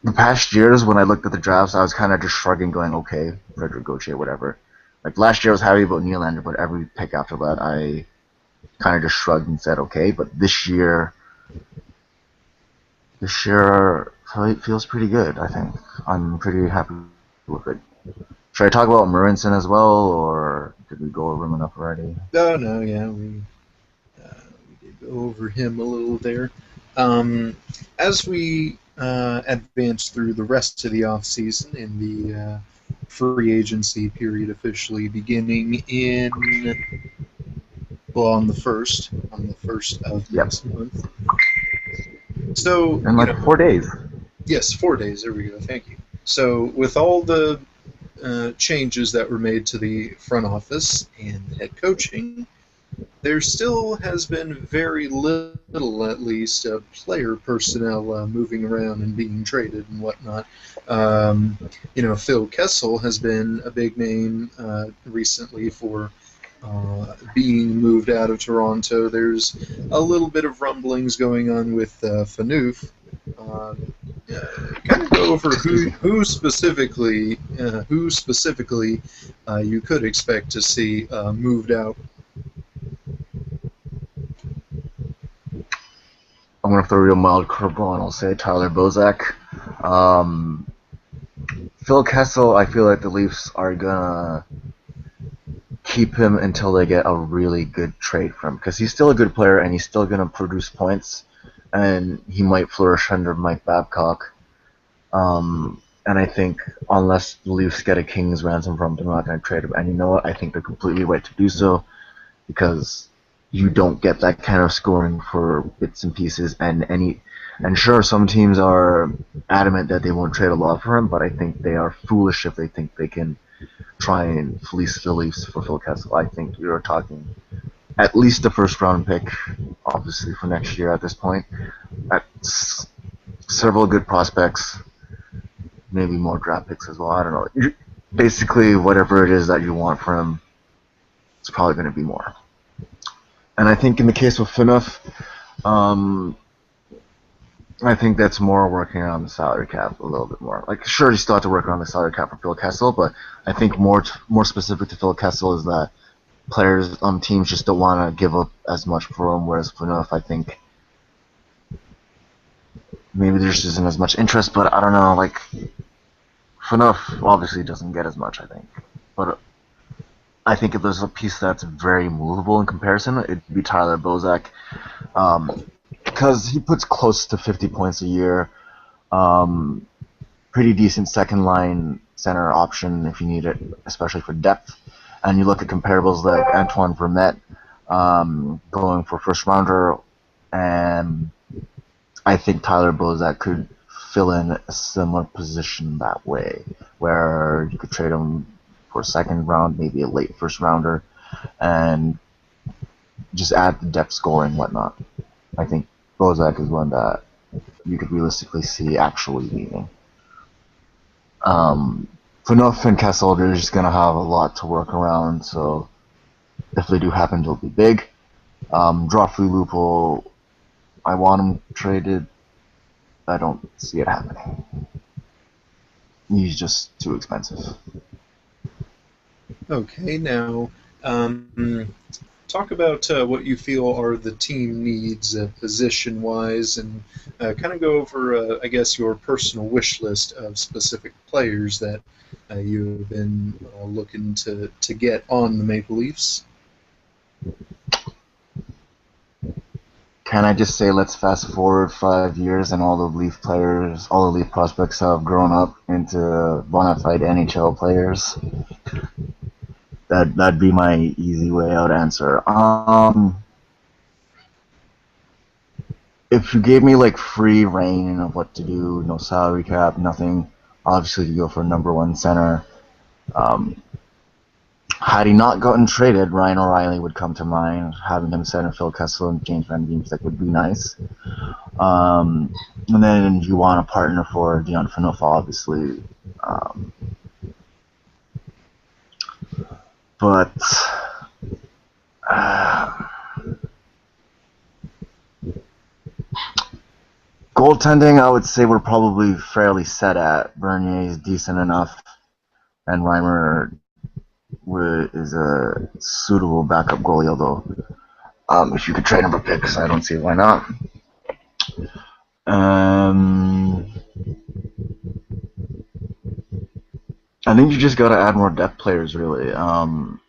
the past years when I looked at the drafts, I was kind of just shrugging, going, "Okay, Frederick Gauthier, whatever." Like last year, I was happy about Nylander, but every pick after that, I kind of just shrugged and said, "Okay." But this year feels pretty good. I think I'm pretty happy with it. Should I talk about Marinson as well, or did we go over him enough already? Oh no, yeah, we did go over him a little there. As we advance through the rest of the off season in the free agency period officially beginning in well on the first of Yep. next month. So In like 4 days. yes, 4 days. There we go. Thank you. So with all the changes that were made to the front office and head coaching, there still has been very little, at least, player personnel moving around and being traded and whatnot. Um, Phil Kessel has been a big name recently for being moved out of Toronto. There's a little bit of rumblings going on with Phaneuf. Kind of go over Excuse me. who specifically you could expect to see moved out. I'm gonna throw a real mild curveball and I'll say Tyler Bozak. Um, Phil Kessel, I feel like the Leafs are gonna keep him until they get a really good trade from him because he's still a good player and he's still gonna produce points, and he might flourish under Mike Babcock. And I think unless the Leafs get a king's ransom from him, they're not gonna trade him. And you know what? I think they're completely right to do so because you don't get that kind of scoring for bits and pieces. And sure, some teams are adamant that they won't trade a lot for him, but I think they are foolish if they think they can try and fleece the Leafs for Phil Kessel. I think you're talking at least a first round pick, obviously for next year at this point. That's several good prospects, maybe more draft picks as well. I don't know. Basically, whatever it is that you want from him, it's probably going to be more. And I think in the case of Phaneuf, um, I think that's more working on the salary cap a little bit more. Like, sure, you still have to work on the salary cap for Phil Kessel, but I think more specific to Phil Kessel is that players on teams just don't want to give up as much for him. Whereas Phaneuf, I think maybe there just isn't as much interest, but I don't know. Like, Phaneuf obviously doesn't get as much, I think, but I think if there's a piece that's very movable in comparison, it'd be Tyler Bozak, because he puts close to 50 points a year. Um, Pretty decent second line center option if you need it, especially for depth. And you look at comparables like Antoine Vermette going for first rounder, and I think Tyler Bozak could fill in a similar position that way, where you could trade him for a second round, maybe a late first rounder, and just add the depth scoring and whatnot. I think Bozak is one that you could realistically see actually leaving. Phaneuf and Kessel, they're just going to have a lot to work around, so if they do happen, it'll be big. Joffrey Lupul, I want him traded. I don't see it happening. He's just too expensive. Okay, now talk about what you feel are the team needs position-wise, and kind of go over, I guess, your personal wish list of specific players that you have been looking to get on the Maple Leafs. Can I just say, let's fast forward 5 years and all the Leaf players, all the Leaf prospects have grown up into bona fide NHL players? That'd be my easy way out answer. If you gave me like free reign of what to do, no salary cap, nothing, obviously you go for number one center. Had he not gotten traded, Ryan O'Reilly would come to mind. Having him center Phil Kessel and James Van Riemsdyk would be nice. And then you want a partner for Dion Phaneuf, obviously. But Goaltending, I would say we're probably fairly set at. Bernier is decent enough, and Reimer is a suitable backup goalie, although if you could trade him for picks, I don't see why not. Um, I think you just got to add more depth players, really. And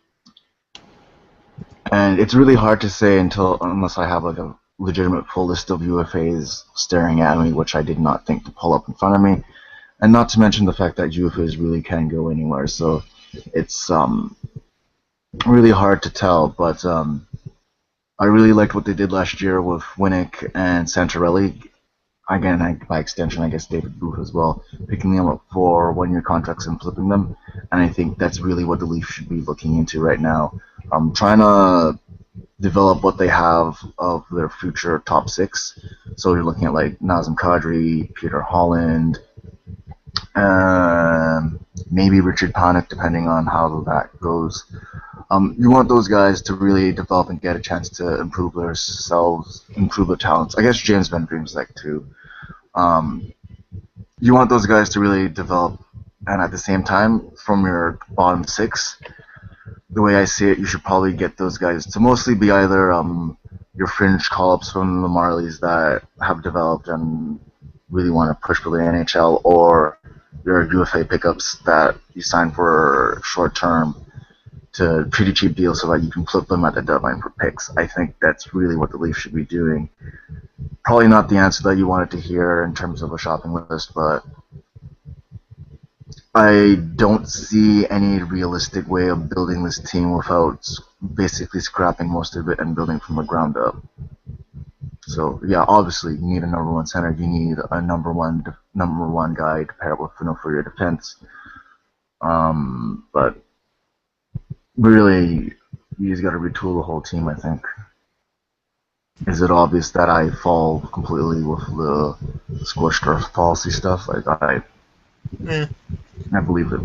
it's really hard to say unless I have like a legitimate full list of UFAs staring at me, which I did not think to pull up in front of me. And not to mention the fact that UFAs really can go anywhere, so it's really hard to tell. But I really liked what they did last year with Winnick and Santorelli. Again, by extension, I guess David Booth as well, picking them up for one-year contracts and flipping them. And I think that's really what the Leafs should be looking into right now. Trying to develop what they have of their future top six. So you're looking at like Nazem Kadri, Peter Holland, maybe Richard Panik, depending on how that goes. You want those guys to really develop and get a chance to improve themselves, improve their talents. I guess James Van Dreamsek too. You want those guys to really develop, and at the same time, from your bottom six, the way I see it, you should probably get those guys to mostly be either your fringe call-ups from the Marlies that have developed and really want to push for the NHL, or your UFA pickups that you sign for short term to pretty cheap deals so that you can flip them at the deadline for picks. I think that's really what the Leafs should be doing. Probably not the answer that you wanted to hear in terms of a shopping list, but I don't see any realistic way of building this team without basically scrapping most of it and building from the ground up. So yeah, obviously you need a number one center. You need a number one guy to pair with for your defense. But really, you just got to retool the whole team, I think. Is it obvious that I fall completely with the squished earth policy stuff? Like I believe it.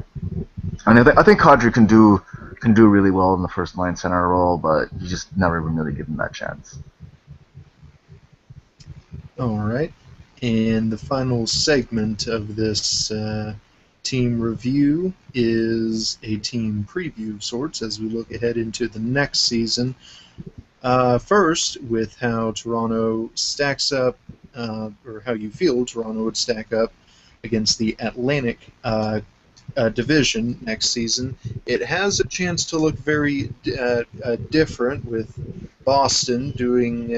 And I think Kadri can do really well in the first line center role, but you just never even really give him that chance. All right. And the final segment of this team review is a team preview of sorts as we look ahead into the next season. First, with how Toronto stacks up, or how you feel Toronto would stack up against the Atlantic division next season. It has a chance to look very different, with Boston doing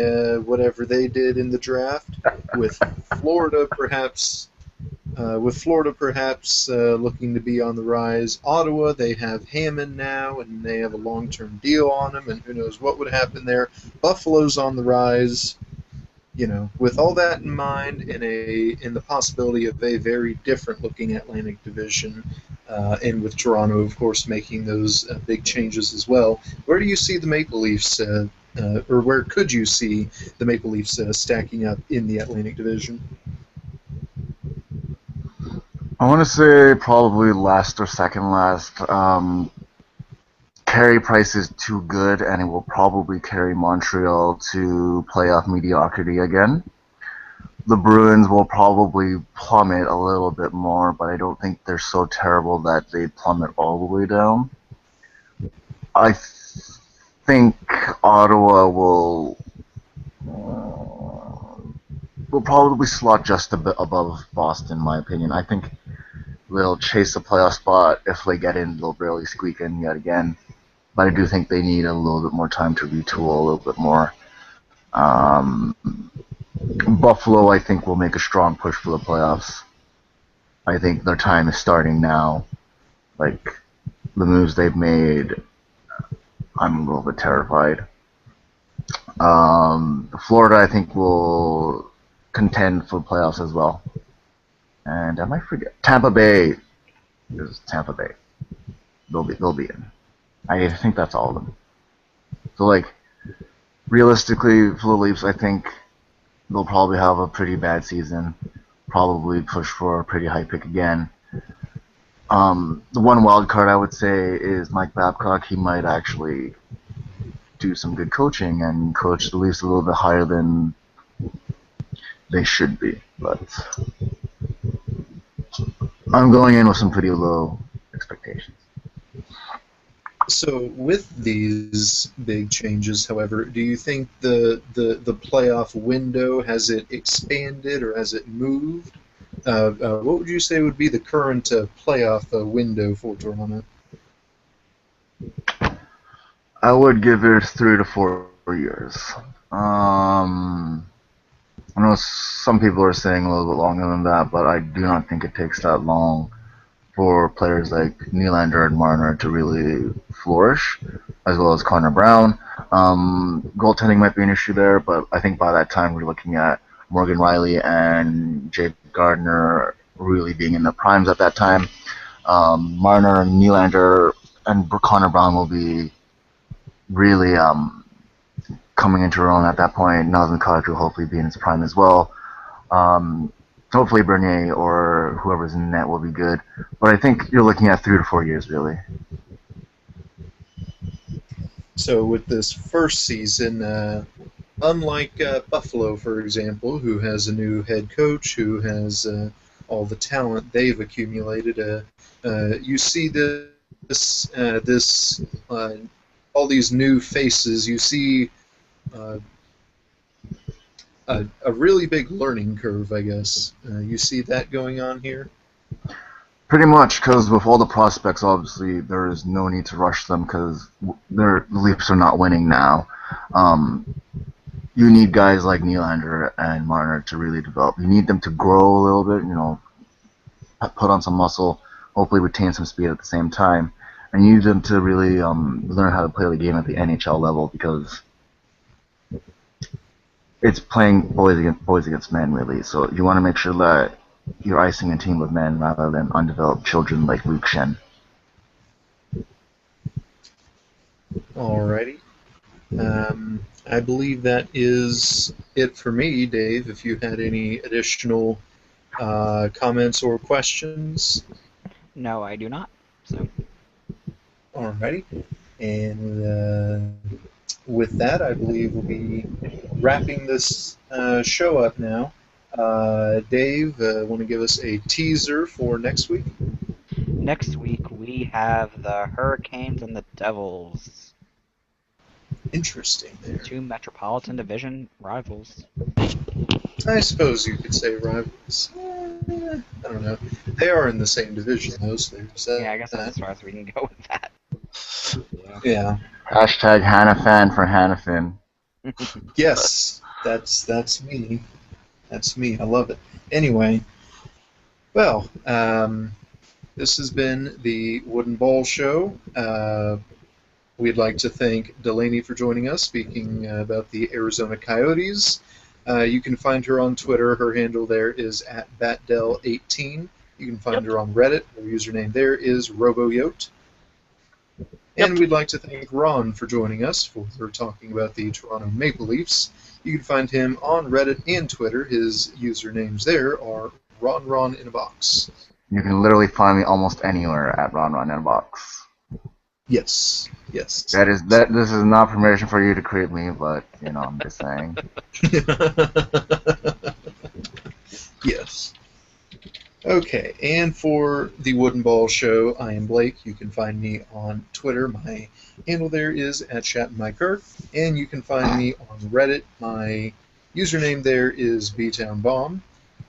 whatever they did in the draft, with Florida perhaps looking to be on the rise. Ottawa, they have Hammond now, and they have a long-term deal on him, and who knows what would happen there. Buffalo's on the rise. You know, with all that in mind, in the possibility of a very different-looking Atlantic division, and with Toronto, of course, making those big changes as well, where do you see the Maple Leafs, or where could you see the Maple Leafs stacking up in the Atlantic division? I want to say probably last or second last. Carey Price is too good, and it will probably carry Montreal to playoff mediocrity again. The Bruins will probably plummet a little bit more, but I don't think they're so terrible that they plummet all the way down. I think Ottawa will probably slot just a bit above Boston, in my opinion. I think they'll chase a playoff spot. If they get in, they'll barely squeak in yet again. But I do think they need a little bit more time to retool a little bit more. Buffalo, I think, will make a strong push for the playoffs. I think their time is starting now. Like, the moves they've made, I'm a little bit terrified. Florida, I think, will contend for playoffs as well. And I might forget. Tampa Bay is Tampa Bay. They'll be in. I think that's all of them. So, like, realistically, for the Leafs, I think they'll probably have a pretty bad season. Probably push for a pretty high pick again. The one wild card I would say is Mike Babcock. He might actually do some good coaching and coach the Leafs a little bit higher than they should be. But I'm going in with some pretty low expectations. So with these big changes, however, do you think the playoff window has it expanded or has it moved? What would you say would be the current playoff window for Toronto? I would give it 3 to 4 years. I know some people are saying a little bit longer than that, but I do not think it takes that long for players like Nylander and Marner to really flourish, as well as Connor Brown. Goaltending might be an issue there, but I think by that time we're looking at Morgan Riley and Jake Gardner really being in their primes at that time. Marner, Nylander, and Connor Brown will be really coming into their own at that point. Nazem Kadri will hopefully be in his prime as well. Um, Hopefully Bernier or whoever's in net will be good. But I think you're looking at 3 to 4 years, really. So with this first season, unlike Buffalo, for example, who has a new head coach, who has all the talent they've accumulated, you see this all these new faces. You see uh, a really big learning curve, I guess. You see that going on here? Pretty much, because with all the prospects, obviously, there is no need to rush them because the Leafs are not winning now. Um, you need guys like Nylander and Marner to really develop. You need them to grow a little bit, put on some muscle, hopefully retain some speed at the same time. And you need them to really learn how to play the game at the NHL level because it's playing boys against men, really. So you want to make sure that you're icing a team with men rather than undeveloped children like Luke Shen. Alrighty. I believe that is it for me, Dave. If you had any additional comments or questions. No, I do not. So Alrighty. And with that, I believe we'll be wrapping this show up now. Dave, want to give us a teaser for next week? next week we have the Hurricanes and the Devils, Interesting there. two Metropolitan Division rivals. I suppose you could say rivals. I don't know. They are in the same division, though, so there's that. Yeah, I guess that's as far as we can go with that. Yeah. Hashtag Hannafan for Hannafin. Yes, that's me. That's me. I love it. Anyway, well, this has been the Wooden Ball Show. We'd like to thank Delaney for joining us, speaking about the Arizona Coyotes. You can find her on Twitter. Her handle there is at BatDell18. You can find her on Reddit. Her username there is RoboYote. And we'd like to thank Ron for joining us for talking about the Toronto Maple Leafs. You can find him on Reddit and Twitter. His usernames there are Ron in a Box. You can literally find me almost anywhere at Ron in a Box. Yes. This is not permission for you to creep me, but I'm just saying. Yes. Okay, and for the Wooden Ball Show, I am Blake. You can find me on Twitter. My handle there is at @ShattonMyKirk, and you can find me on Reddit. My username there is BTownBomb.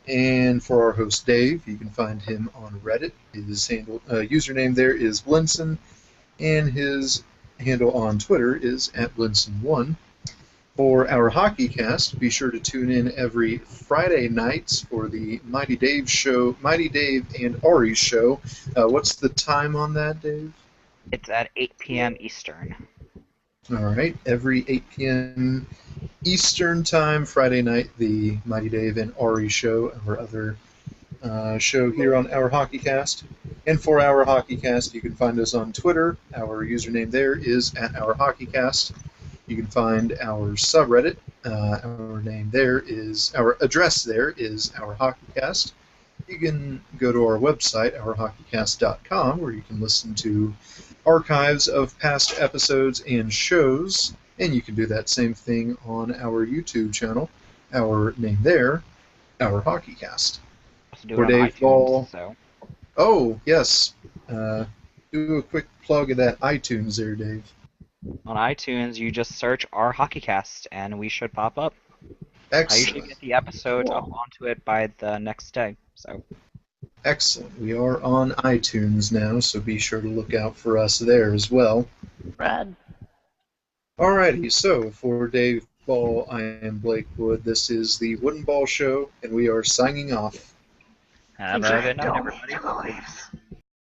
And for our host Dave, you can find him on Reddit. His username there is Blinson, and his handle on Twitter is @Blinson1. For our hockey cast, be sure to tune in every Friday nights for the Mighty Dave and Ari's show. What's the time on that, Dave? It's at 8 p.m. Eastern. All right, every 8 p.m. Eastern time, Friday night, the Mighty Dave and Ari show, our other show here on Our Hockey Cast. And for Our Hockey Cast, you can find us on Twitter. Our username there is @OurHockeyCast. You can find our subreddit. Our address there is Our HockeyCast. You can go to our website, OurHockeyCast.com, where you can listen to archives of past episodes and shows. And you can do that same thing on our YouTube channel. Our name there our hockey cast. Also do For it on Dave iTunes. Ball. So Oh, yes. Do a quick plug of that iTunes there, Dave. on iTunes, you just search our HockeyCast, and we should pop up. I usually Excellent. get the episode up Cool. onto it by the next day. So Excellent. We are on iTunes now, so be sure to look out for us there as well. Rad. Alrighty, so for Dave Ball, I am Blake Wood. This is the Wooden Ball Show, and we are signing off. have Thanks, a Rad. good night, Don't everybody. eat the Leafs.